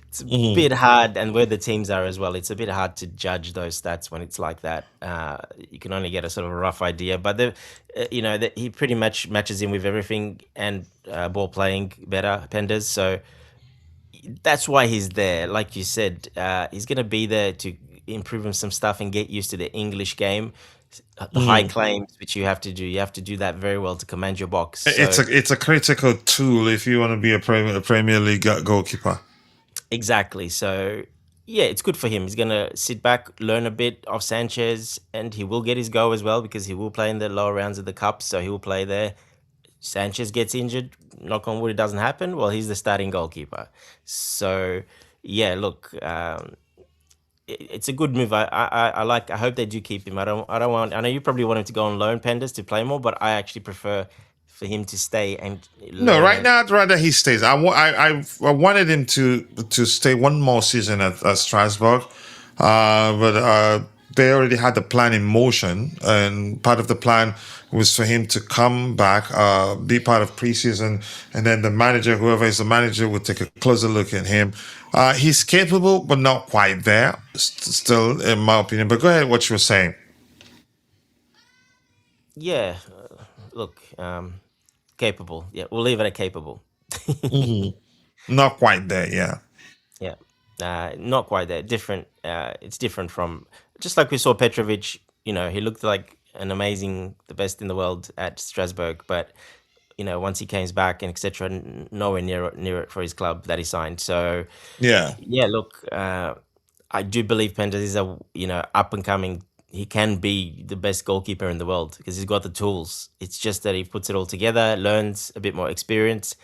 it's a bit hard. And where the teams are as well, it's a bit hard to judge those stats when it's like that. You can only get a sort of a rough idea, but he pretty much matches in with everything and ball playing better, Penders. So that's why he's there. Like you said, he's going to be there to improve him some stuff and get used to the English game, the high claims, which you have to do. You have to do that very well to command your box. So It's a critical tool if you want to be a Premier League goalkeeper. exactly. So yeah, it's good for him. He's going to sit back, learn a bit of Sanchez, and he will get his go as well because he will play in the lower rounds of the cup. So he will play there. Sanchez gets injured, knock on wood, it doesn't happen. Well, he's the starting goalkeeper. So, yeah, look, it's a good move. I like. I hope they do keep him. I don't want. I know you probably want him to go on loan, Penders, to play more, but I actually prefer for him to stay and No, learn. right And now I'd rather he stays. I wanted him to stay one more season at Strasbourg, but they already had the plan in motion, and part of the plan was for him to come back, be part of preseason, and then the manager, whoever is the manager, would take a closer look at him. He's capable, but not quite there, still, in my opinion. But go ahead, what you were saying. yeah, look, capable. Yeah, we'll leave it at capable. Not quite there, yeah. Yeah, not quite there. Different. It's different from just like we saw Petrovic. He looked like an amazing, the best in the world at Strasbourg, but once he came back and etc., nowhere near it for his club that he signed. So Yeah. yeah, look, I do believe Pentas is a up and coming. He can be the best goalkeeper in the world because he's got the tools. It's just that he puts it all together, learns a bit more experience,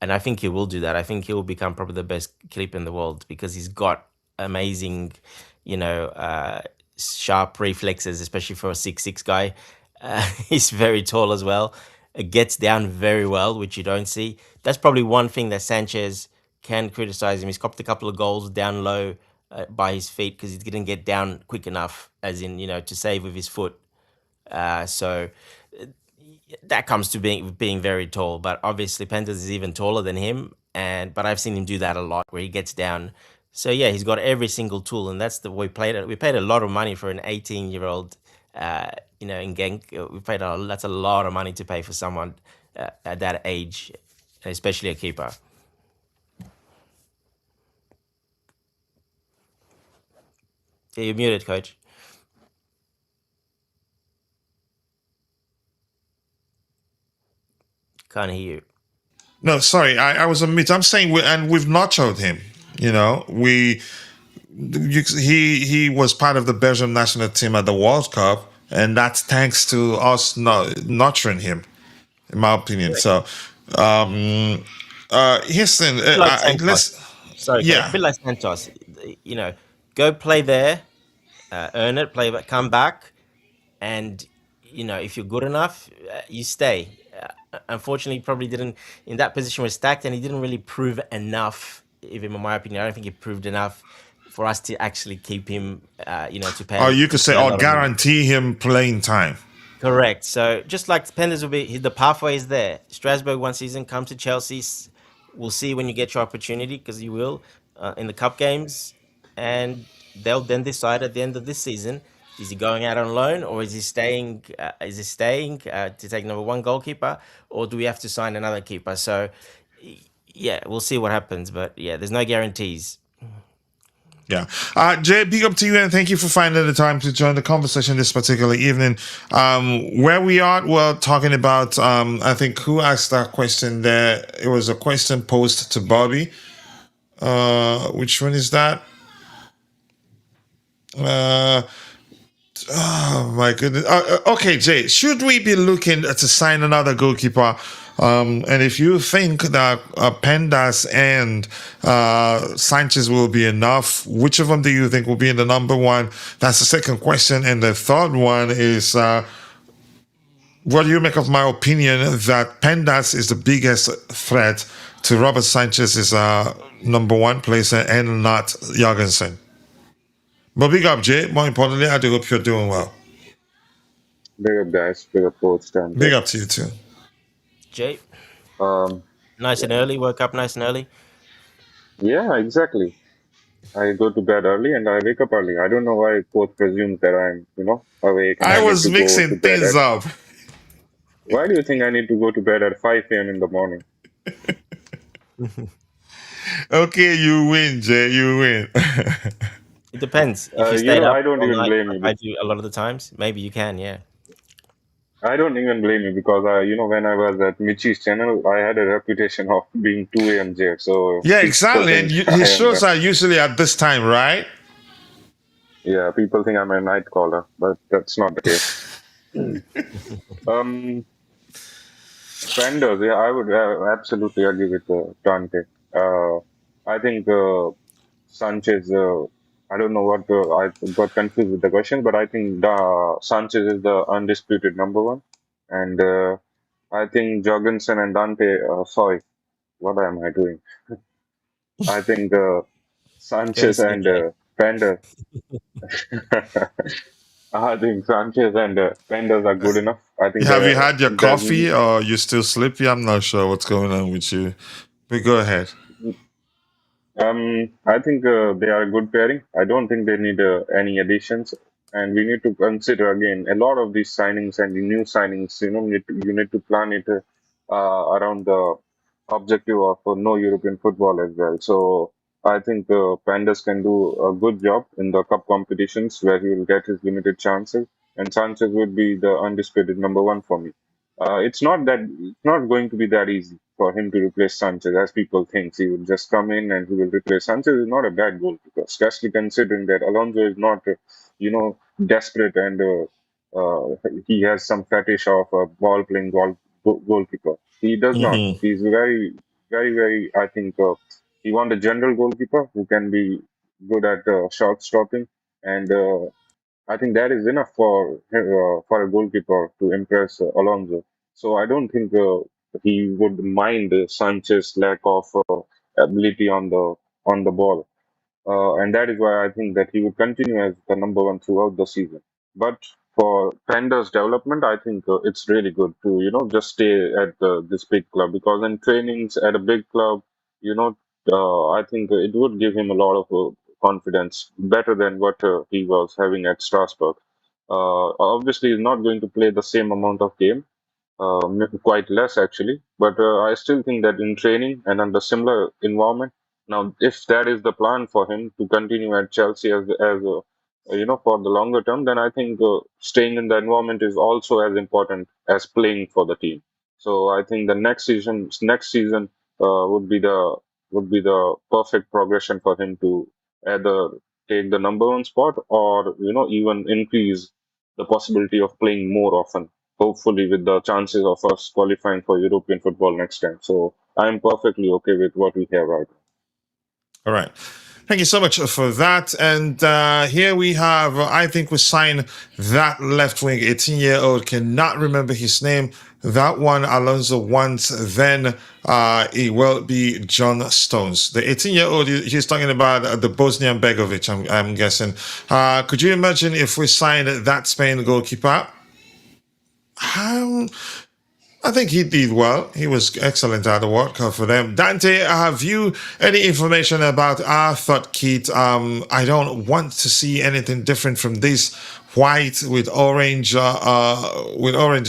and I think he will do that. I think he will become probably the best keeper in the world because he's got amazing, you know, uh, sharp reflexes, especially for a 6'6" guy. He's very tall as well. Gets down very well, which you don't see. That's probably one thing that Sanchez can criticize him. He's copped a couple of goals down low by his feet because he didn't get down quick enough, as in to save with his foot. So that comes to being very tall. But obviously, Pentas is even taller than him, but I've seen him do that a lot where he gets down. So yeah, he's got every single tool, and that's the way we played it. We paid a lot of money for an 18-year-old. In Genk, that's a lot of money to pay for someone at that age, especially a keeper. Yeah, you're muted, coach. Can't hear you. No, sorry, I was on mute. I'm saying, and we've nurtured him. He was part of the Belgium national team at the World Cup, and that's thanks to us nurturing him, in my opinion. So, here's the thing. Like Santos. Let's, Sorry, coach. A yeah, bit like Santos. Go play there, earn it, play, come back, and if you're good enough, you stay. Unfortunately, he probably didn't in that position was stacked, and he didn't really prove enough. Even in my opinion, I don't think he proved enough for us to actually keep him, to Or pay you could say, a or lot of money. guarantee him playing time. Correct. So just like Penders will be, the pathway is there. Strasbourg one season, come to Chelsea. We'll see when you get your opportunity, because you will in the cup games, and they'll then decide at the end of this season: is he going out on loan, or is he staying? To take number one goalkeeper, or do we have to sign another keeper? So yeah, we'll see what happens. But yeah, there's no guarantees. Yeah. Jay, big up to you, and thank you for finding the time to join the conversation this particular evening. Where we are, we're talking about, I think, who asked that question there? It was a question posed to Bobby. Which one is that? Oh my goodness. Okay, Jay, should we be looking to sign another goalkeeper? And if you think that Pendas and Sanchez will be enough, which of them do you think will be in the number one? That's the second question. And the third one is, what do you make of my opinion that Pendas is the biggest threat to Robert Sanchez's number one place and not Jorgensen? But big up, Jay. More importantly, I do hope you're doing well. Big up, guys. Big up, coach. Big up to you too. Jay, Um, nice and early. Woke up nice and early. yeah, exactly. I go to bed early and I wake up early. I don't know why coach presumes that I'm, awake and I I need was to go mixing to bed things at. up. Why do you think I need to go to bed at 5 a.m. in the morning? Okay, you win, Jay. You win. It depends. If you stayed up I don't all even night, blame like you. I do a lot of the times, maybe you can, yeah. I don't even blame you because when I was at Michi's channel, I had a reputation of being 2 a.m. Jay. So Yeah, people exactly. And think his I am. shows are usually at this time, right? Yeah, people think I'm a night caller, but that's not the case. um, Vendors, yeah, I would absolutely agree with Dante. I think Sanchez. I don't know what I got confused with the question, but I think Sanchez is the undisputed number one, and I think Jorgensen and Dante. Sorry, what am I doing? I think Sanchez Courtesy of and Jay. Pender. I think Sanchez and Penders are good enough. I think Have you had your there's coffee or you still sleepy? I'm not sure what's going on with you. But go ahead. I think they are a good pairing. I don't think they need any additions, and we need to consider again a lot of these signings and the new signings. You need to plan it around the objective of no European football as well. So I think Pandas can do a good job in the cup competitions where he will get his limited chances, and Sanchez would be the undisputed number one for me. It's not going to be that easy for him to replace Sanchez as people think. He will just come in and he will replace Sanchez is not a bad goalkeeper, especially considering that Alonso is not, desperate and he has some fetish of a ball playing goalkeeper. He does not. Mm-hmm. He's very, very, very. I think he wants a general goalkeeper who can be good at shot stopping and. I think that is enough for a goalkeeper to impress Alonso. So I don't think he would mind Sanchez's lack of ability on the ball. And that is why I think that he would continue as the number one throughout the season. But for Pender's development, I think it's really good to just stay at this big club because in trainings at a big club, you know, I think it would give him a lot of confidence, better than what he was having at Strasbourg. Obviously, he's not going to play the same amount of game, quite less actually. But I still think that in training and under similar environment, now if that is the plan for him to continue at Chelsea for the longer term, then I think staying in the environment is also as important as playing for the team. So I think the next season would be the perfect progression for him to either take the number one spot or even increase the possibility of playing more often, hopefully with the chances of us qualifying for European football next time. So I'm perfectly okay with what we have right now. All right. Thank you so much for that. And here we have, I think we signed that left wing, 18-year-old, cannot remember his name. that one Alonso wants, then it will be John Stones. The 18-year-old, he's talking about the Bosnian Begovic, I'm guessing. Could you imagine if we signed that Spain goalkeeper? Um, I think he did well. He was excellent at the World Cup for them. Dante, have you any information about our third kit? I don't want to see anything different from this white with orange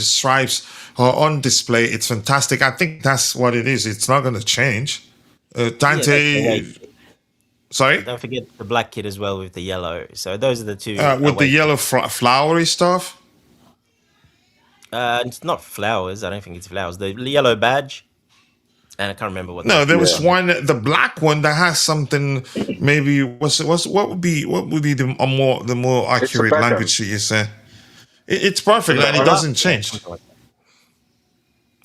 stripes on display. It's fantastic. I think that's what it is. It's not going to change. Yeah, that's the Dante, way. sorry, Don't forget the black kit as well with the yellow. So those are the two with the away yellow kits. flowery stuff. It's not flowers. I don't think it's flowers. The yellow badge, and I can't remember what the No, there kit is was Yeah. on. one, the black one that has something. Maybe what would be the more It's a accurate pattern. language to you say? It's perfect In the and it front, doesn't Yeah, change. something like that.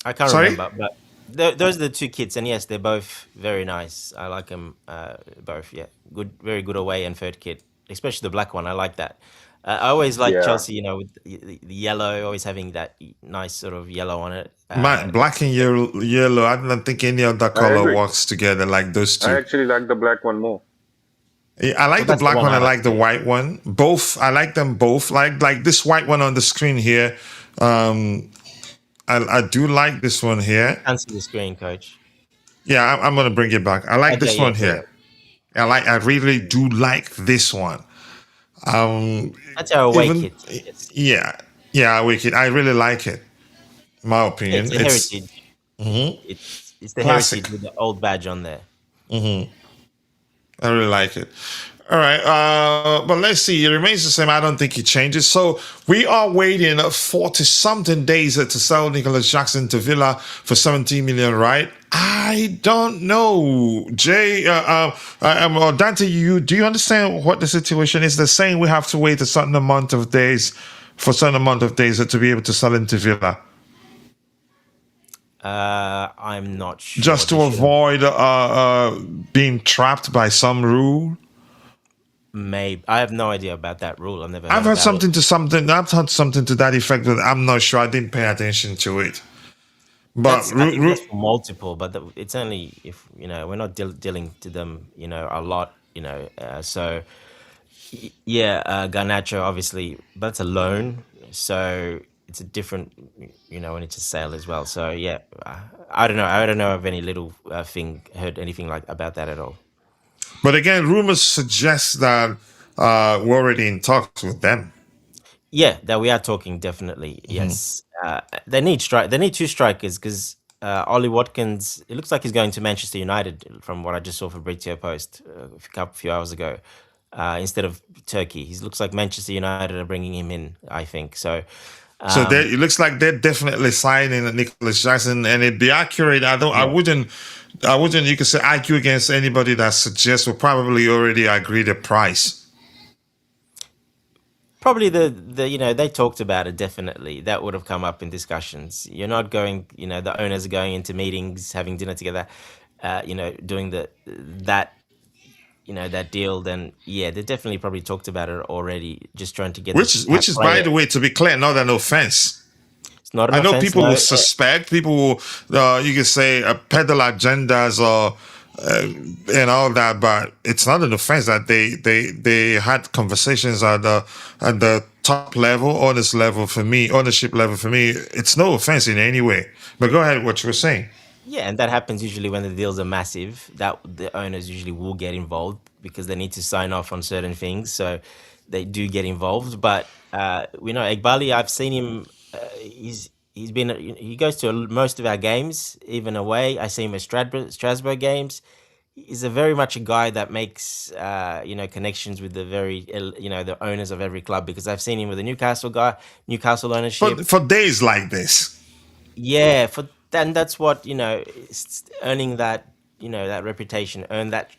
I can't Sorry. remember, but those are the two kits, and yes, they're both very nice. I like them both. Yeah, good, very good away and third kit, especially the black one. I like that. I always like yeah. Chelsea, with the yellow, always having that nice sort of yellow on it. My black and yellow. I don't think any other I color agree. works together like those I two. actually like the black one more. I Well, like the that's the black one one. I I like like the too. white one. Both. I like them both. Like this white one on the screen here. Um, I do like this one here. Can't see the screen, coach. Yeah, I'm gonna bring it back. I like Okay, this yeah, one there you go. here. I really do like this one. Um, That's our away even kit. Yes. yeah, yeah, Wicked. I really like it. In my Yeah, it's opinion, a it's heritage. mhm, It's the classic. heritage with the old badge on there. I really like it. All right, but let's see. It remains the same. I don't think it changes. So we are waiting 40 something days to sell Nicholas Jackson to Villa for 17 million, right? I don't know, Jay. Dante, do you understand what the situation is? They're saying we have to wait a certain amount of days for a certain amount of days to be able to sell him to Villa, I'm not sure. just They to should have avoid being trapped by some rule. maybe. I have no idea about that rule. I've never I've heard heard about it. I've heard something to that effect, but I'm not sure. I didn't pay attention to it. But I think that's for multiple, but it's only if we're not dealing to them, a lot, so yeah, Garnacho obviously, but it's a loan, so it's a different, when it's a sale as well. So yeah, I don't know. I don't know of any little thing heard anything like about that at all. but again, rumors suggest that we're already in talks with them. Yeah, that we are talking definitely. Yes, they need strike. They need two strikers because Ollie Watkins. It looks like he's going to Manchester United from what I just saw Fabrizio post a few hours ago. Instead of Turkey, he looks like Manchester United are bringing him in. I think so. So it looks like they're definitely signing Nicholas Jackson, and it'd be accurate. Yeah, I wouldn't. You could say argue against anybody that suggests we probably already agreed a price. probably they talked about it. Definitely, that would have come up in discussions. You're not going. The owners are going into meetings, having dinner together. Doing that that deal, then yeah, they definitely probably talked about it already. Just trying to get the Which is, by player. the way, to be clear, not an offense. It's not an I know offense, people no. will suspect, people will, you can say, peddle agendas or and all that, but it's not an offense that they had conversations at the top level, ownership level. For me, it's no offense in any way. But go ahead, what you were saying. Yeah, and that happens usually when the deals are massive. That the owners usually will get involved because they need to sign off on certain things. So they do get involved. But we know Egbali. I've seen him. He goes to most of our games, even away. I see him at Strasbourg games. He's a very much a guy that makes connections with the owners of every club because I've seen him with the Newcastle ownership. For days like this, Yeah, that's what it's earning that reputation, earn that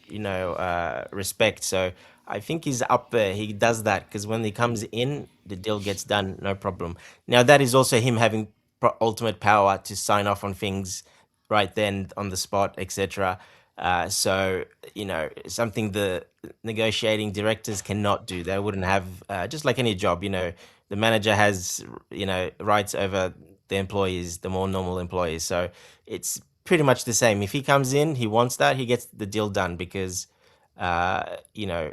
respect. So I think he's up there. He does that because when he comes in, the deal gets done, no problem. Now that is also him having ultimate power to sign off on things right then on the spot, etc. So something the negotiating directors cannot do. They wouldn't have just like any job. The manager has rights over the employees, the more normal employees. So it's pretty much the same. If he comes in, he wants that, he gets the deal done because, you know,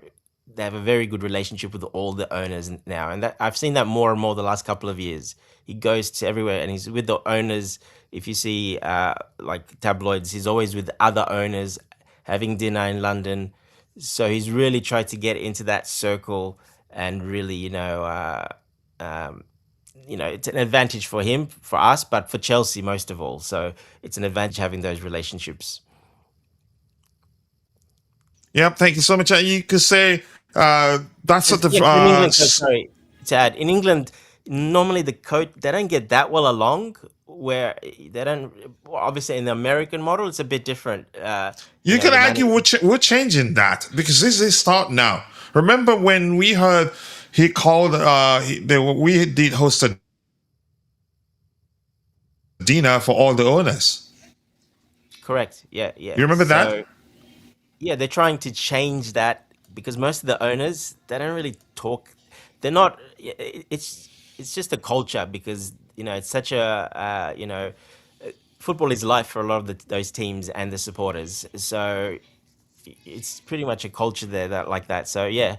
they have a very good relationship with all the owners now, and that I've seen that more and more the last couple of years. He goes to everywhere and he's with the owners. If you see like tabloids, he's always with other owners having dinner in London. So he's really tried to get into that circle and really, um, it's an advantage for him, for us, but for Chelsea most of all. So it's an advantage having those relationships. Yep, thank you so much. You could say that sort of Yeah, 'cause in England, sorry to add, in England, normally the coach, they don't get that well along. Where they don't, well, obviously in the American model, it's a bit different. you can The argue manager. we're changing that because this is start now. Remember when we heard he called we did host a dinner for all the owners. Correct. Yeah, yeah. You remember that? So yeah, they're trying to change that because most of the owners, they don't really talk. They're not. It's just a culture because it's such a football is life for a lot of those teams and the supporters. So it's pretty much a culture there that like that. So yeah,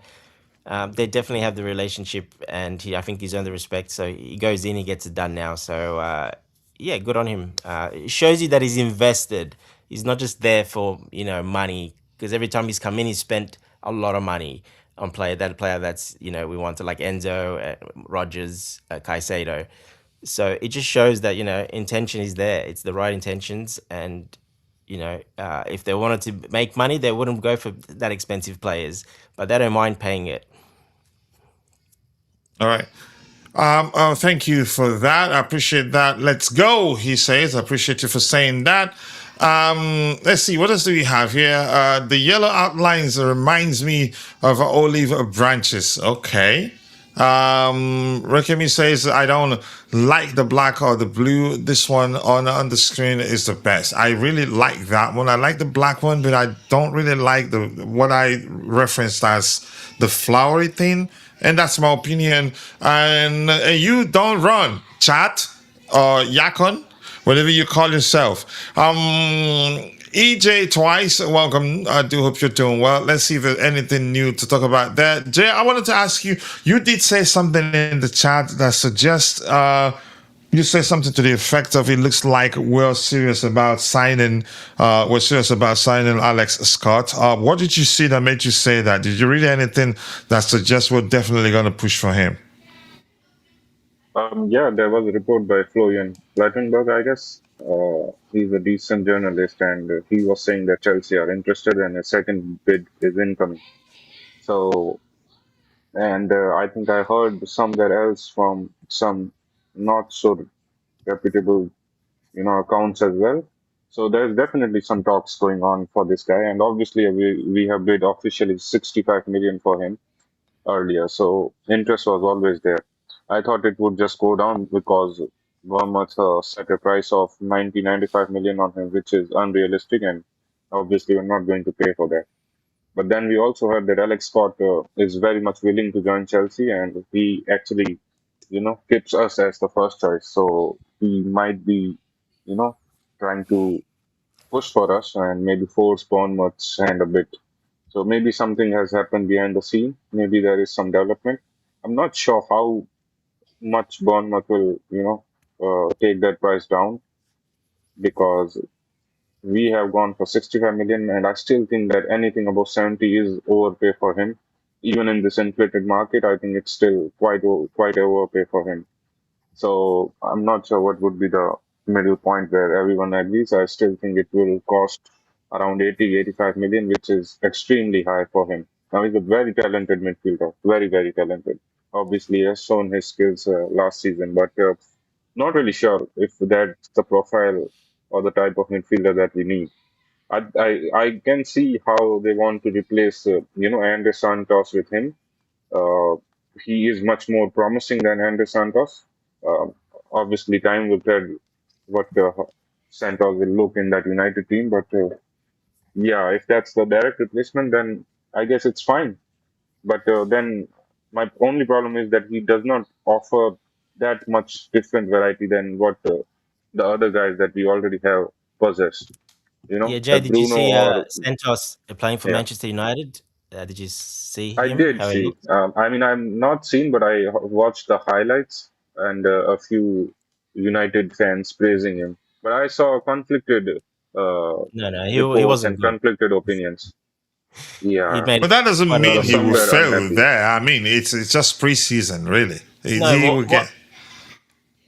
they definitely have the relationship, and I think he's earned the respect. So he goes in, he gets it done now. So yeah, good on him. It shows you that he's invested. He's not just there for money, because every time he's come in, he's spent a lot of money on player that's we wanted, like Enzo, Rogers, Caicedo. So it just shows that intention is there. It's the right intentions, and if they wanted to make money, they wouldn't go for that expensive players, but they don't mind paying it. All right. Thank you for that. I appreciate that. Let's go, he says. I appreciate you for saying that. Let's see, what else do we have here? The yellow outlines reminds me of olive branches. Okay. Rekemi says, I don't like the black or the blue. This one on the screen is the best. I really like that one. I like the black one, but I don't really like the what I referenced as the flowery thing. And that's my opinion. And you don't run, chat or yakon, whatever you call yourself. EJ twice, welcome. I do hope you're doing well. Let's see if there's anything new to talk about there. Jay, I wanted to ask you, you did say something in the chat that suggests you say something to the effect of it looks like we're serious about signing Alex Scott. What did you see that made you say that? Did you read anything that suggests we're definitely going to push for him? Yeah, there was a report by Florian Plettenberg, I guess. He's a decent journalist, and he was saying that Chelsea are interested and a second bid is incoming. So, and I think I heard somewhere else from some not so reputable, accounts as well. So there's definitely some talks going on for this guy, and obviously we have bid officially 65 million for him earlier, so interest was always there. I thought it would just go down because Bournemouth set a price of 95 million on him, which is unrealistic, and obviously we're not going to pay for that. But then we also heard that Alex Scott is very much willing to join Chelsea, and he actually, keeps us as the first choice. So he might be, you know, trying to push for us and maybe force Bournemouth's hand a bit. So maybe something has happened behind the scene. Maybe there is some development. I'm not sure how much Bournemouth will, take that price down, because we have gone for 65 million, and I still think that anything above 70 is overpay for him. Even in this inflated market, I think it's still quite overpay for him. So I'm not sure what would be the middle point where everyone agrees. I still think it will cost around 80, 85 million, which is extremely high for him. Now he's a very talented midfielder, very, very talented. Obviously, he has shown his skills last season, but not really sure if that's the profile or the type of midfielder that we need. I can see how they want to replace, Andre Santos with him. Uh, he is much more promising than Andre Santos. Obviously, time will tell what Santos will look in that United team. But yeah, if that's the direct replacement, then I guess it's fine. But then my only problem is that he does not offer that much different variety than what the other guys that we already have possess. You Yeah, know, Jay, that did you Bruno see or Santos playing for yeah, Manchester United? Did you see I him? did How he see. looked? I mean, I'm not seen, but I watched the highlights and a few United fans praising him. But I saw conflicted No, he reports wasn't and good. conflicted opinions. He Yeah, made But that doesn't quite a lot mean was of he will somewhere mistakes. fail unhappy. there. I mean, it's just preseason, really. No, He will get.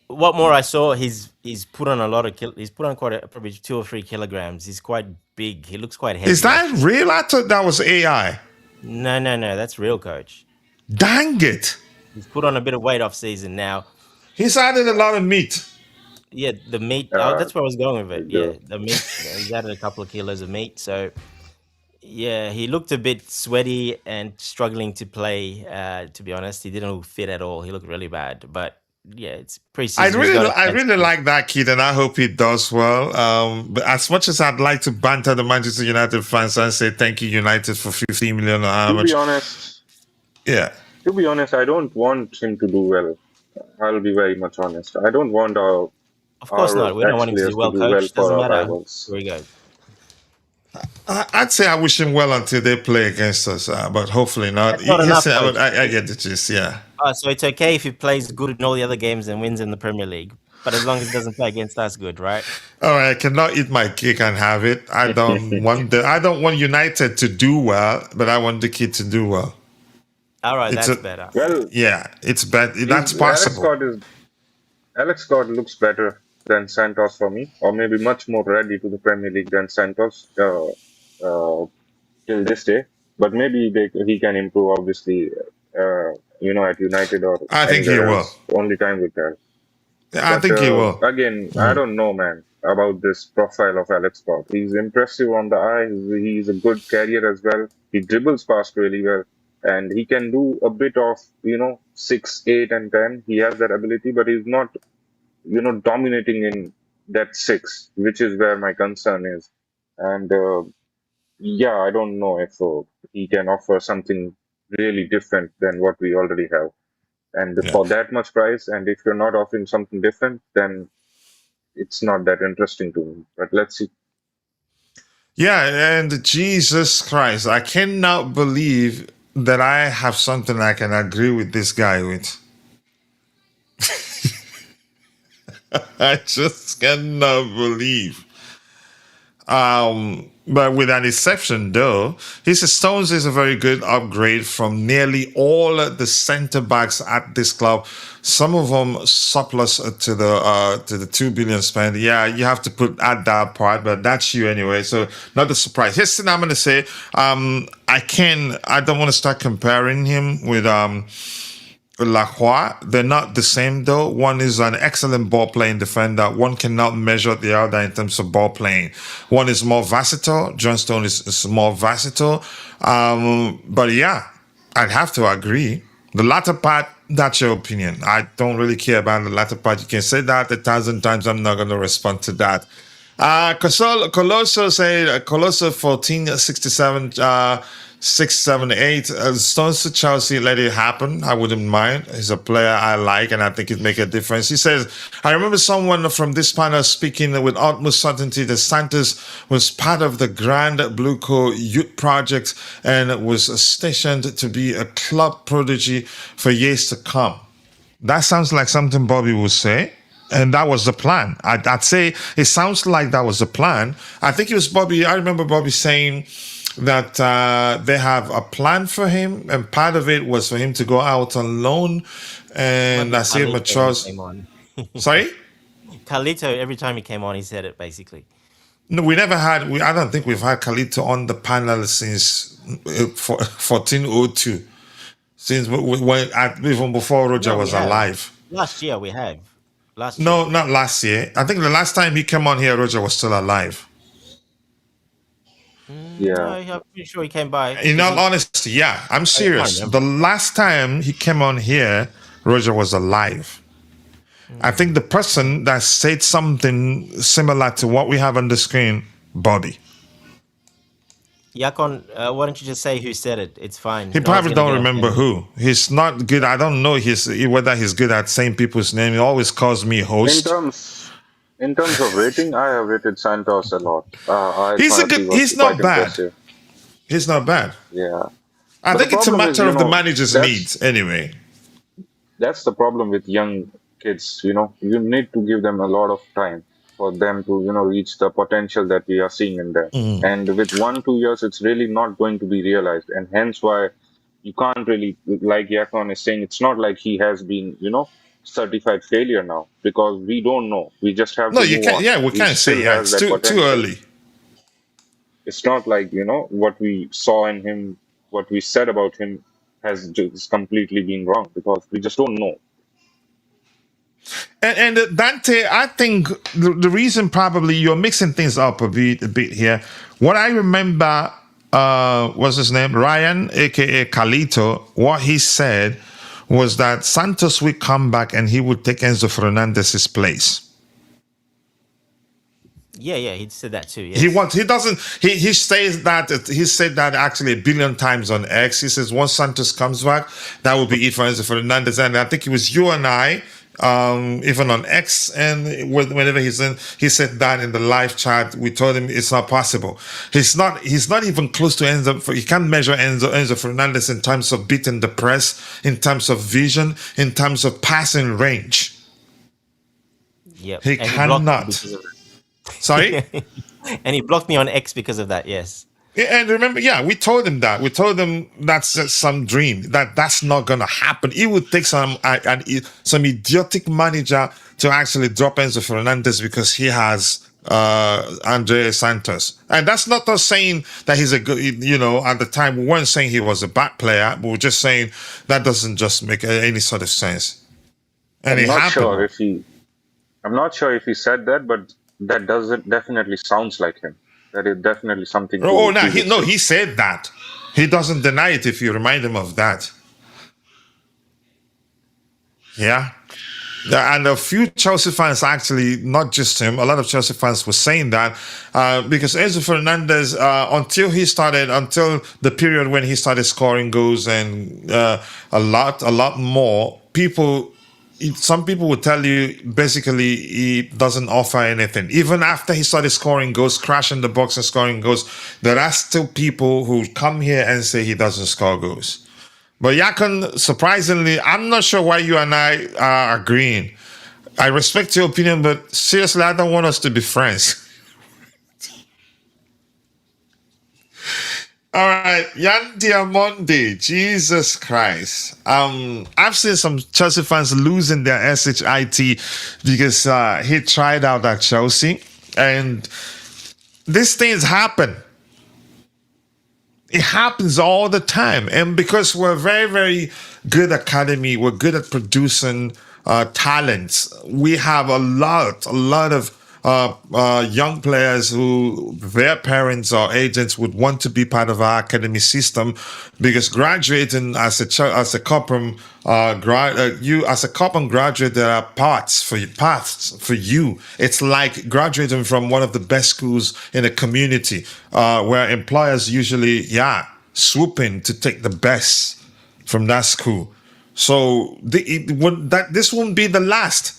what more I saw, he's put on a lot of he's put on probably 2 or 3 kilograms. He's quite big. He looks quite Is heavy that actually. real? I thought that was AI. No, that's real, coach. Dang it! He's put on a bit of weight off season now. He's added a lot of meat. Yeah, the meat. Uh, That's where I was going with it. Yeah, the, the meat. He's added a couple of kilos of meat, so yeah, he looked a bit sweaty and struggling to play. To be honest, he didn't look fit at all. He looked really bad. But yeah, it's preseason. He's got a I chance really to. like that kid, and I hope he does well. But as much as I'd like to banter the Manchester United fans and say thank you, United, for 50 million or how to be much, honest, yeah, I don't want him to do well. I'll be very much honest. I don't want Of course not. our We don't want him to do ex-players to well, do well coach. for Doesn't our matter rivals. where he goes. I'd say I wish him well until they play against us, but hopefully not. That's not enough, Yes, coach. I get the gist. Yeah. So it's okay if he plays good in all the other games and wins in the Premier League, but as long as he doesn't play against us, good, right? All right, I cannot eat my cake and have it. I don't want United to do well, but I want the kid to do well. All right, It's that's a better. Well, yeah, it's bad. That's is possible. Alex Scott looks better than Santos for me, or maybe much more ready to the Premier League than Santos uh, till this day. But maybe he can improve, obviously, at United or I think he anywhere will. else. Only time will tell. I But think he will. again, I don't know, man, about this profile of Alex Scott. He's impressive on the eye. He's a good carrier as well. He dribbles past really well, and he can do a bit of 6, 8, and 10. He has that ability, but he's not dominating in that six, which is where my concern is. And yeah, I don't know if he can offer something really different than what we already have. And Yeah. for that much price, and if you're not offering something different, then it's not that interesting to me. But let's see. Yeah, and Jesus Christ, I cannot believe that I have something I can agree with this guy with. I just cannot believe. But with an exception, though, his Stones is a very good upgrade from nearly all the centre backs at this club. Some of them surplus to the 2 billion spend. Yeah, you have to add that part, but that's you anyway. So not a surprise. Here's the thing I'm gonna say. I don't want to start comparing him with Lacroix. They're not the same though. One is an excellent ball playing defender. One cannot measure the other in terms of ball playing. One is more versatile. John Stone is more versatile. But yeah, I'd have to agree. The latter part, that's your opinion. I don't really care about the latter part. You can say that 1,000 times. I'm not going to respond to that. Colosso say Colosso 1467 678 Stones to Chelsea, let it happen. I wouldn't mind. He's a player I like and I think it'd make a difference. He says, I remember someone from this panel speaking with utmost certainty that Santos was part of the Grand Blue Co youth project and was stationed to be a club prodigy for years to come. That sounds like something Bobby would say. And that was the plan. I'd say it sounds like that was the plan. I think it was Bobby. I remember Bobby saying that they have a plan for him, and part of it was for him to go out on loan. And I see matures. Sorry? Carlito, every time he came on, he said it basically. No, we never had. I don't think we've had Carlito on the panel since 1402. Since even before Roger was alive. Last year we have. No, not last year. I think the last time he came on here, Roger was still alive. Yeah. No, I'm pretty sure he came by. In all honesty, yeah, I'm serious. The last time he came on here, Roger was alive. I think the person that said something similar to what we have on the screen, Bobby. Yakon, why don't you just say who said it? It's fine. He No one's probably gonna don't get remember offended. who. He's not good. I don't know whether he's good at saying people's name. He always calls me In host. terms in terms of rating, I have rated Santos a lot. I He's a thought good. he was He's quite not bad. impressive. He's not bad. Yeah. I But the think it's a problem is, matter of the manager's that's needs anyway. that's the problem with young kids, you need to give them a lot of time for them to, reach the potential that we are seeing in them. And with 1, 2 years, it's really not going to be realized. And hence why you can't really, like Yakon is saying, it's not like he has been, certified failure now because we don't know. We just have No, to you move can't. on. Yeah, we He can't say. still Yeah, has it's that too potential. early. It's not like, what we saw in him, what we said about him has just completely been wrong because we just don't know. And Dante, I think the reason probably you're mixing things up a bit here. What I remember, what's his name, Ryan, aka Calito. What he said was that Santos would come back and he would take Enzo Fernandez's place. Yeah, he said that too. He Yes. wants. He doesn't. He says that. He said that actually a billion times on X. He says once Santos comes back, that will be it for Enzo Fernandez. And I think it was you and I, even on X, and whenever he's in, he said that in the live chat. We told him it's not possible. He's not. He's not even close to Enzo. He can't measure Enzo Fernandez in terms of beating the press, in terms of vision, in terms of passing range. Yep. He And he blocked me cannot. because of Sorry. it. And he blocked me on X because of that. Yes. Yeah, and remember, yeah, we told him that. We told him that's just some dream. That's not gonna happen. It would take some idiotic manager to actually drop Enzo Fernandez because he has Andre Santos, and that's not us saying that he's a good. At the time we weren't saying he was a bad player, but we're just saying that doesn't just make any sort of sense. And I'm it not happened. sure if he I'm not sure if he said that, but that doesn't definitely sounds like him. That is definitely something Oh, to no, he would say. he said that. He doesn't deny it if you remind him of that. Yeah. Yeah, and a few Chelsea fans actually, not just him, a lot of Chelsea fans were saying that because Enzo Fernandez, until the period when he started scoring goals and a lot more, some people would tell you basically he doesn't offer anything. Even after he started scoring goals, crashing the box and scoring goals, there are still people who come here and say he doesn't score goals. But Yakon, surprisingly, I'm not sure why you and I are agreeing. I respect your opinion, but seriously, I don't want us to be friends. All right, Yan Diamondi, Jesus Christ. I've seen some Chelsea fans losing their SHIT because he tried out at Chelsea, and these things happen. It happens all the time. And because we're a very, very good academy, we're good at producing talents. We have a lot of young players who their parents or agents would want to be part of our academy system because graduating as a Cobham you as a Cobham graduate, there are paths for you. It's like graduating from one of the best schools in a community where employers usually swoop in to take the best from that school. So this won't be the last.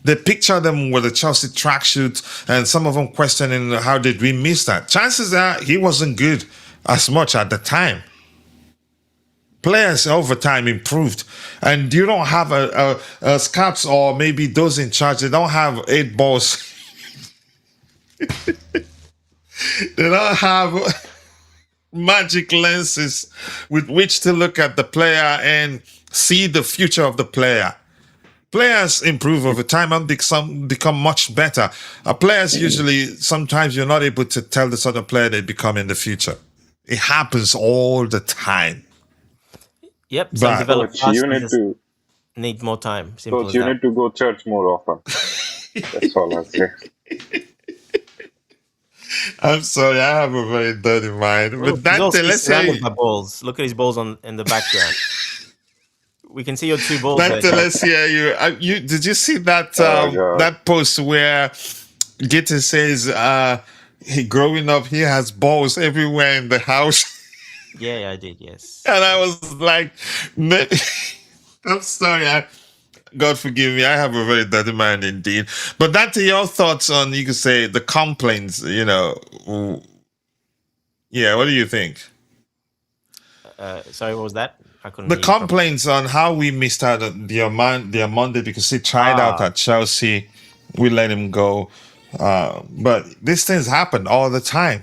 They picture them with a Chelsea tracksuit, and some of them questioning how did we miss that. Chances are he wasn't good as much at the time. Players over time improved, and you don't have a scouts or maybe those in charge. They don't have 8 balls. They don't have magic lenses with which to look at the player and see the future of the player. Players improve over time and become much better. Players usually, sometimes you're not able to tell the sort of player they become in the future. It happens all the time. Yep. Some But develop Coach, fast, others need more time. Simple as you that. need to go church more often. That's all I'll say. I'm sorry, I have a very dirty mind. Well, But he's Dante, let's surrounded say by balls. Look at his balls in the background. We can see your 2 balls there. Dante, let's hear you. Did you see that Oh God. that post where Gitte says growing up, he has balls everywhere in the house. Yeah, I did. Yes, And I yes. was like, "Ne- I'm sorry. God forgive me. I have a very dirty mind indeed. But that's your thoughts on, you could say, the complaints, Yeah, what do you think? Sorry, what was that? I couldn't The hear you properly. complaints on how we missed out on the Monday because he tried out Ah, at Chelsea. We let him go. But these things happen all the time.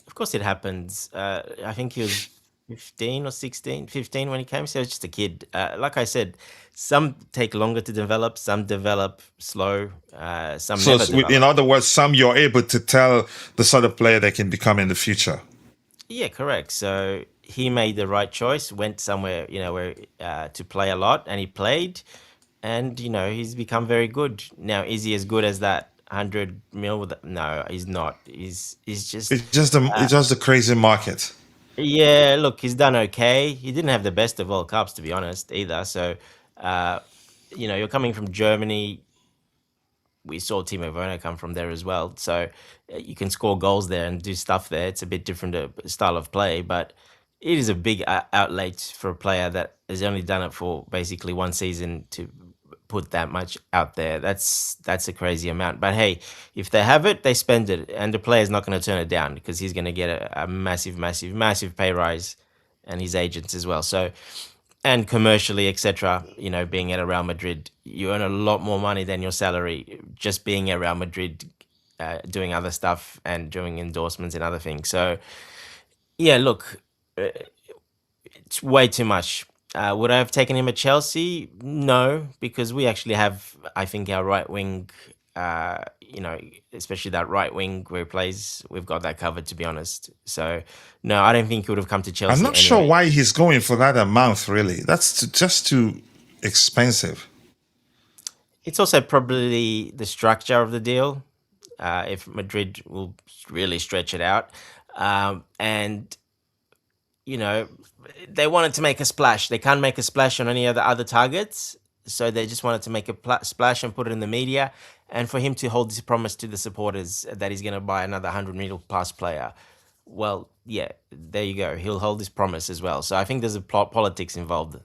of course it happens. I think he was 15 or 16, 15 when he came. So he was just a kid. Like I said, some take longer to develop, some develop slow, some So, never in develop. other words, some you're able to tell the sort of player they can become in the future. Yeah, correct. So he made the right choice, went somewhere, where to play a lot, and he played, and he's become very good. Now, is he as good as that 100 mil? No, he's not. He's just It's just the crazy market. yeah. Look, he's done okay. He didn't have the best of World Cups, to be honest, either. So, uh, you're coming from Germany. We saw Timo Werner come from there as well. So you can score goals there and do stuff there. It's a bit different style of play, but it is a big outlay for a player that has only done it for basically one season to put that much out there. That's a crazy amount. But hey, if they have it, they spend it, and the player's not going to turn it down because he's going to get a massive, massive, massive pay rise, and his agents as well. So and commercially, etc. Being at a Real Madrid, you earn a lot more money than your salary just being at Real Madrid, doing other stuff and doing endorsements and other things. So yeah, look, it's way too much. Would I have taken him at Chelsea? No, because we actually have, I think, our right wing. Especially that right wing where he plays, we've got that covered. To be honest, so no, I don't think he would have come to I'm Chelsea not sure anyway. why he's going for that amount, really. That's just too expensive. It's also probably the structure of the deal. If Madrid will really stretch it out, and you know they wanted to make a splash. They can't make a splash on any of the other targets, so they just wanted to make a splash and put it in the media, and for him to hold his promise to the supporters that he's going to buy another 100 million plus player. Well, yeah, there you go. He'll hold his promise as well. So I think there's a politics involved.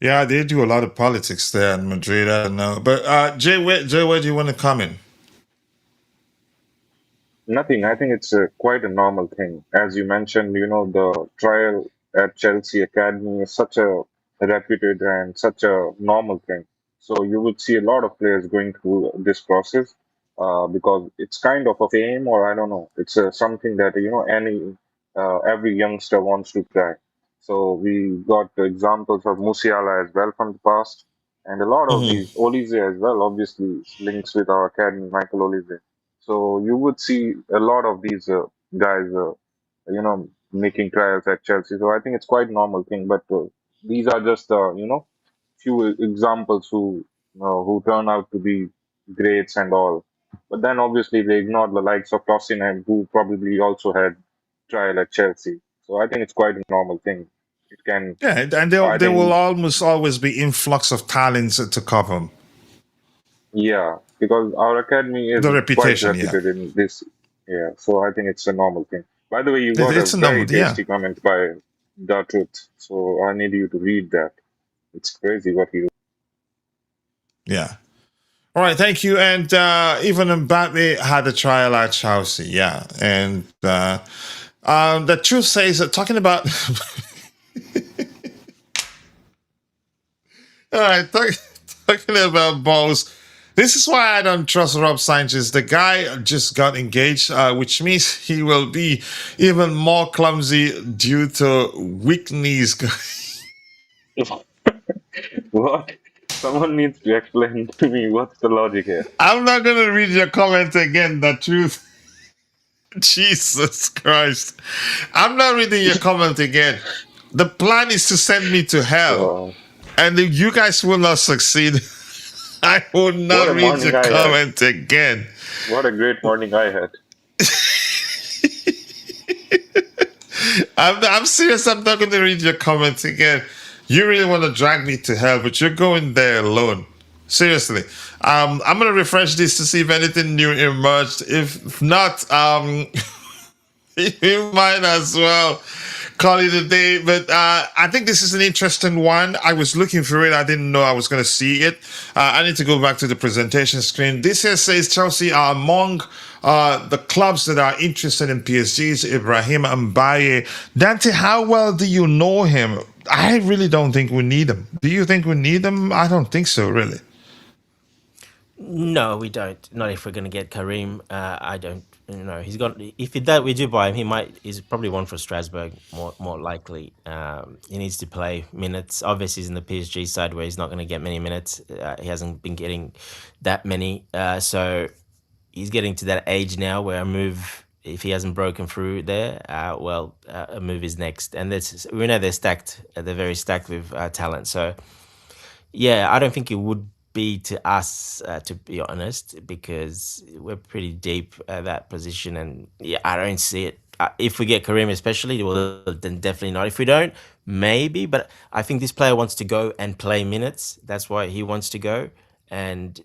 Yeah, they do a lot of politics there in Madrid. I don't know. But Jay, where do you want to come in? Nothing. I think it's quite a normal thing. As you mentioned, the trial at Chelsea Academy is such a reputed and such a normal thing. So you would see a lot of players going through this process because it's kind of a fame, or I don't know. It's something that any every youngster wants to try. So we got the examples of Musiala as well from the past, and a lot of Hmm. these Olise as well. Obviously, links with our academy, Michael Olise. So you would see a lot of these guys, making trials at Chelsea. So I think it's quite normal thing. But these are just, few examples who turn out to be greats and all. But then obviously they ignore the likes of Tosin and who probably also had trial at Chelsea. So I think it's quite a normal thing. It can, Yeah, and I there will think, almost always be influx of talents to cover 'em. yeah, because our academy is The quite reputation. Yeah, reputed in this. Yeah, so I think it's a normal thing. By the way, you got a it's a very number. Yeah, tasty comment by the Truth, so I need you to read that. It's crazy what he. yeah. All right, thank you. And even Mbappe had a trial at Chelsea. Yeah, and the truth says that talking about. All right, talking about balls. This is why I don't trust Rob Sanchez. The guy just got engaged, which means he will be even more clumsy due to weak knees. What? Someone needs to explain to me what's the logic here. I'm not going to read your comment again. The truth. Jesus Christ. I'm not reading your comment again. The plan is to send me to hell. Wow, And if you guys will not succeed, I will what not a read morning your I had! comment again. What a great morning I had! I'm serious. I'm not going to read your comments again. You really want to drag me to hell, but you're going there alone. Seriously. I'm gonna refresh this to see if anything new emerged. If not, you might as well call it a day. But I think this is an interesting one. I was looking for it. I didn't know I was going to see it. I need to go back to the presentation screen. This here says Chelsea are among the clubs that are interested in PSG's Ibrahim Mbaye. Dante, how well do you know him? I really don't think we need him. Do you think we need him? I don't think so, really. No, we don't. Not if we're going to get Karim. I don't. He's got. If that we do buy him, he might. He's probably one for Strasbourg, more likely. He needs to play minutes. Obviously, he's in the PSG side where he's not going to get many minutes. He hasn't been getting that many. So he's getting to that age now where a move, if he hasn't broken through there, a move is next. And we know they're stacked. They're very stacked with talent. So yeah, I don't think it would be to us, to be honest, because we're pretty deep at that position, and yeah, I don't see it. If we get Karim, especially, well, then definitely not. If we don't, maybe. But I think this player wants to go and play minutes. That's why he wants to go, and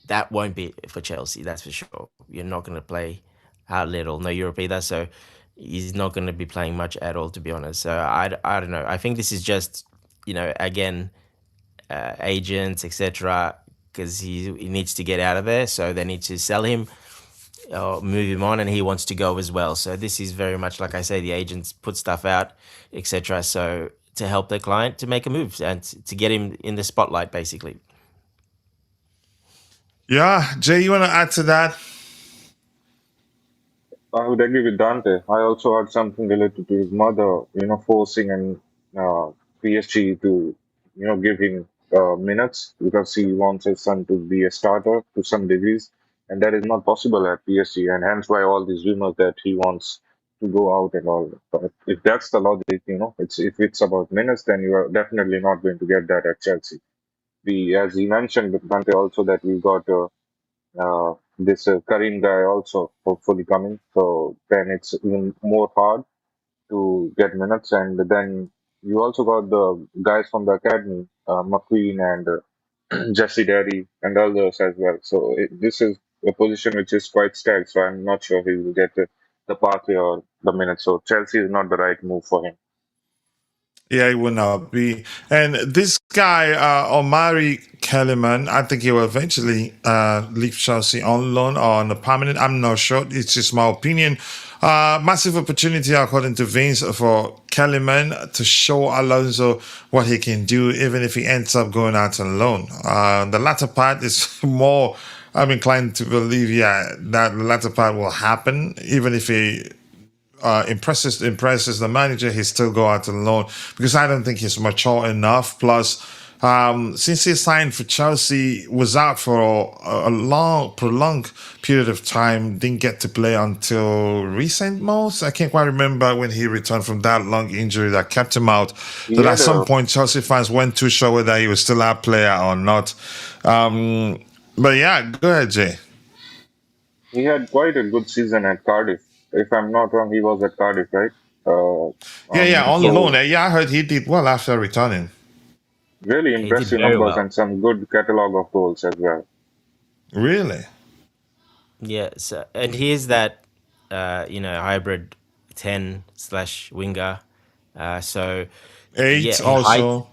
that won't be for Chelsea. That's for sure. You're not going to play little, no Europe either. So he's not going to be playing much at all, to be honest. So I don't know. I think this is just, again, agents, etc., because he needs to get out of there. So they need to sell him or move him on, and he wants to go as well. So this is very much, like I say, the agents put stuff out, etc., so to help their client to make a move and to get him in the spotlight, basically. Yeah, Jay, you want to add to that? I would agree with Dante. I also had something related to his mother, forcing and PSG to, give him minutes because he wants his son to be a starter to some degrees, and that is not possible at PSG, and hence why all these rumors that he wants to go out and all. But if that's the logic, if it's about minutes, then you are definitely not going to get that at Chelsea. As he mentioned, Dante, also that we got. This Karim guy also hopefully coming. So then it's even more hard to get minutes. And then you also got the guys from the academy, McQueen and Jesse Derry and others as well. So this is a position which is quite stacked. So I'm not sure he will get the pathway or the minutes. So Chelsea is not the right move for him. Yeah, it will not be. And this guy, Omari Kellerman, I think he will eventually leave Chelsea on loan or on a permanent. I'm not sure. It's just my opinion. Massive opportunity, according to Vince, for Kellerman to show Alonso what he can do, even if he ends up going out on loan. The latter part is more, I'm inclined to believe, that the latter part will happen, even if he impresses the manager, he still go out on loan because I don't think he's mature enough. Plus, since he signed for Chelsea, was out for a long, prolonged period of time. Didn't get to play until recent most. I can't quite remember when he returned from that long injury that kept him out. That at some point Chelsea fans weren't too sure whether he was still our player or not. But yeah, go ahead, Jay. He had quite a good season at Cardiff. If I'm not wrong, he was at Cardiff, right? Uh, On so loan. Yeah, I heard he did well after returning. really He did impressive very numbers well. and some good catalog of goals as well. Really? Yeah, so, and here's that, hybrid 10 slash winger. So, yeah, Eight his height, also.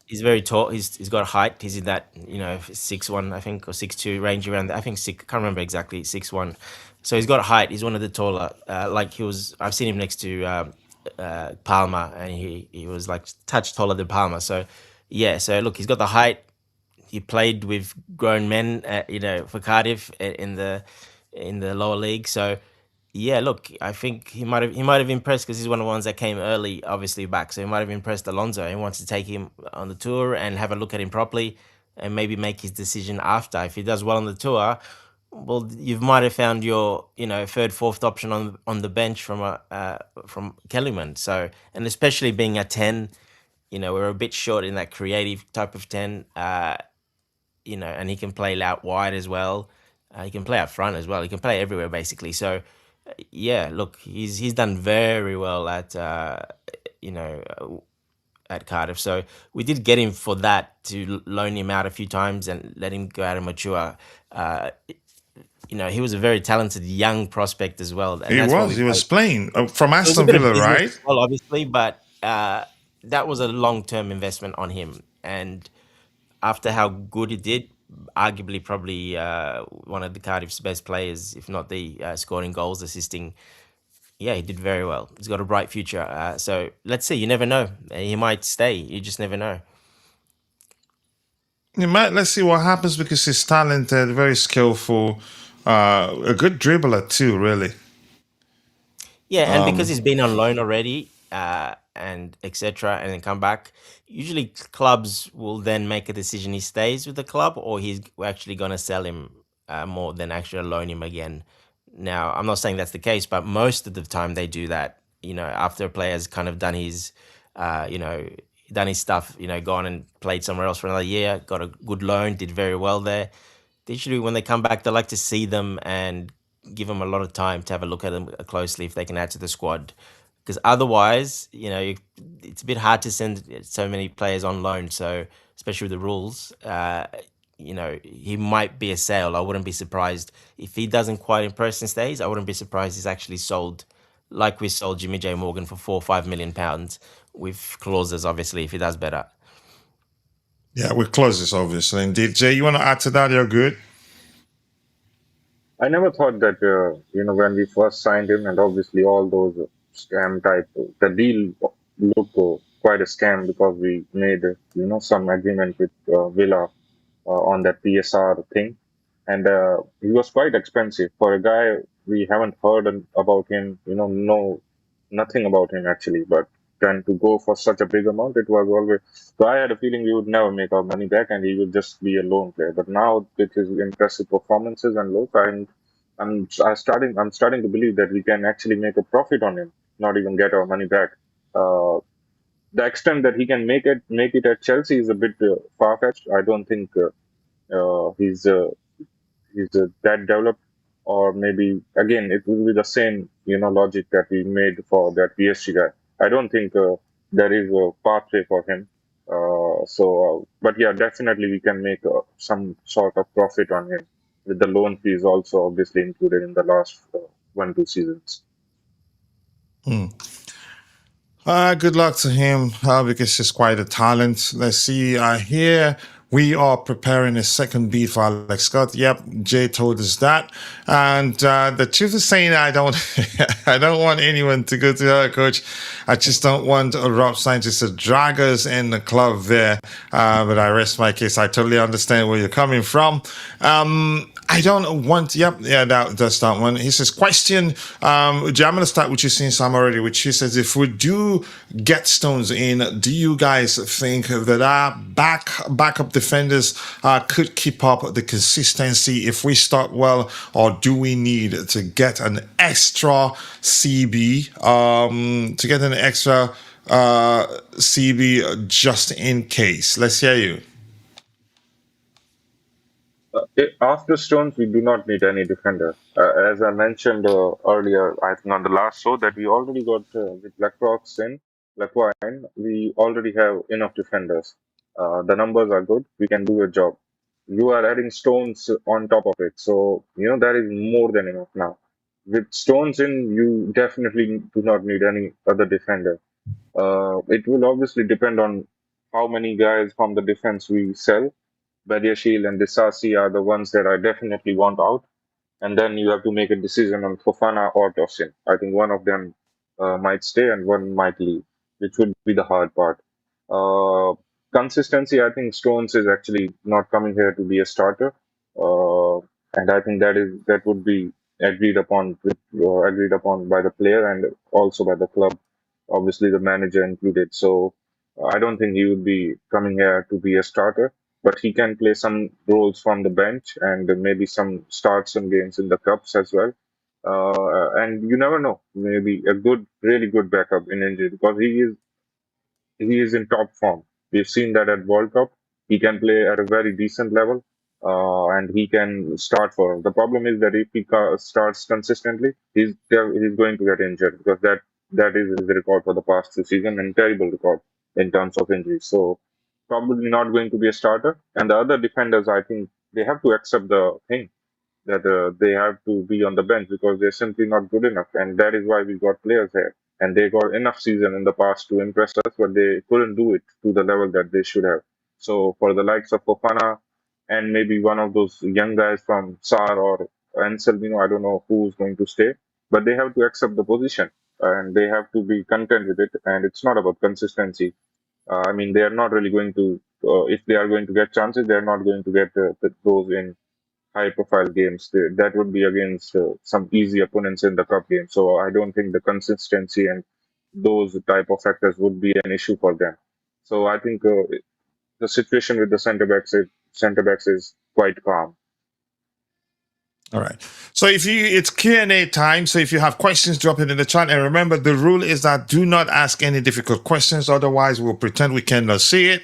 he's very tall. He's got height. He's in that, 6'1", I think, or 6'2" range around there. I think six, can't remember exactly, 6'1". So he's got height. He's one of the taller. I've seen him next to Palmer, and he was like touch taller than Palmer. So, yeah, so look, he's got the height. He played with grown men, for Cardiff in the lower league. So yeah, look, I think he might have impressed because he's one of the ones that came early, obviously back. So he might have impressed Alonso. He wants to take him on the tour and have a look at him properly, and maybe make his decision after. If he does well on the tour, well, you might have found your third, fourth option on the bench from Kellyman. So, and especially being a 10. We're a bit short in that creative type of 10. And he can play out wide as well. He can play up front as well. He can play everywhere basically. So, yeah, look, he's done very well at at Cardiff. So we did get him for that, to loan him out a few times and let him go out and mature. Uh, he was a very talented young prospect as well, and He that's why was. we He was paid. playing from It was a Aston bit of Villa, business right? as well, obviously, but that was a long-term investment on him. And after how good he did, arguably probably one of the Cardiff's best players, if not the scoring goals, assisting. Yeah, he did very well. He's got a bright future. So let's see. You never know. He might stay. You just never know. Let's see what happens because he's talented, very skillful, a good dribbler too, really. Yeah, and because he's been on loan already, and etc., and then come back, usually clubs will then make a decision: he stays with the club, or we're actually going to sell him more than actually loan him again. Now, I'm not saying that's the case, but most of the time they do that. After a player's kind of done his, uh, you know, done his stuff, gone and played somewhere else for another year, got a good loan, did very well there. Usually, when they come back, they like to see them and give them a lot of time to have a look at them closely if they can add to the squad. Because otherwise, it's a bit hard to send so many players on loan. So, especially with the rules, he might be a sale. I wouldn't be surprised if he doesn't quite impress and stays. I wouldn't be surprised he's actually sold, like we sold Jimmy J Morgan for £4 or £5 million, with clauses, obviously, if he does better. Yeah, we close this obviously. Indeed, Jay, you want to add to that? You're good. I never thought that, when we first signed him, and obviously all those scam type, the deal looked quite a scam because we made, some agreement with Villa on that PSR thing. And he was quite expensive for a guy. We haven't heard about him, know nothing about him actually, but then to go for such a big amount, it was always. So I had a feeling we would never make our money back, and he would just be a loan player. But now with his impressive performances and look, I'm starting to believe that we can actually make a profit on him, not even get our money back. Uh, the extent that he can make it at Chelsea is a bit far fetched. I don't think he's that developed, or maybe again it will be the same logic that we made for that PSG guy. I don't think there is a pathway for him. But yeah, definitely we can make some sort of profit on him with the loan fees also obviously included in the last 1-2 seasons. Good luck to him because he's quite a talent. Let's see. Here we are preparing a second beat for Alex Scott. Yep, Jay told us that, and the truth is saying I don't, I don't want anyone to go to her coach. I just don't want Rob Sanchez to drag us in the club there. But I rest my case. I totally understand where you're coming from. I don't want. Yep, yeah, that's that one. He says, question. I'm gonna start with you since I'm already with you. Says, if we do get Stones in, do you guys think that our backup defenders could keep up the consistency if we start well, or do we need to get an extra CB? To get an extra CB just in case. Let's hear you. After Stones, we do not need any defender. As I mentioned earlier, I think on the last show, that we already got with Lacroix in, we already have enough defenders. The numbers are good. We can do a job. You are adding Stones on top of it. So, that is more than enough now. With Stones in, you definitely do not need any other defender. It will obviously depend on how many guys from the defense we sell. Badiashile and Disasi are the ones that I definitely want out. And then you have to make a decision on Fofana or Tosin. I think one of them might stay and one might leave, which would be the hard part. Uh, Consistency, I think Stones is actually not coming here to be a starter. Uh, and I think that would be agreed upon by the player and also by the club, obviously the manager included. So I don't think he would be coming here to be a starter, but he can play some roles from the bench and maybe start some games in the cups as well. And you never know, maybe a really good backup in injury because he is in top form. We've seen that at World Cup. He can play at a very decent level, and he can start for us. The problem is that if he starts consistently, he's going to get injured because that is his record for the past 2 seasons and terrible record. in terms of injuries. So probably not going to be a starter. And the other defenders, I think they have to accept the thing that they have to be on the bench because they're simply not good enough. And that is why we got players here. And they got enough season in the past to impress us, but they couldn't do it to the level that they should have. So for the likes of Fofana and maybe one of those young guys from SAR or Anselmino, I don't know who's going to stay, but they have to accept the position and they have to be content with it. And it's not about consistency. I mean, they are not really going to, if they are going to get chances, they are not going to get those in high profile games. That would be against some easy opponents in the cup game. So I don't think the consistency and those type of factors would be an issue for them. So I think the situation with the center backs is quite calm. All right. So if you, it's Q&A time. So if you have questions, drop it in the chat. And remember, the rule is that do not ask any difficult questions. Otherwise, we'll pretend we cannot see it.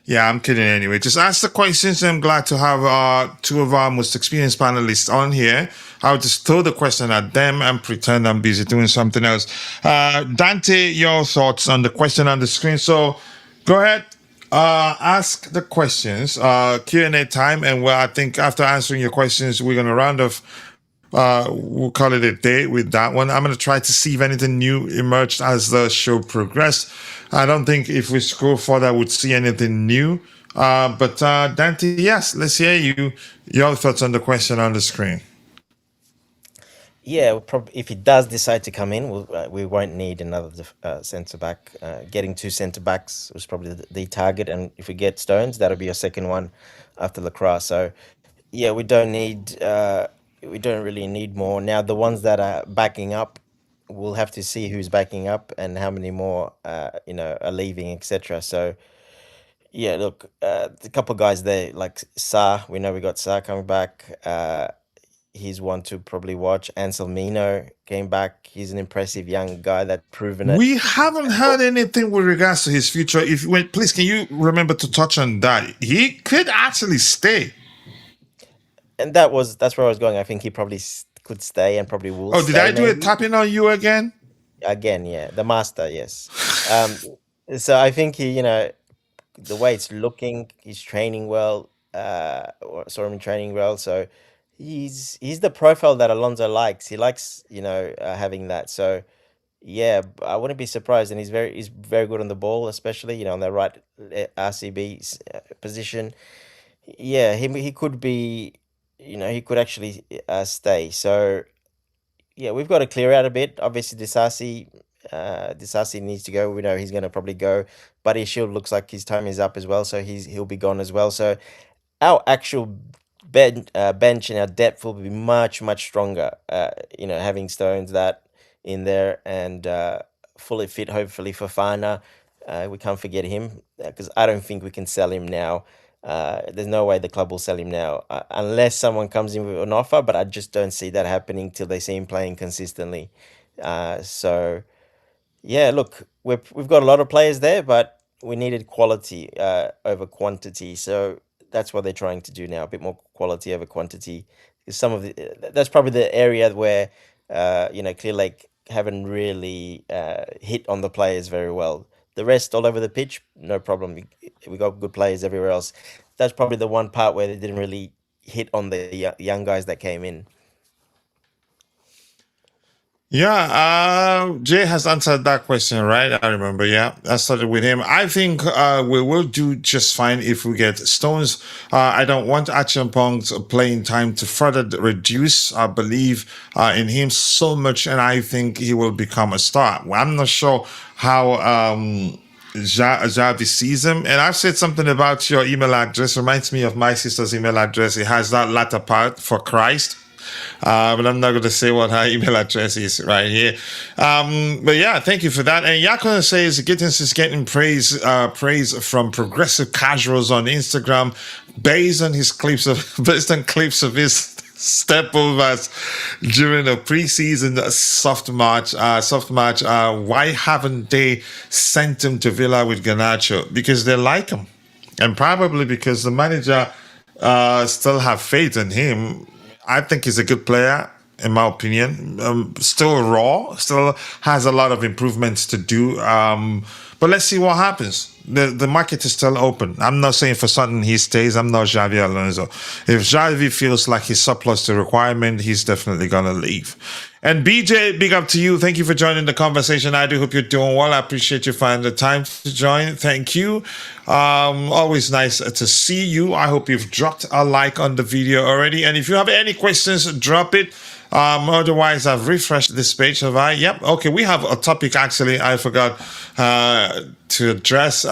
Yeah, I'm kidding anyway. Just ask the questions. I'm glad to have two of our most experienced panelists on here. I'll just throw the question at them and pretend I'm busy doing something else. Dante, your thoughts on the question on the screen. So go ahead. Ask the questions, Q&A time, and I think after answering your questions, we're gonna round off. We'll call it a day with that one. I'm gonna try to see if anything new emerged as the show progressed. I don't think if we scroll further, we'd see anything new. But Dante, yes, let's hear your thoughts on the question on the screen. Yeah, if he does decide to come in, we won't need another centre back. Getting two centre backs was probably the target, and if we get Stones, that'll be a second one after Lacroix. So, yeah, we don't really need more now. The ones that are backing up, we'll have to see who's backing up and how many more are leaving, etc. So, yeah, look, a couple of guys there like Sa. We know we got Sa coming back. He's one to probably watch. Anselmino came back. He's an impressive young guy that's proven it. We haven't heard anything with regards to his future. Please, can you remember to touch on that? He could actually stay. And that's where I was going. I think he probably could stay and probably will. Oh, did I do a tapping on you again? Again, yeah, the master, yes. So I think he, the way it's looking, he's training well. Saw him training well, so he's the profile that Alonso likes. He likes, having that. So yeah, I wouldn't be surprised, and he's very good on the ball, especially on the right RCB position. Yeah, he could be, he could actually stay. So yeah, we've got to clear out a bit. Obviously, Disasi needs to go. We know he's going to probably go. Buddy Shield looks like his time is up as well, so he'll be gone as well. So our actual bench and our depth will be much stronger. Having Stones that in there and fully fit, hopefully Fofana. We can't forget him because I don't think we can sell him now. There's no way the club will sell him now unless someone comes in with an offer, but I just don't see that happening till they see him playing consistently. So yeah, look, we've got a lot of players there, but we needed quality over quantity. So that's what they're trying to do now, a bit more quality over quantity. Because that's probably the area where Clear Lake haven't really hit on the players very well. The rest all over the pitch, no problem. We got good players everywhere else. That's probably the one part where they didn't really hit on the young guys that came in. Yeah, Jay has answered that question, right? I remember. Yeah, I started with him. I think we will do just fine if we get Stones. I don't want Achampong's playing time to further reduce. I believe in him so much, and I think he will become a star. I'm not sure how Xavi sees him. And I've said something about your email address. Reminds me of my sister's email address. It has that latter part for Christ. But I'm not going to say what her email address is right here. But yeah, thank you for that. And Yakuna says Gittins is getting praise from progressive casuals on Instagram based on clips of his step overs during a preseason soft match. Why haven't they sent him to Villa with Garnacho? Because they like him, and probably because the manager still have faith in him. I think he's a good player. in my opinion. Still raw, still has a lot of improvements to do. But let's see what happens. The market is still open. I'm not saying for certain he stays. I'm not Xabi Alonso. If Xavi feels like he's surplus to requirement, he's definitely gonna leave. And BJ, big up to you. Thank you for joining the conversation. I do hope you're doing well. I appreciate you finding the time to join. Thank you. Always nice to see you. I hope you've dropped a like on the video already. And if you have any questions, drop it. Otherwise, I've refreshed this page. Have I? Yep. Okay, we have a topic actually I forgot to address.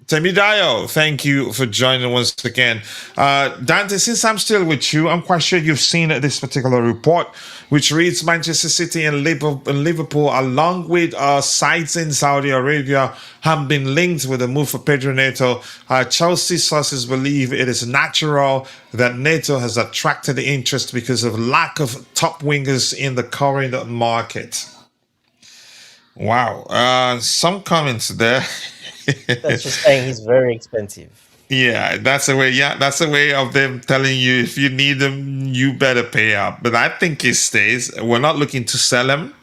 Temidayo, thank you for joining once again. Dante, since I'm still with you, I'm quite sure you've seen this particular report, which reads Manchester City and Liverpool, along with sides in Saudi Arabia, have been linked with a move for Pedro Neto. Chelsea sources believe it is natural that Neto has attracted interest because of lack of top wingers in the current market. Wow. Some comments there. That's just saying he's very expensive. Yeah, that's a way. Yeah, that's a way of them telling you if you need them, you better pay up. But I think he stays. We're not looking to sell him.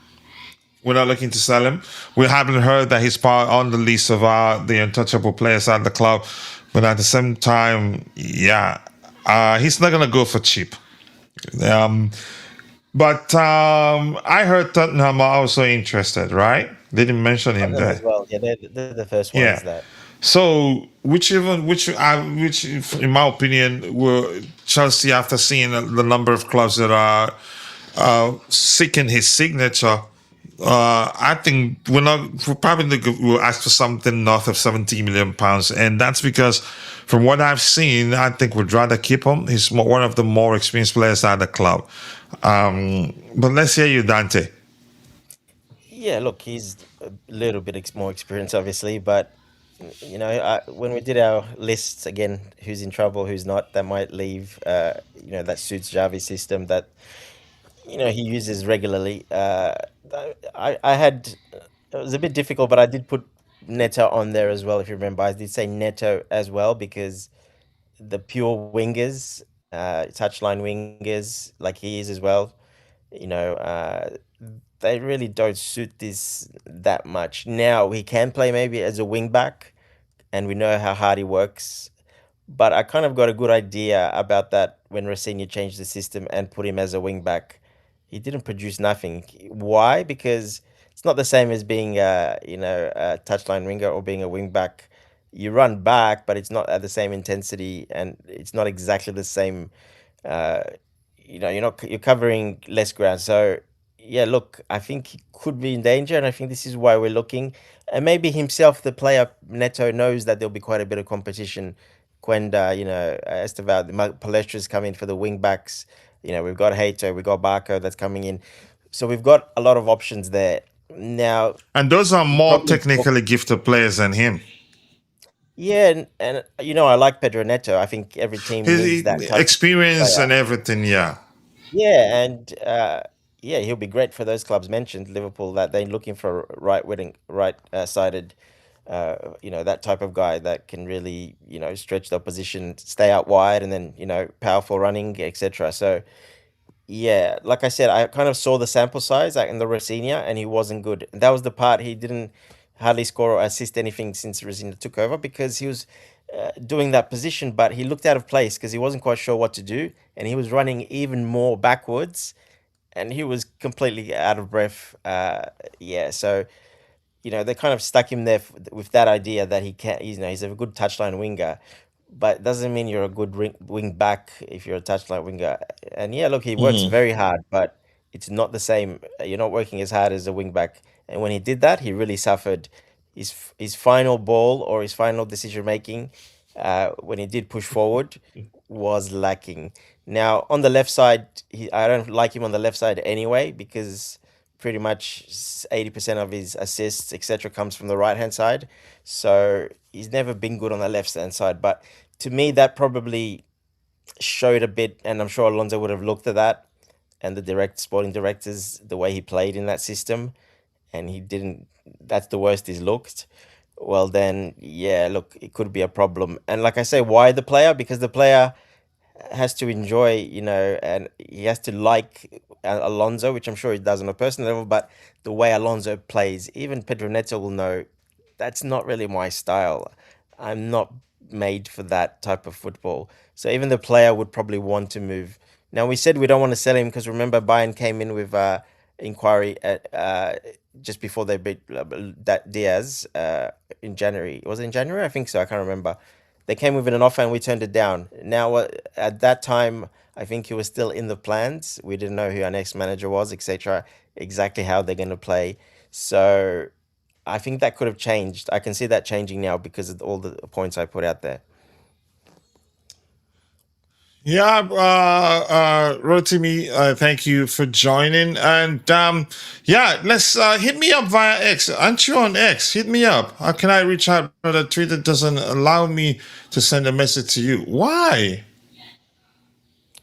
We're not looking to sell him. We haven't heard that he's part on the list of the untouchable players at the club. But at the same time, yeah, he's not gonna go for cheap. But I heard Tottenham are also interested, right? They didn't mention him Them as there. well. Yeah, they're the first ones Yeah. that. So, which, in my opinion, were Chelsea after seeing the number of clubs that are seeking his signature. I think we're probably will ask for something north of 70 million pounds, and that's because, from what I've seen, I think we'd rather keep him. He's one of the more experienced players at the club. But let's hear you, Dante. Yeah, look, he's a little bit more experienced, obviously, but when we did our lists again, who's in trouble, who's not, that might leave. That suits Javi's system that he uses regularly. I had it was a bit difficult, but I did put Neto on there as well. If you remember, I did say Neto as well because the pure wingers, touchline wingers, like he is as well, you know, they really don't suit this that much. Now he can play maybe as a wing back, and we know how hard he works. But I kind of got a good idea about that when Rossini changed the system and put him as a wing back. He didn't produce nothing. Why? Because it's not the same as being a touchline winger or being a wing back. You run back, but it's not at the same intensity, and it's not exactly the same. Uh, you're covering less ground. So yeah, look, I think he could be in danger, and I think this is why we're looking. And maybe himself, the player Neto, knows that there'll be quite a bit of competition. Quenda, Estevao, Palestra's coming for the wing backs. We've got Hato, we've got Barco that's coming in. So we've got a lot of options there. Now, And those are more probably technically gifted players than him. yeah, and I like Pedro Neto. I think every team needs His that type of experience player. and everything, yeah. Yeah, and yeah, he'll be great for those clubs mentioned, Liverpool, that they're looking for right-sided, that type of guy that can really, stretch the opposition, stay out wide, and then, powerful running, etc. So, yeah, like I said, I kind of saw the sample size in the Rosinha, and he wasn't good. And that was the part he didn't hardly score or assist anything since Rosinha took over because he was doing that position, but he looked out of place because he wasn't quite sure what to do, and he was running even more backwards, and he was completely out of breath. Yeah, so they kind of stuck him there with that idea that he can't. He's a good touchline winger, but it doesn't mean you're a good wing back if you're a touchline winger. And yeah, look, he works very hard, but it's not the same. You're not working as hard as a wing back. And when he did that, he really suffered. His final ball or his final decision making, when he did push forward, was lacking. Now on the left side, I don't like him on the left side anyway because pretty much 80% of his assists, etc., comes from the right hand side. So he's never been good on the left hand side. But to me, that probably showed a bit, and I'm sure Alonso would have looked at that and the sporting directors, the way he played in that system, and he didn't. That's the worst he's looked. Well, then, yeah, look, it could be a problem. And like I say, why the player? Because the player has to enjoy, and he has to like Alonso, which I'm sure he does on a personal level. But the way Alonso plays, even Pedro Neto will know that's not really my style. I'm not made for that type of football. So even the player would probably want to move. Now we said we don't want to sell him because remember Bayern came in with inquiry at just before they beat that Diaz in January. Was it in January? I think so. I can't remember. They came with an offer and we turned it down. Now at that time, I think he was still in the plans. We didn't know who our next manager was, etc. Exactly how they're going to play. So I think that could have changed. I can see that changing now because of all the points I put out there. Yeah, Rotimi, thank you for joining. And yeah, let's hit me up via X. Aren't you on X? Hit me up. How can I reach out? The Twitter doesn't allow me to send a message to you. Why?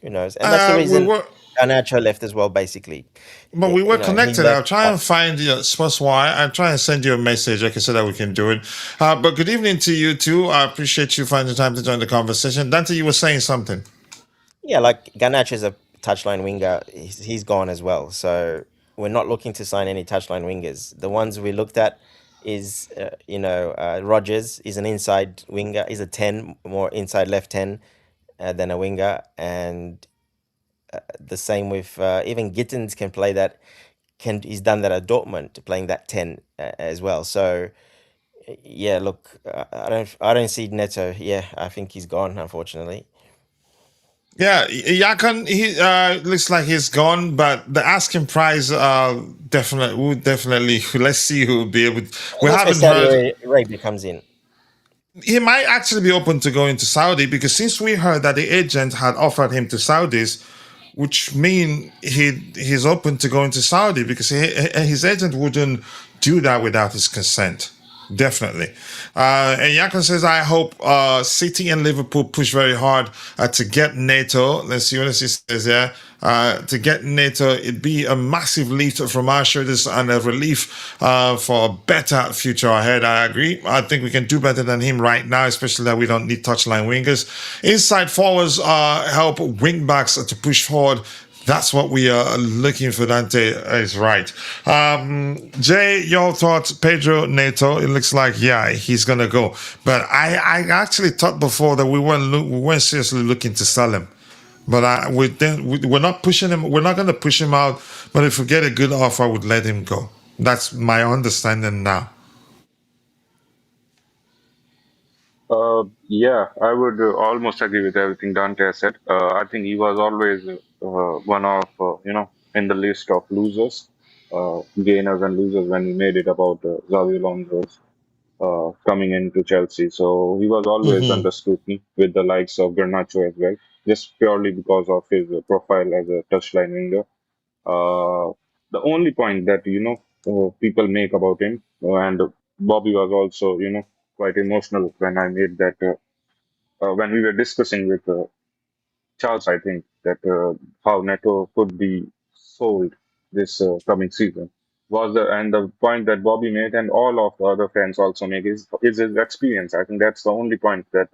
Who knows? And that's the We reason were, Garnacho left as well, basically. but we were He connected. left. I'll try and find you. Sports why. I'll try and send you a message. I can say that we can do it. But good evening to you too. I appreciate you finding time to join the conversation. Dante, you were saying something. Yeah, like Garnacho is a touchline winger. He's gone as well. So we're not looking to sign any touchline wingers. The ones we looked at is, Rogers is an inside winger. He's a 10, more inside left 10 than a winger. And the same with even Gittins can play that. He's done that at Dortmund, playing that 10 as well. So yeah, look, I don't see Neto. Yeah, I think he's gone, unfortunately. Yeah, Yakan, he looks like he's gone, but the asking price definitely let's see who will be able we That's where haven't Saudi heard Arabia comes in. he might actually be open to going to Saudi because since we heard that the agent had offered him to Saudis, which mean he's open to going to Saudi because his agent wouldn't do that without his consent. Definitely. And Yakan says, I hope City and Liverpool push very hard to get NATO. Let's see what he says there. To get NATO, it'd be a massive lift from our shoulders and a relief for a better future ahead. I agree. I think we can do better than him right now, especially that we don't need touchline wingers. Inside forwards help wing backs to push forward. That's what we are looking for. Dante is right. Jay, your thoughts? Pedro Neto. It looks like he's gonna go. But I actually thought before that we weren't seriously looking to sell him. But we're not pushing him. We're not gonna push him out. But if we get a good offer, I would let him go. That's my understanding now. Yeah, I would almost agree with everything Dante has said. I think he was always one of, in the list of losers, gainers and losers when we made it about Xabi Alonso's coming into Chelsea. So he was always Mm-hmm. under scrutiny with the likes of Garnacho as well, just purely because of his profile as a touchline winger. Uh, the only point that people make about him, and Bobby was also quite emotional when I made that when we were discussing with Charles, I think that how Neto could be sold this coming season was the point that Bobby made and all of the other fans also make is his experience. I think that's the only point that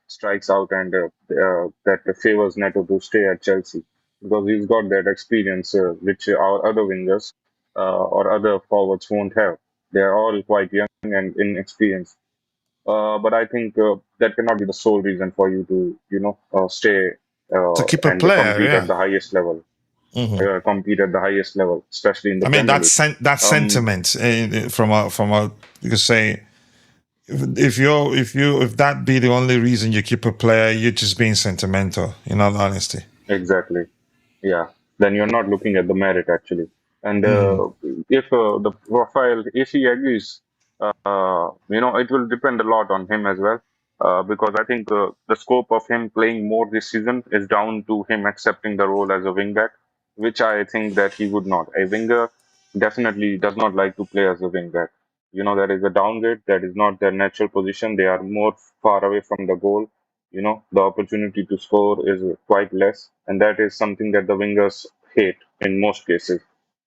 strikes out and that favors Neto to stay at Chelsea because he's got that experience which our other wingers or other forwards won't have. They are all quite young and inexperienced. But I think that cannot be the sole reason for you to, stay To keep a and player, compete at yeah. the highest level. Mm-hmm. Compete at the highest level, especially in the I mean Premier that's League. that Um, sentiment from a you could say if that be the only reason you keep a player, you're just being sentimental. In all honesty. exactly. Yeah, then you're not looking at the merit actually. And Mm-hmm. if the profile, if he agrees, it will depend a lot on him as well. Because I think the scope of him playing more this season is down to him accepting the role as a wingback, which I think that he would not. A winger definitely does not like to play as a wingback. That is a downgrade. That is not their natural position. They are more far away from the goal. The opportunity to score is quite less, and that is something that the wingers hate in most cases.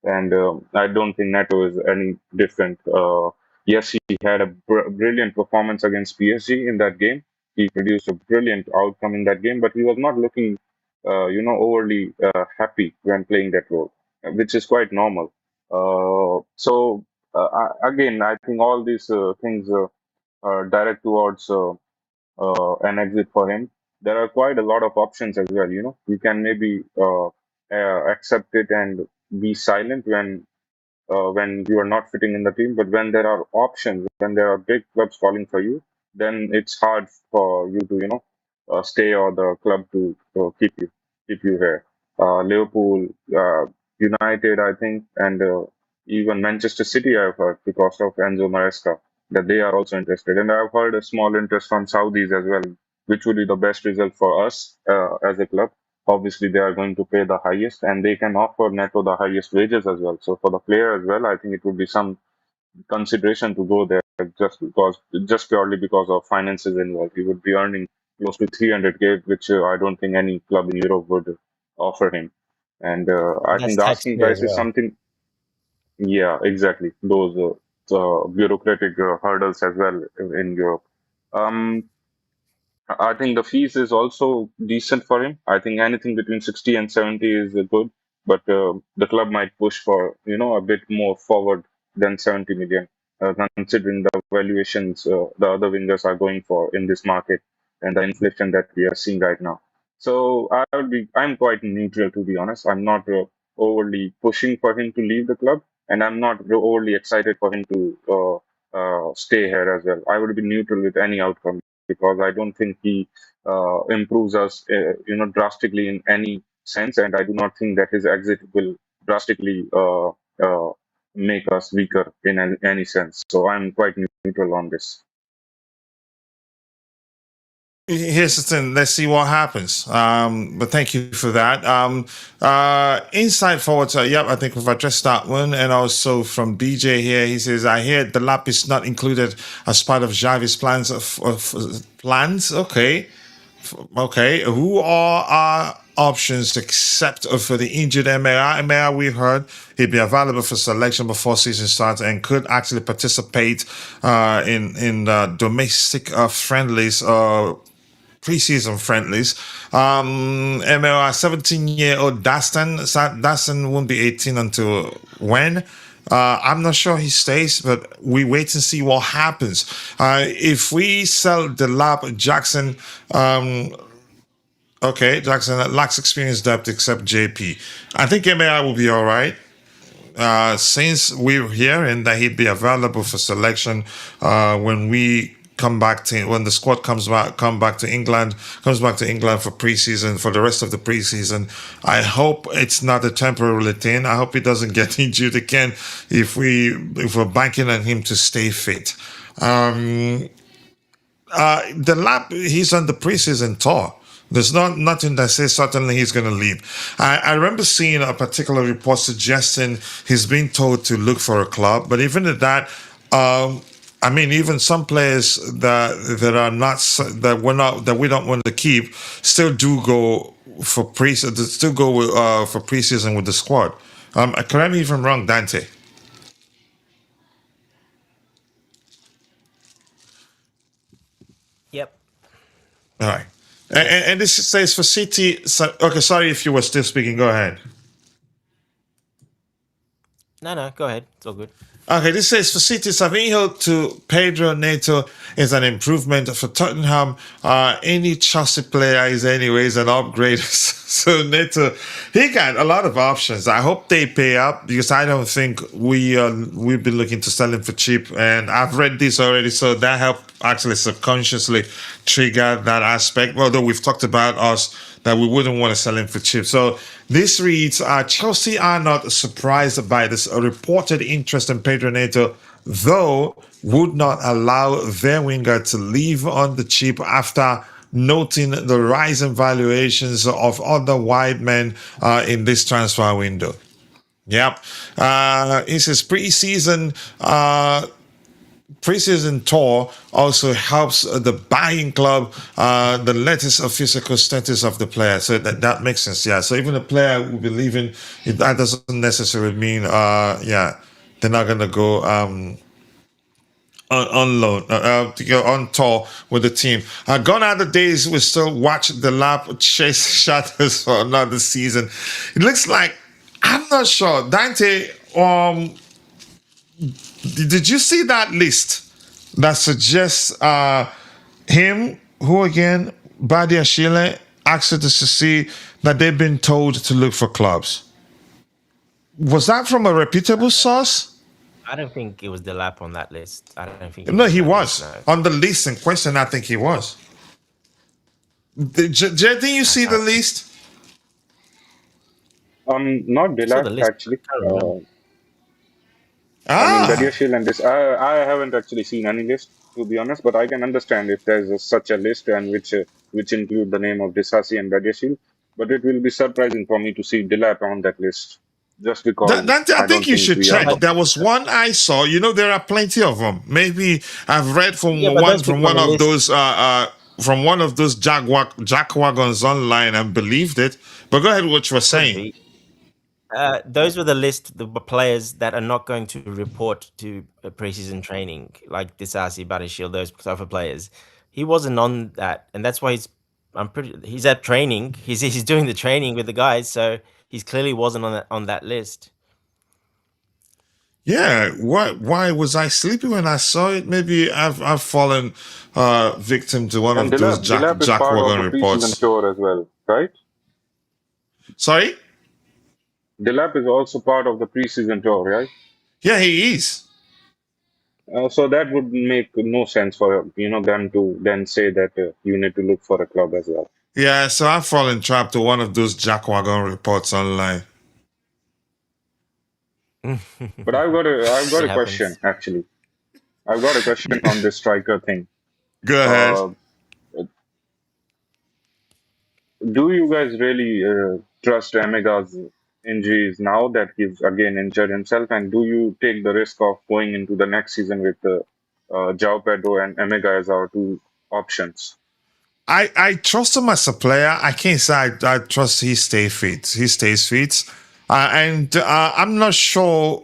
And I don't think Neto is any different. Yes, he had a brilliant performance against PSG in that game, he produced a brilliant outcome in that game, but he was not looking, overly happy when playing that role, which is quite normal. Again, I think all these things direct towards an exit for him. There are quite a lot of options as well. You can maybe accept it and be silent when you are not fitting in the team. But when there are options, when there are big clubs calling for you, then it's hard for you to, stay, or the club to keep you here. Liverpool, United, I think, and even Manchester City, I've heard, because of Enzo Maresca, that they are also interested. And I've heard a small interest from Saudis as well, which would be the best result for us as a club. Obviously they are going to pay the highest, and they can offer Neto the highest wages as well. So for the player as well, I think it would be some consideration to go there, just purely because of finances involved. He would be earning close to 300K, which I don't think any club in Europe would offer him. And I That's think the tax asking free as price is well. something. Yeah, exactly. Those bureaucratic hurdles as well in Europe. Um, I think the fees is also decent for him. I think anything between 60 and 70 is good, but the club might push for, a bit more forward than 70 million, considering the valuations the other wingers are going for in this market and the inflation that we are seeing right now. So I'm quite neutral, to be honest. I'm not overly pushing for him to leave the club, and I'm not overly excited for him to stay here as well. I would be neutral with any outcome, because I don't think he improves us, drastically in any sense, and I do not think that his exit will drastically make us weaker in any sense. So I'm quite neutral on this. Here's the thing. Let's see what happens. But thank you for that. Inside forwards. Yep, I think we've addressed that one. And also from BJ here, he says, "I hear the lap is not included as part of Xavi's plans." Plans. Okay. Okay, who are our options except for the injured Emera? Emera, we heard he'd be available for selection before season starts and could actually participate in domestic friendlies, preseason friendlies. MLR 17-year-old Dastan won't be 18 until when? I'm not sure he stays, but we wait and see what happens. If we sell the lab, Jackson, okay, Jackson lacks experience depth except JP. I think MAI will be all right. Since we're hearing that he'd be available for selection when we come back to when the squad comes back to England for preseason, for the rest of the preseason. I hope it's not a temporary thing. I hope he doesn't get injured again if we're banking on him to stay fit. The lap, he's on the preseason tour. There's nothing that says certainly he's going to leave. I remember seeing a particular report suggesting he's been told to look for a club, but even at that, I mean, even some players that are not that we don't want to keep still do go for for preseason with the squad. Can I be even wrong, Dante? Yep. All right. Yes. And this says for City. Okay, sorry if you were still speaking. Go ahead. No, go ahead. It's all good. Okay, this says for City, Savinho to Pedro Neto is an improvement. For Tottenham, any Chelsea player is anyways an upgrade. So Neto, he got a lot of options. I hope they pay up, because I don't think we've been looking to sell him for cheap. And I've read this already, so that helped actually subconsciously trigger that aspect. Although we've talked about us that we wouldn't want to sell him for cheap. So this reads, Chelsea are not surprised by this reported interest in Pedro Neto, though would not allow their winger to leave on the cheap after noting the rise in valuations of other wide men in this transfer window. Yep. He says preseason tour also helps the buying club the latest of physical status of the player, so that makes sense. Yeah, so even the player will be leaving, that doesn't necessarily mean they're not gonna go on loan, to go on tour with the team. Gone are the days we still watch the lap chase shatters for another season. It looks like, I'm not sure. Dante, did you see that list that suggests him, who again, Badia Shile, asked to see that they've been told to look for clubs? Was that from a reputable source? I don't think it was the lap on that list. I don't think he No, was on he that list. was. No, On the list in question, I think he was. Did you I see the can't. list? Not I saw the Dilac list. I actually. can't remember. I mean, Ah, Badiashile and this, I haven't actually seen any list to be honest, but I can understand if there's such a list and which include the name of Disasi and Badiashile. But it will be surprising for me to see Dilap on that list, just because I I think don't you think should we are. check. But There was one I saw. You know, there are plenty of them. Maybe I've read yeah, but those from people on one the of list those jack wagons online and believed it. But go ahead with what you were could saying. be. Those were the list, the players that are not going to report to preseason training, like Disasi, Badashil, those type of players. He wasn't on that, and that's why he's at training. He's doing the training with the guys, so he's clearly wasn't on that list. Yeah, why was I sleepy when I saw it? Maybe I've fallen victim to one And of those Dilap is jack part of wagon the preseason reports. tour as well, right? Sorry? Dilap is also part of the preseason tour, right? Yeah, he is. So that would make no sense for them to then say that you need to look for a club as well. Yeah, so I've fallen trapped to one of those jack wagon reports online. But I've got It a question happens. actually. I've got a question on this striker thing. Go ahead. Uh, do you guys really trust Emega's injuries now that he's again injured himself? And do you take the risk of going into the next season with João Pedro and Emega as our two options? I trust him as a player. I can't say I trust he stay fit. He stays fit. And I'm not sure.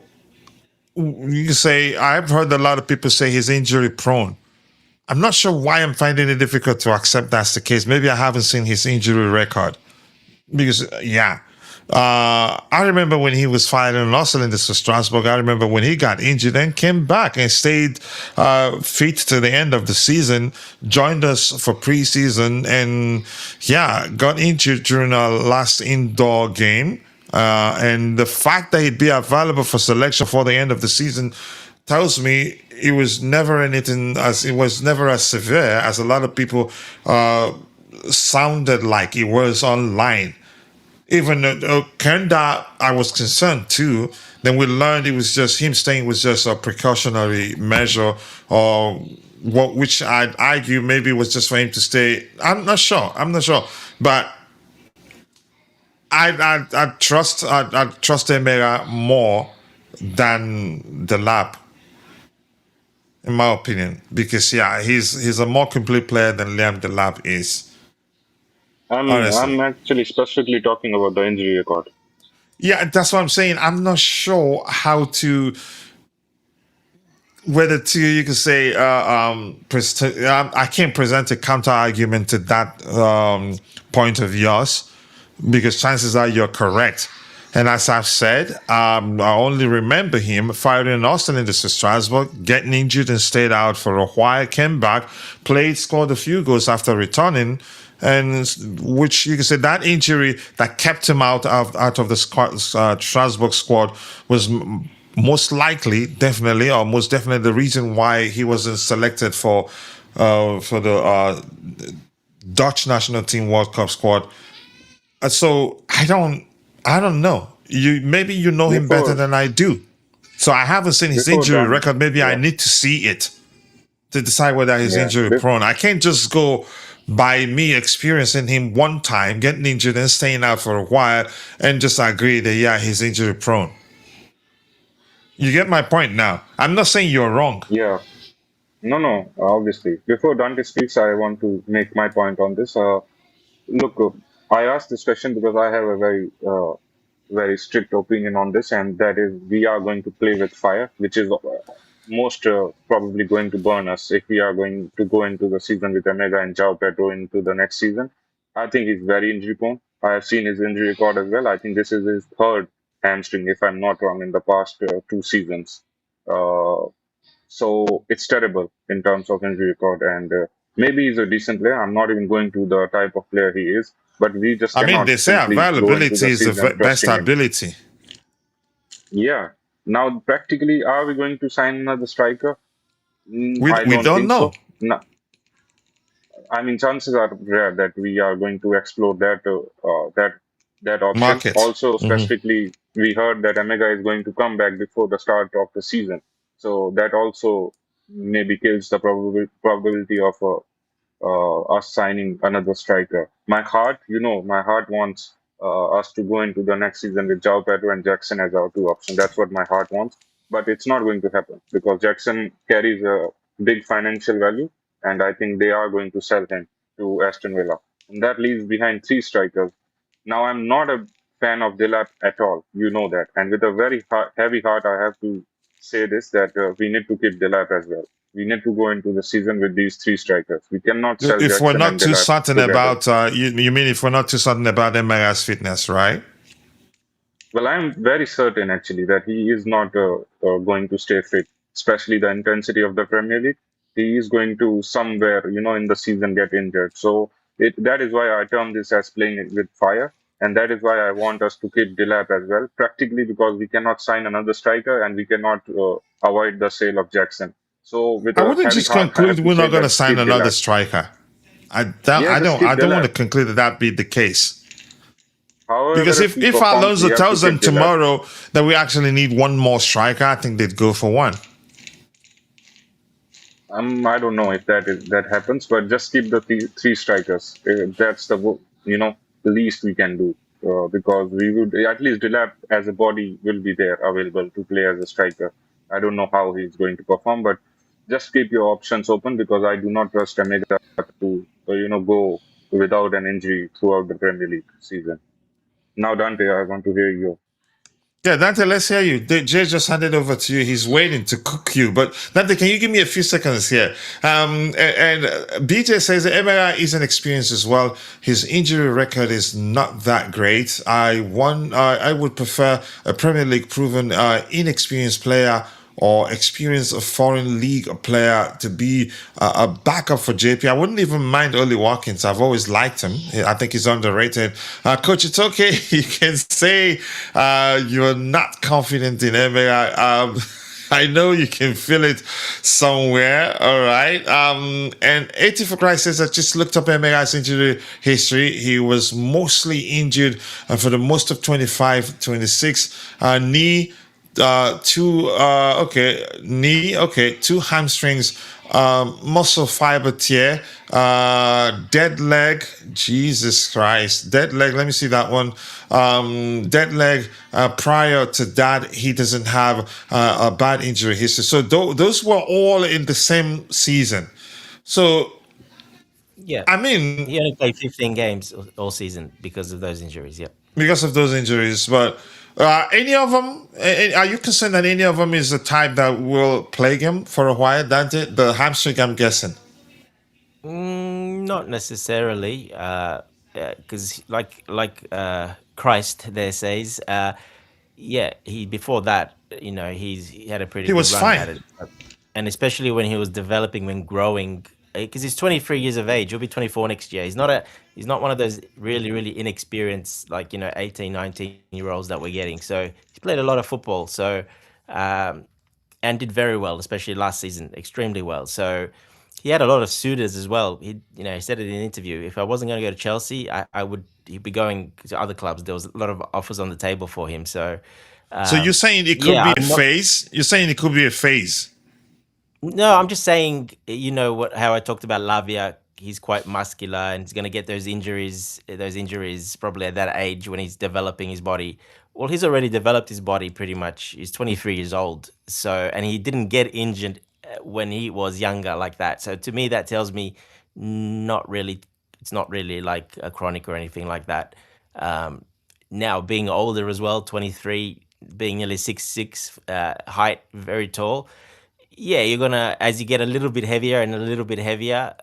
You can say, I've heard a lot of people say he's injury prone. I'm not sure why I'm finding it difficult to accept that's the case. Maybe I haven't seen his injury record. Because, yeah. I remember when he was fighting an Arsenal in this for Strasbourg. I remember when he got injured and came back and stayed fit to the end of the season, joined us for preseason, and yeah, got injured during our last indoor game. And the fact that he'd be available for selection for the end of the season tells me it was never as severe as a lot of people sounded like it was online. Even Kenda, I was concerned too. Then we learned it was just him staying was just a precautionary measure, or which I'd argue maybe was just for him to stay. I'm not sure. But I trust Emera more than the lab, in my opinion, because yeah, he's a more complete player than Liam Delap is. Honestly. I'm actually specifically talking about the injury record. Yeah, that's what I'm saying. I'm not sure how to whether to you can say I can't present a counter argument to that point of yours because chances are you're correct. And as I've said, I only remember him firing in Austin in this Strasbourg, getting injured and stayed out for a while, came back, played, scored a few goals after returning, and which you can say that injury that kept him out of the Strasbourg squad was most likely, definitely, or most definitely the reason why he wasn't selected for the Dutch national team World Cup squad. So I don't know. Maybe you know him better Before than I do. So I haven't seen his before injury Don, record. Maybe I yeah, need to see it to decide whether he's yeah. injury prone. I can't just go by me experiencing him one time, getting injured and staying out for a while, and just agree that yeah, he's injury prone. You get my point now. I'm not saying you're wrong. Yeah. No, no, obviously. Before Dante speaks, I want to make my point on this. Look, I asked this question because I have a very strict opinion on this, and that is we are going to play with fire, which is most probably going to burn us if we are going to go into the season with Omega and Jao Pedro into the next season. I think he's very injury prone. I have seen his injury record as well. I think this is his third hamstring, if I'm not wrong, in the past 2 seasons. Uh, so it's terrible in terms of injury record. And maybe he's a decent player. I'm not even going to the type of player he is, but we just I mean, they cannot say simply go into availability the is the season best trusting him. ability. Yeah. Now, practically, are we going to sign another striker? I We don't don't think know so. No, I mean, chances are rare that we are going to explore that option. market. Also, Hmm. specifically, we heard that Omega is going to come back before the start of the season, so that also maybe kills the probability of us signing another striker. My heart wants us to go into the next season with João Pedro and Jackson as our two options. That's what my heart wants. But it's not going to happen because Jackson carries a big financial value, and I think they are going to sell him to Aston Villa. And that leaves behind three strikers. Now, I'm not a fan of Dilap at all. You know that. And with a very heavy heart, I have to say this that we need to keep Dilap as well. We need to go into the season with these three strikers. We cannot sell If we're Jackson not and too Delap certain together. about, you mean if we're not too certain about Emira's fitness, right? Well, I'm very certain actually that he is not going to stay fit, especially the intensity of the Premier League. He is going to somewhere, in the season get injured. So that is why I term this as playing it with fire. And that is why I want us to keep Delap as well, practically because we cannot sign another striker and we cannot avoid the sale of Jackson. So with I a wouldn't heavy just heart, I conclude have to we're say not going to that sign keep another Delap. striker. Yeah, just I keep don't want to Delap. conclude that be the case. Because However, if he if performs, Alonso we have to tells them keep Delap. tomorrow that we actually need one more striker, I think they'd go for one. I don't know if that happens, but just keep the three strikers. That's the least we can do because we would at least Delap as a body will be there available to play as a striker. I don't know how he's going to perform, but just keep your options open because I do not trust Omega to go without an injury throughout the Premier League season. Now, Dante, I want to hear you. Yeah, Dante, let's hear you. Jay just handed over to you. He's waiting to cook you. But Dante, can you give me a few seconds here? BJ says that Emera is an experience as well. His injury record is not that great. I would prefer a Premier League proven inexperienced player or experience a foreign league player to be a backup for JP. I wouldn't even mind Oli Watkins. I've always liked him. I think he's underrated. Coach, it's okay. You can say you're not confident in Emera. I know you can feel it somewhere. All right. And 80 for Christ says I just looked up Emera's injury history. He was mostly injured for the most of 25, 26. Knee, two hamstrings, muscle fiber tear, dead leg. Jesus Christ, dead leg. Let me see that one. Dead leg. Prior to that, he doesn't have a bad injury history. So those were all in the same season. So Yeah, I mean, he only played 15 games all season because of those injuries. Yeah. because of those injuries. But any of them, are you concerned that any of them is the type that will plague him for a while? Dante, the hamstring, I'm guessing. Not necessarily, because like Christ there says, yeah, he before that, he had a pretty He good was run fine. at it, and especially when he was developing, when growing, because he's 23 years of age. He'll be 24 next year. He's not one of those really inexperienced, like 18, 19-year olds that we're getting. So he's played a lot of football. So um, and did very well, especially last season, extremely well. So he had a lot of suitors as well. He said it in an interview. If I wasn't going to go to Chelsea, I would. He'd be going to other clubs. There was a lot of offers on the table for him. So, So you're saying it could yeah, be a I'm not. phase? You're saying it could be a phase? No, I'm just saying. How I talked about Lavia. He's quite muscular and he's going to get those injuries. Those injuries probably at that age when he's developing his body. Well, he's already developed his body pretty much. He's 23 years old. So, and he didn't get injured when he was younger like that. So to me, that tells me not really. It's not really like a chronic or anything like that. Um, Now being older as well, 23, being nearly 6'6", height, very tall. Yeah, you're gonna as you get a little bit heavier and a little bit heavier,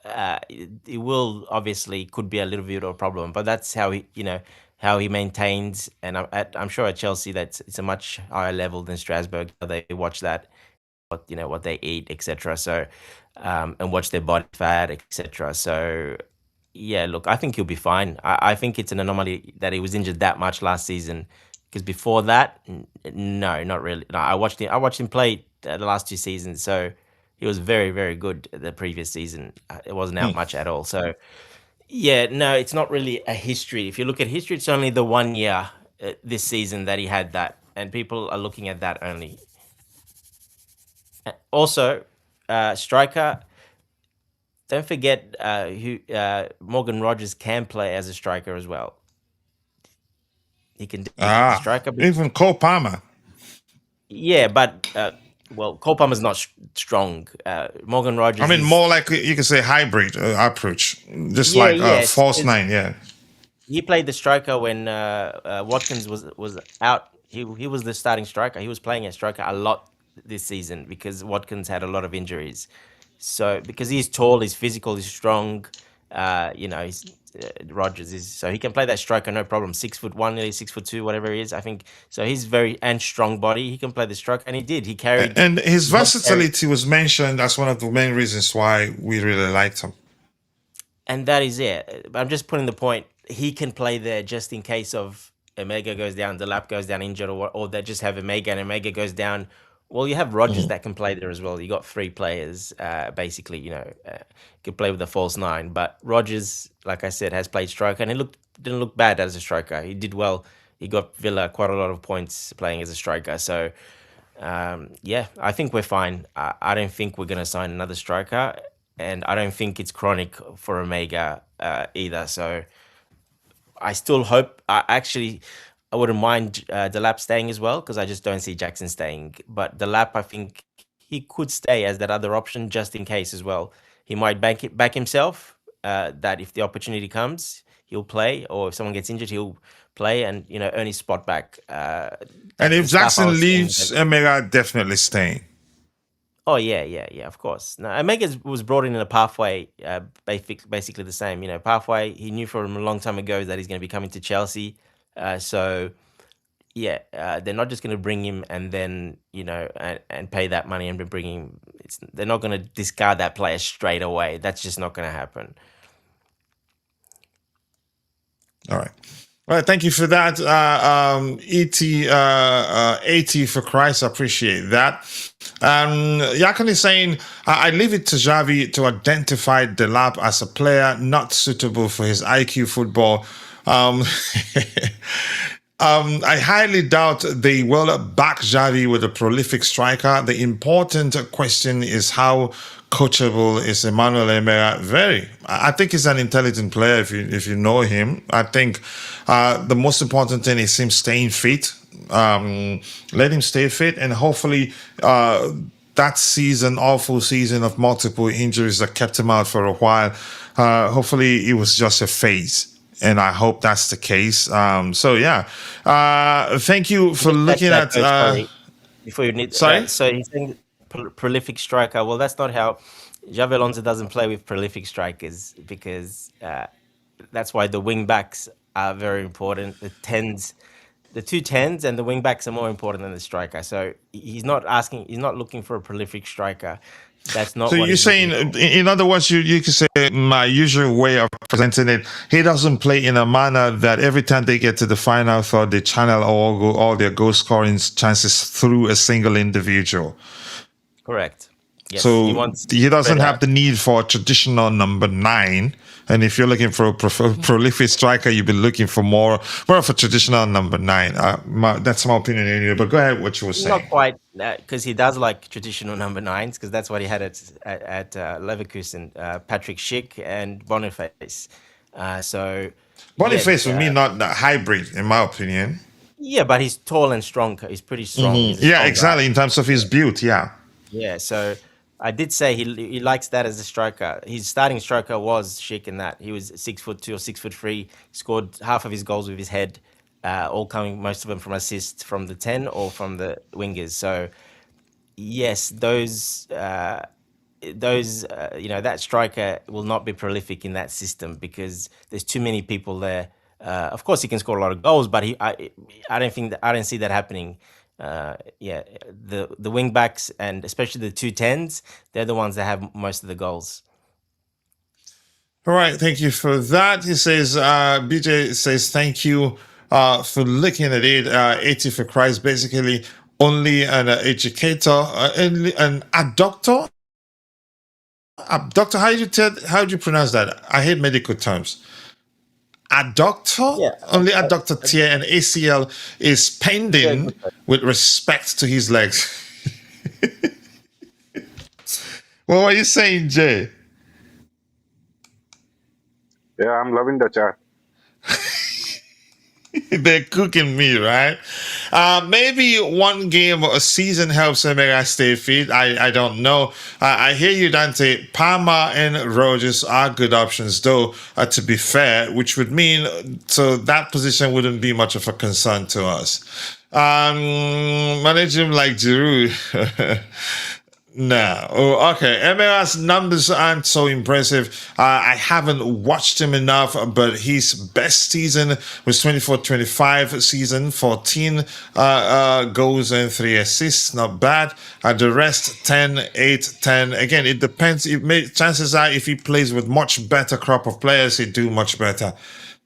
it will obviously could be a little bit of a problem. But that's how how he maintains. And I'm sure at Chelsea that's it's a much higher level than Strasbourg. They watch that what what they eat, etc. So, and watch their body fat, etc. So, yeah, look, I think he'll be fine. I think it's an anomaly that he was injured that much last season, because before that, no, not really. No, I watched him play the last 2 seasons, so he was very, very good the previous season. It wasn't out Hmm. much at all. So, yeah, no, it's not really a history. If you look at history, it's only the 1 year this season that he had that, and people are looking at that only. Also, striker. Don't forget who Morgan Rogers can play as a striker as well. He can do striker. Even Cole Palmer. Yeah, but well, Cole Palmer's not strong. Morgan I Rogers mean, is. more like you could say hybrid approach, just Yeah, like yes. false nine. Yeah. He played the striker when Watkins was out. He was the starting striker. He was playing a striker a lot this season because Watkins had a lot of injuries. So because he's tall, he's physical, he's strong. He's Rogers is so he can play that striker no problem. 6'1", nearly 6'2", whatever he is. I think so. He's very and strong body. He can play the striker, and he did. He carried. And his He helped carry. versatility was mentioned as one of the main reasons why we really liked him. And that is it. I'm just putting the point. He can play there just in case of Omega goes down, the lap goes down injured, or they just have Omega and Omega goes down. Well, you have Rogers Mhm. that can play there as well. You got three players, basically. Can play with the false nine. But Rogers, like I said, has played striker, and he didn't look bad as a striker. He did well. He got Villa quite a lot of points playing as a striker. So yeah, I think we're fine. I don't think we're going to sign another striker, and I don't think it's chronic for Omega either. So I still hope. I wouldn't mind Delap staying as well because I just don't see Jackson staying. But Delap, I think he could stay as that other option just in case as well. He might back himself. That if the opportunity comes, he'll play, or if someone gets injured, he'll play and earn his spot back. And That's if the stuff I Jackson was saying. leaves, Emera definitely staying. Oh yeah, yeah, yeah. Of course. No, Omega was brought in a pathway, basically the same. Pathway. He knew from a long time ago that he's going to be coming to Chelsea. So yeah, they're not just going to bring him and then and pay that money and bring him. They're not going to discard that player straight away. That's just not going to happen. All right. All right, thank you for that, ET 80 for Christ. I appreciate that. Yakan is saying, I leave it to Xavi to identify Delap as a player not suitable for his IQ football. I highly doubt they will back Xavi with a prolific striker. The important question is how coachable is Emmanuel Emera? Very. I think he's an intelligent player if you know him. I think the most important thing is him staying fit. Let him stay fit, and hopefully that season, awful season of multiple injuries that kept him out for a while, hopefully it was just a phase. And I hope that's the case. So yeah, thank you for looking at. Sorry, before you need. Sorry. So he's saying prolific striker. Well, that's not how Xabi Alonso doesn't play with prolific strikers because that's why the wing backs are very important. The two tens and the wing backs are more important than the striker. So he's not looking for a prolific striker. That's not So what you're he's looking saying, for. in other words, you can say my usual way of presenting it. He doesn't play in a manner that every time they get to the final third, they channel all their goal scoring chances through a single individual. Correct. Yes. So he doesn't spread have out. the need for a traditional number 9. And if you're looking for a prolific striker, you've been looking for more of a traditional number 9. That's my opinion anyway. But go ahead, what you were saying. Not quite, because he does like traditional number 9s, because that's what he had at Leverkusen. Patrick Schick and Boniface. So Boniface yeah, for me not that hybrid, in my opinion. yeah, but he's tall and strong. He's pretty strong. He's a Yeah, strong exactly. guy. In terms of his build, yeah. Yeah, so I did say he likes that as a striker. His starting striker was Schick in that. He was 6'2" or 6'3". Scored half of his goals with his head, all coming most of them from assists from the 10 or from the wingers. So yes, that striker will not be prolific in that system because there's too many people there. Of course, he can score a lot of goals, but I don't see that happening. The wing backs and especially the 2 10s, they're the ones that have most of the goals. All right, thank you for that. He says, BJ says, thank you for looking at it. 80 for Christ, basically only an educator, a doctor. Doctor, how do you pronounce that? I hate medical terms. A doctor, Yeah, only a doctor tier, and ACL is pending with respect to his legs. What were you saying, Jay? Yeah, I'm loving the chat. They're cooking me, right? Maybe one game or a season helps Emeka stay fit. I don't know. I hear you, Dante. Palmer and Rogers are good options, though, to be fair, which would mean so that position wouldn't be much of a concern to us. Manage him like Giroud. No. Oh, okay. Emira's numbers aren't so impressive. I haven't watched him enough, but his best season was 24-25 season, 14 goals and 3 assists. Not bad. The rest, 10, 8, 10. Again, it depends. Chances are if he plays with much better crop of players, he'd do much better.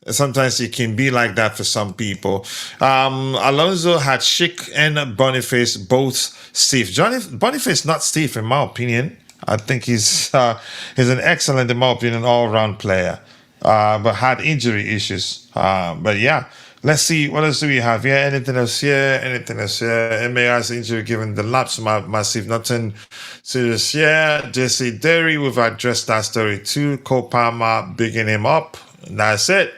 Sometimes it can be like that for some people. Alonso had Schick and Boniface both stiff. Boniface not stiff in my opinion. I think he's an excellent, in my opinion, all-round player, but had injury issues. But yeah, let's see what else do we have here. Anything else here? Anything else here? MAR's injury given the lapse, massive, nothing serious here. Jesse Derry, we've addressed that story too. Cole Palmer bigging him up. That's it.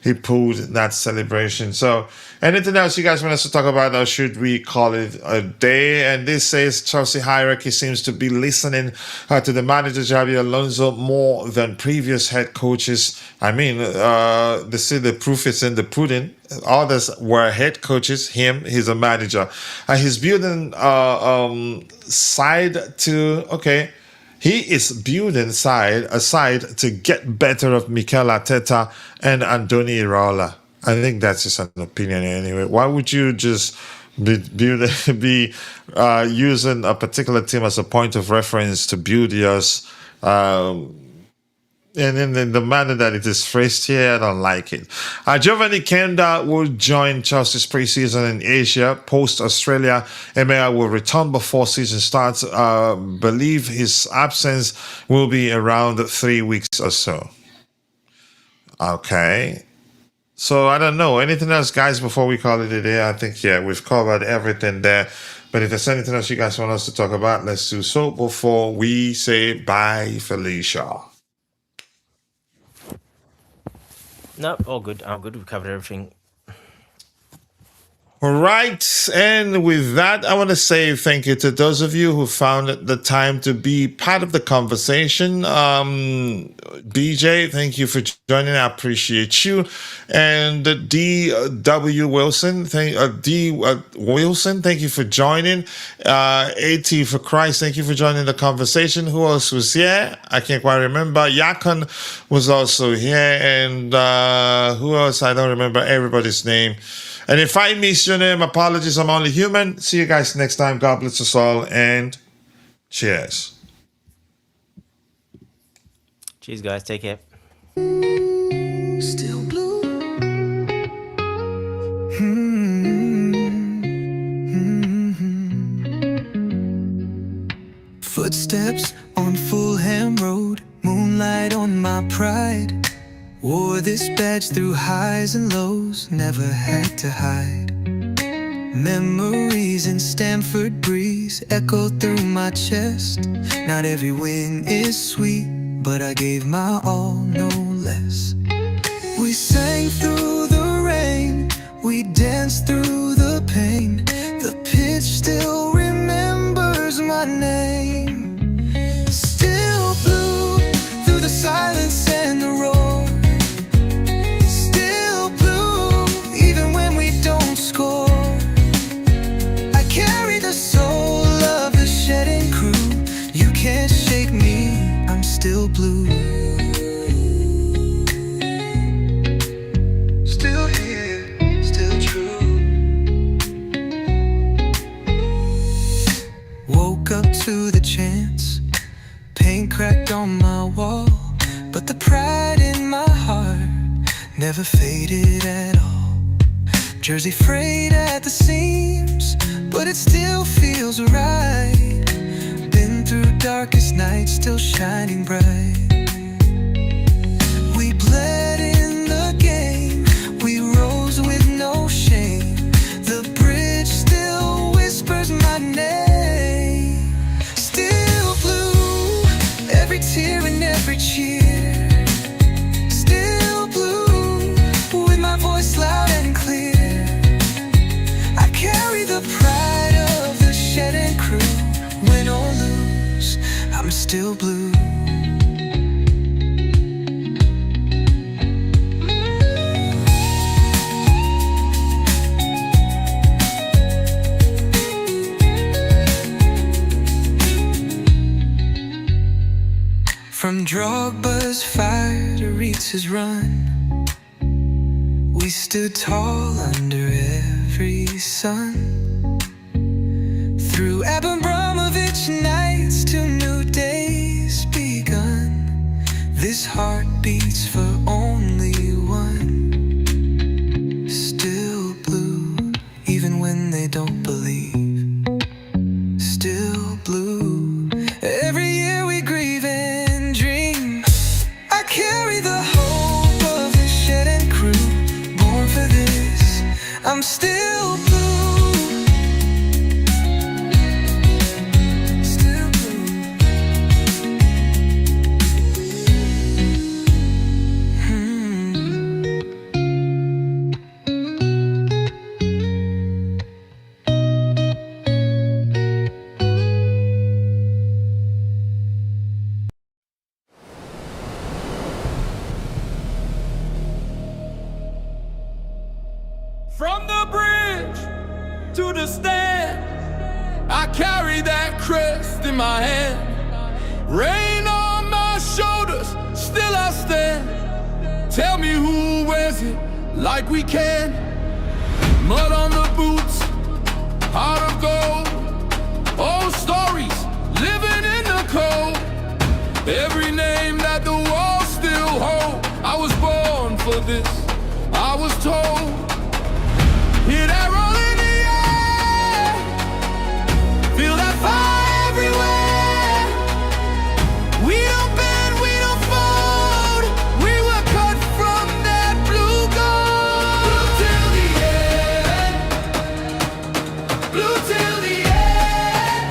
He pulled that celebration. So anything else you guys want us to talk about, or should we call it a day? And this says Chelsea hierarchy seems to be listening to the manager Xabi Alonso more than previous head coaches. I mean, they say the proof is in the pudding. Others were head coaches. He's a manager. He's building side to He is building aside to get better of Mikel Arteta and Andoni Iraola. I think that's just an opinion anyway. Why would you just be using a particular team as a point of reference to build yours? And in the manner that it is phrased here, I don't like it. Giovanni Kenda will join Chelsea's preseason in Asia. Post-Australia, Emea will return before season starts. Believe his absence will be around 3 weeks or so. Okay. So, I don't know. Anything else, guys, before we call it a day? I think, we've covered everything there. But if there's anything else you guys want us to talk about, let's do so before we say bye, Felicia. No, all good. I'm good. We've covered everything. All right. And with that, I want to say thank you to those of you who found the time to be part of the conversation. BJ, thank you for joining. I appreciate you. And D.W. Wilson, thank you for joining. AT for Christ, thank you for joining the conversation. Who else was here? I can't quite remember. Yakon was also here. And who else? I don't remember everybody's name. And if I miss your name, apologies, I'm only human. See you guys next time. God bless us all, and cheers. Cheers, guys. Take care. Still blue. Footsteps on Fulham Road, moonlight on my pride. Wore this badge through highs and lows, never had to hide. Memories in Stamford breeze echo through my chest. Not every win is sweet, but I gave my all, no less. We sang through the rain, we danced through the pain. The pitch still remembers my name. Still blue through the silence and the roar. Score. I carry the soul never faded at all. Jersey frayed at the seams, but it still feels right. Been through darkest nights, still shining bright. We bled in the game, we rose with no shame. The bridge still whispers my name. Still blue, every tear and every cheer. Still blue, with my voice loud and clear. I carry the pride of the shed and crew. Win or lose, I'm still blue. From Drogba's fire to Ritz's run, we stood tall under every sun. Through Abramovich nights to new days begun, this heart beats for only one. Still blue, even when they don't believe. Still blue, every year we grieve and dream. I carry the hope of the shed and crew. Born for this, I'm still blue. Still blue. From the bridge to the stand, I carry that crest in my hand. Rain on my shoulders, still I stand. Tell me who wears it like we can. Mud on the boots, heart of gold. Old stories, living in the cold. Every name that the walls still hold. I was born for this, I was told. Hear that roll in the air, feel that fire everywhere. We don't bend, we don't fold. We were cut from that blue gold. Blue till the end, blue till the end.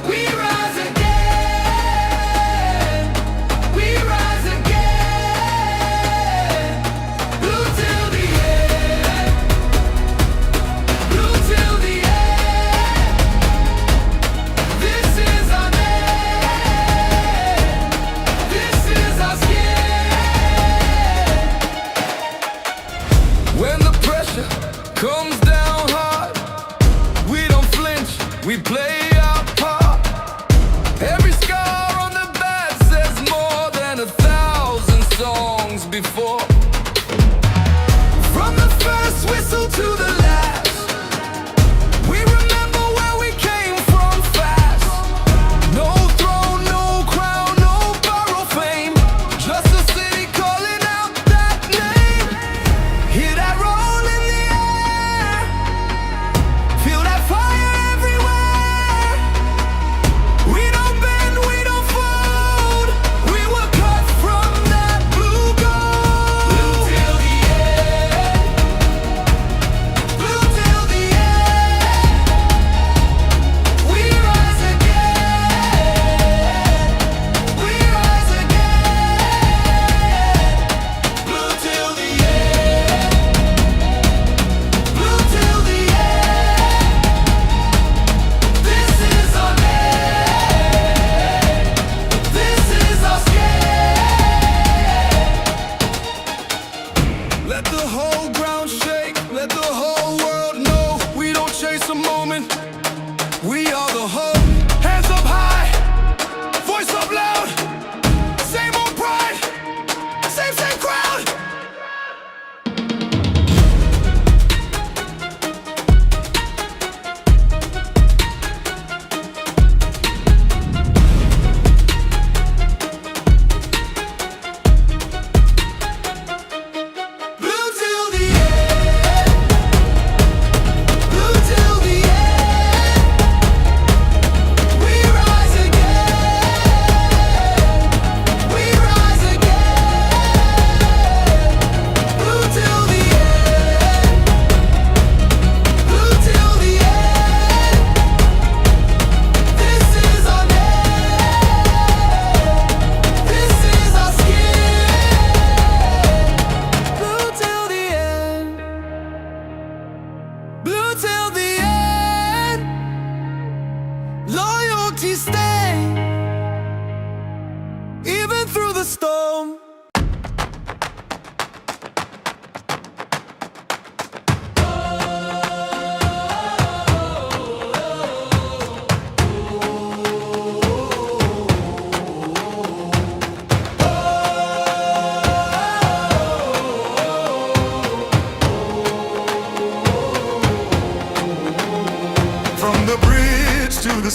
We rise again, we rise again. Blue till the end, blue till the end. This is our name, this is our skin. When the pressure comes down hard, we don't flinch, we play our part. Every scar on the back says more than 1,000 songs before. From the first whistle to the last, we remember where we came from fast. No throne, no crown, no borrowed fame. Just a city calling out that name. Hear that roll in the air, feel that fire everywhere. We don't bend, we don't fold. We were cut from that blue gold.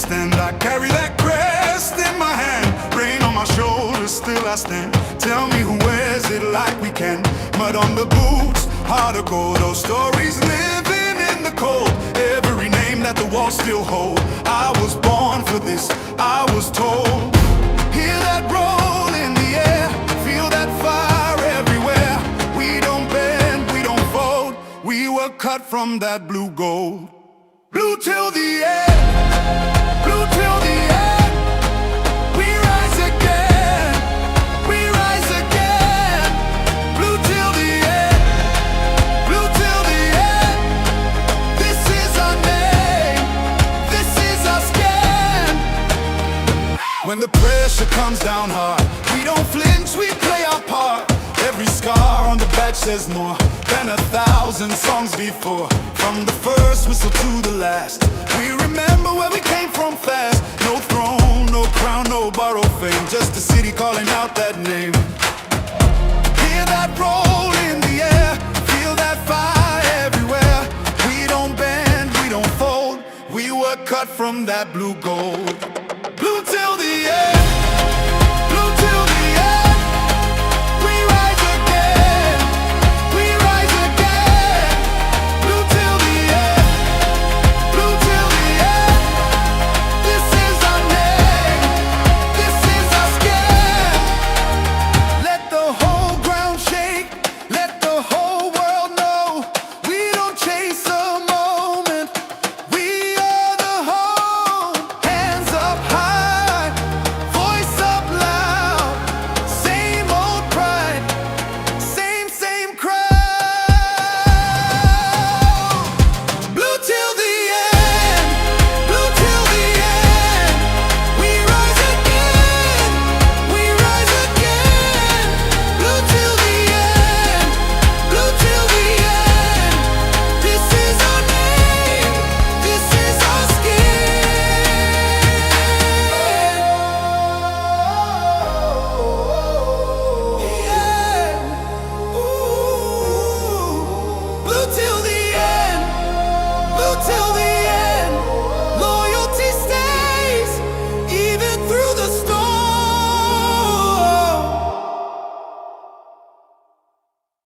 stand. I carry that crest in my hand, rain on my shoulders, still I stand. Tell me who wears it like we can. Mud on the boots, heart of gold. Those stories living in the cold. Every name that the walls still hold. I was born for this, I was told. Hear that roll in the air, feel that fire everywhere. We don't bend, we don't fold. We were cut from that blue gold. Blue till the end, blue till the end. We rise again, we rise again. Blue till the end, blue till the end. This is our name, this is our skin. When the pressure comes down hard, we don't flinch, we play our part. Every scar on the badge says more than 1,000 songs before. From the first whistle to the last, we remember where we came from fast. No throne, no crown, no borrowed fame, just a city calling out that name. Hear that roll in the air, feel that fire everywhere. We don't bend, we don't fold. We were cut from that blue gold.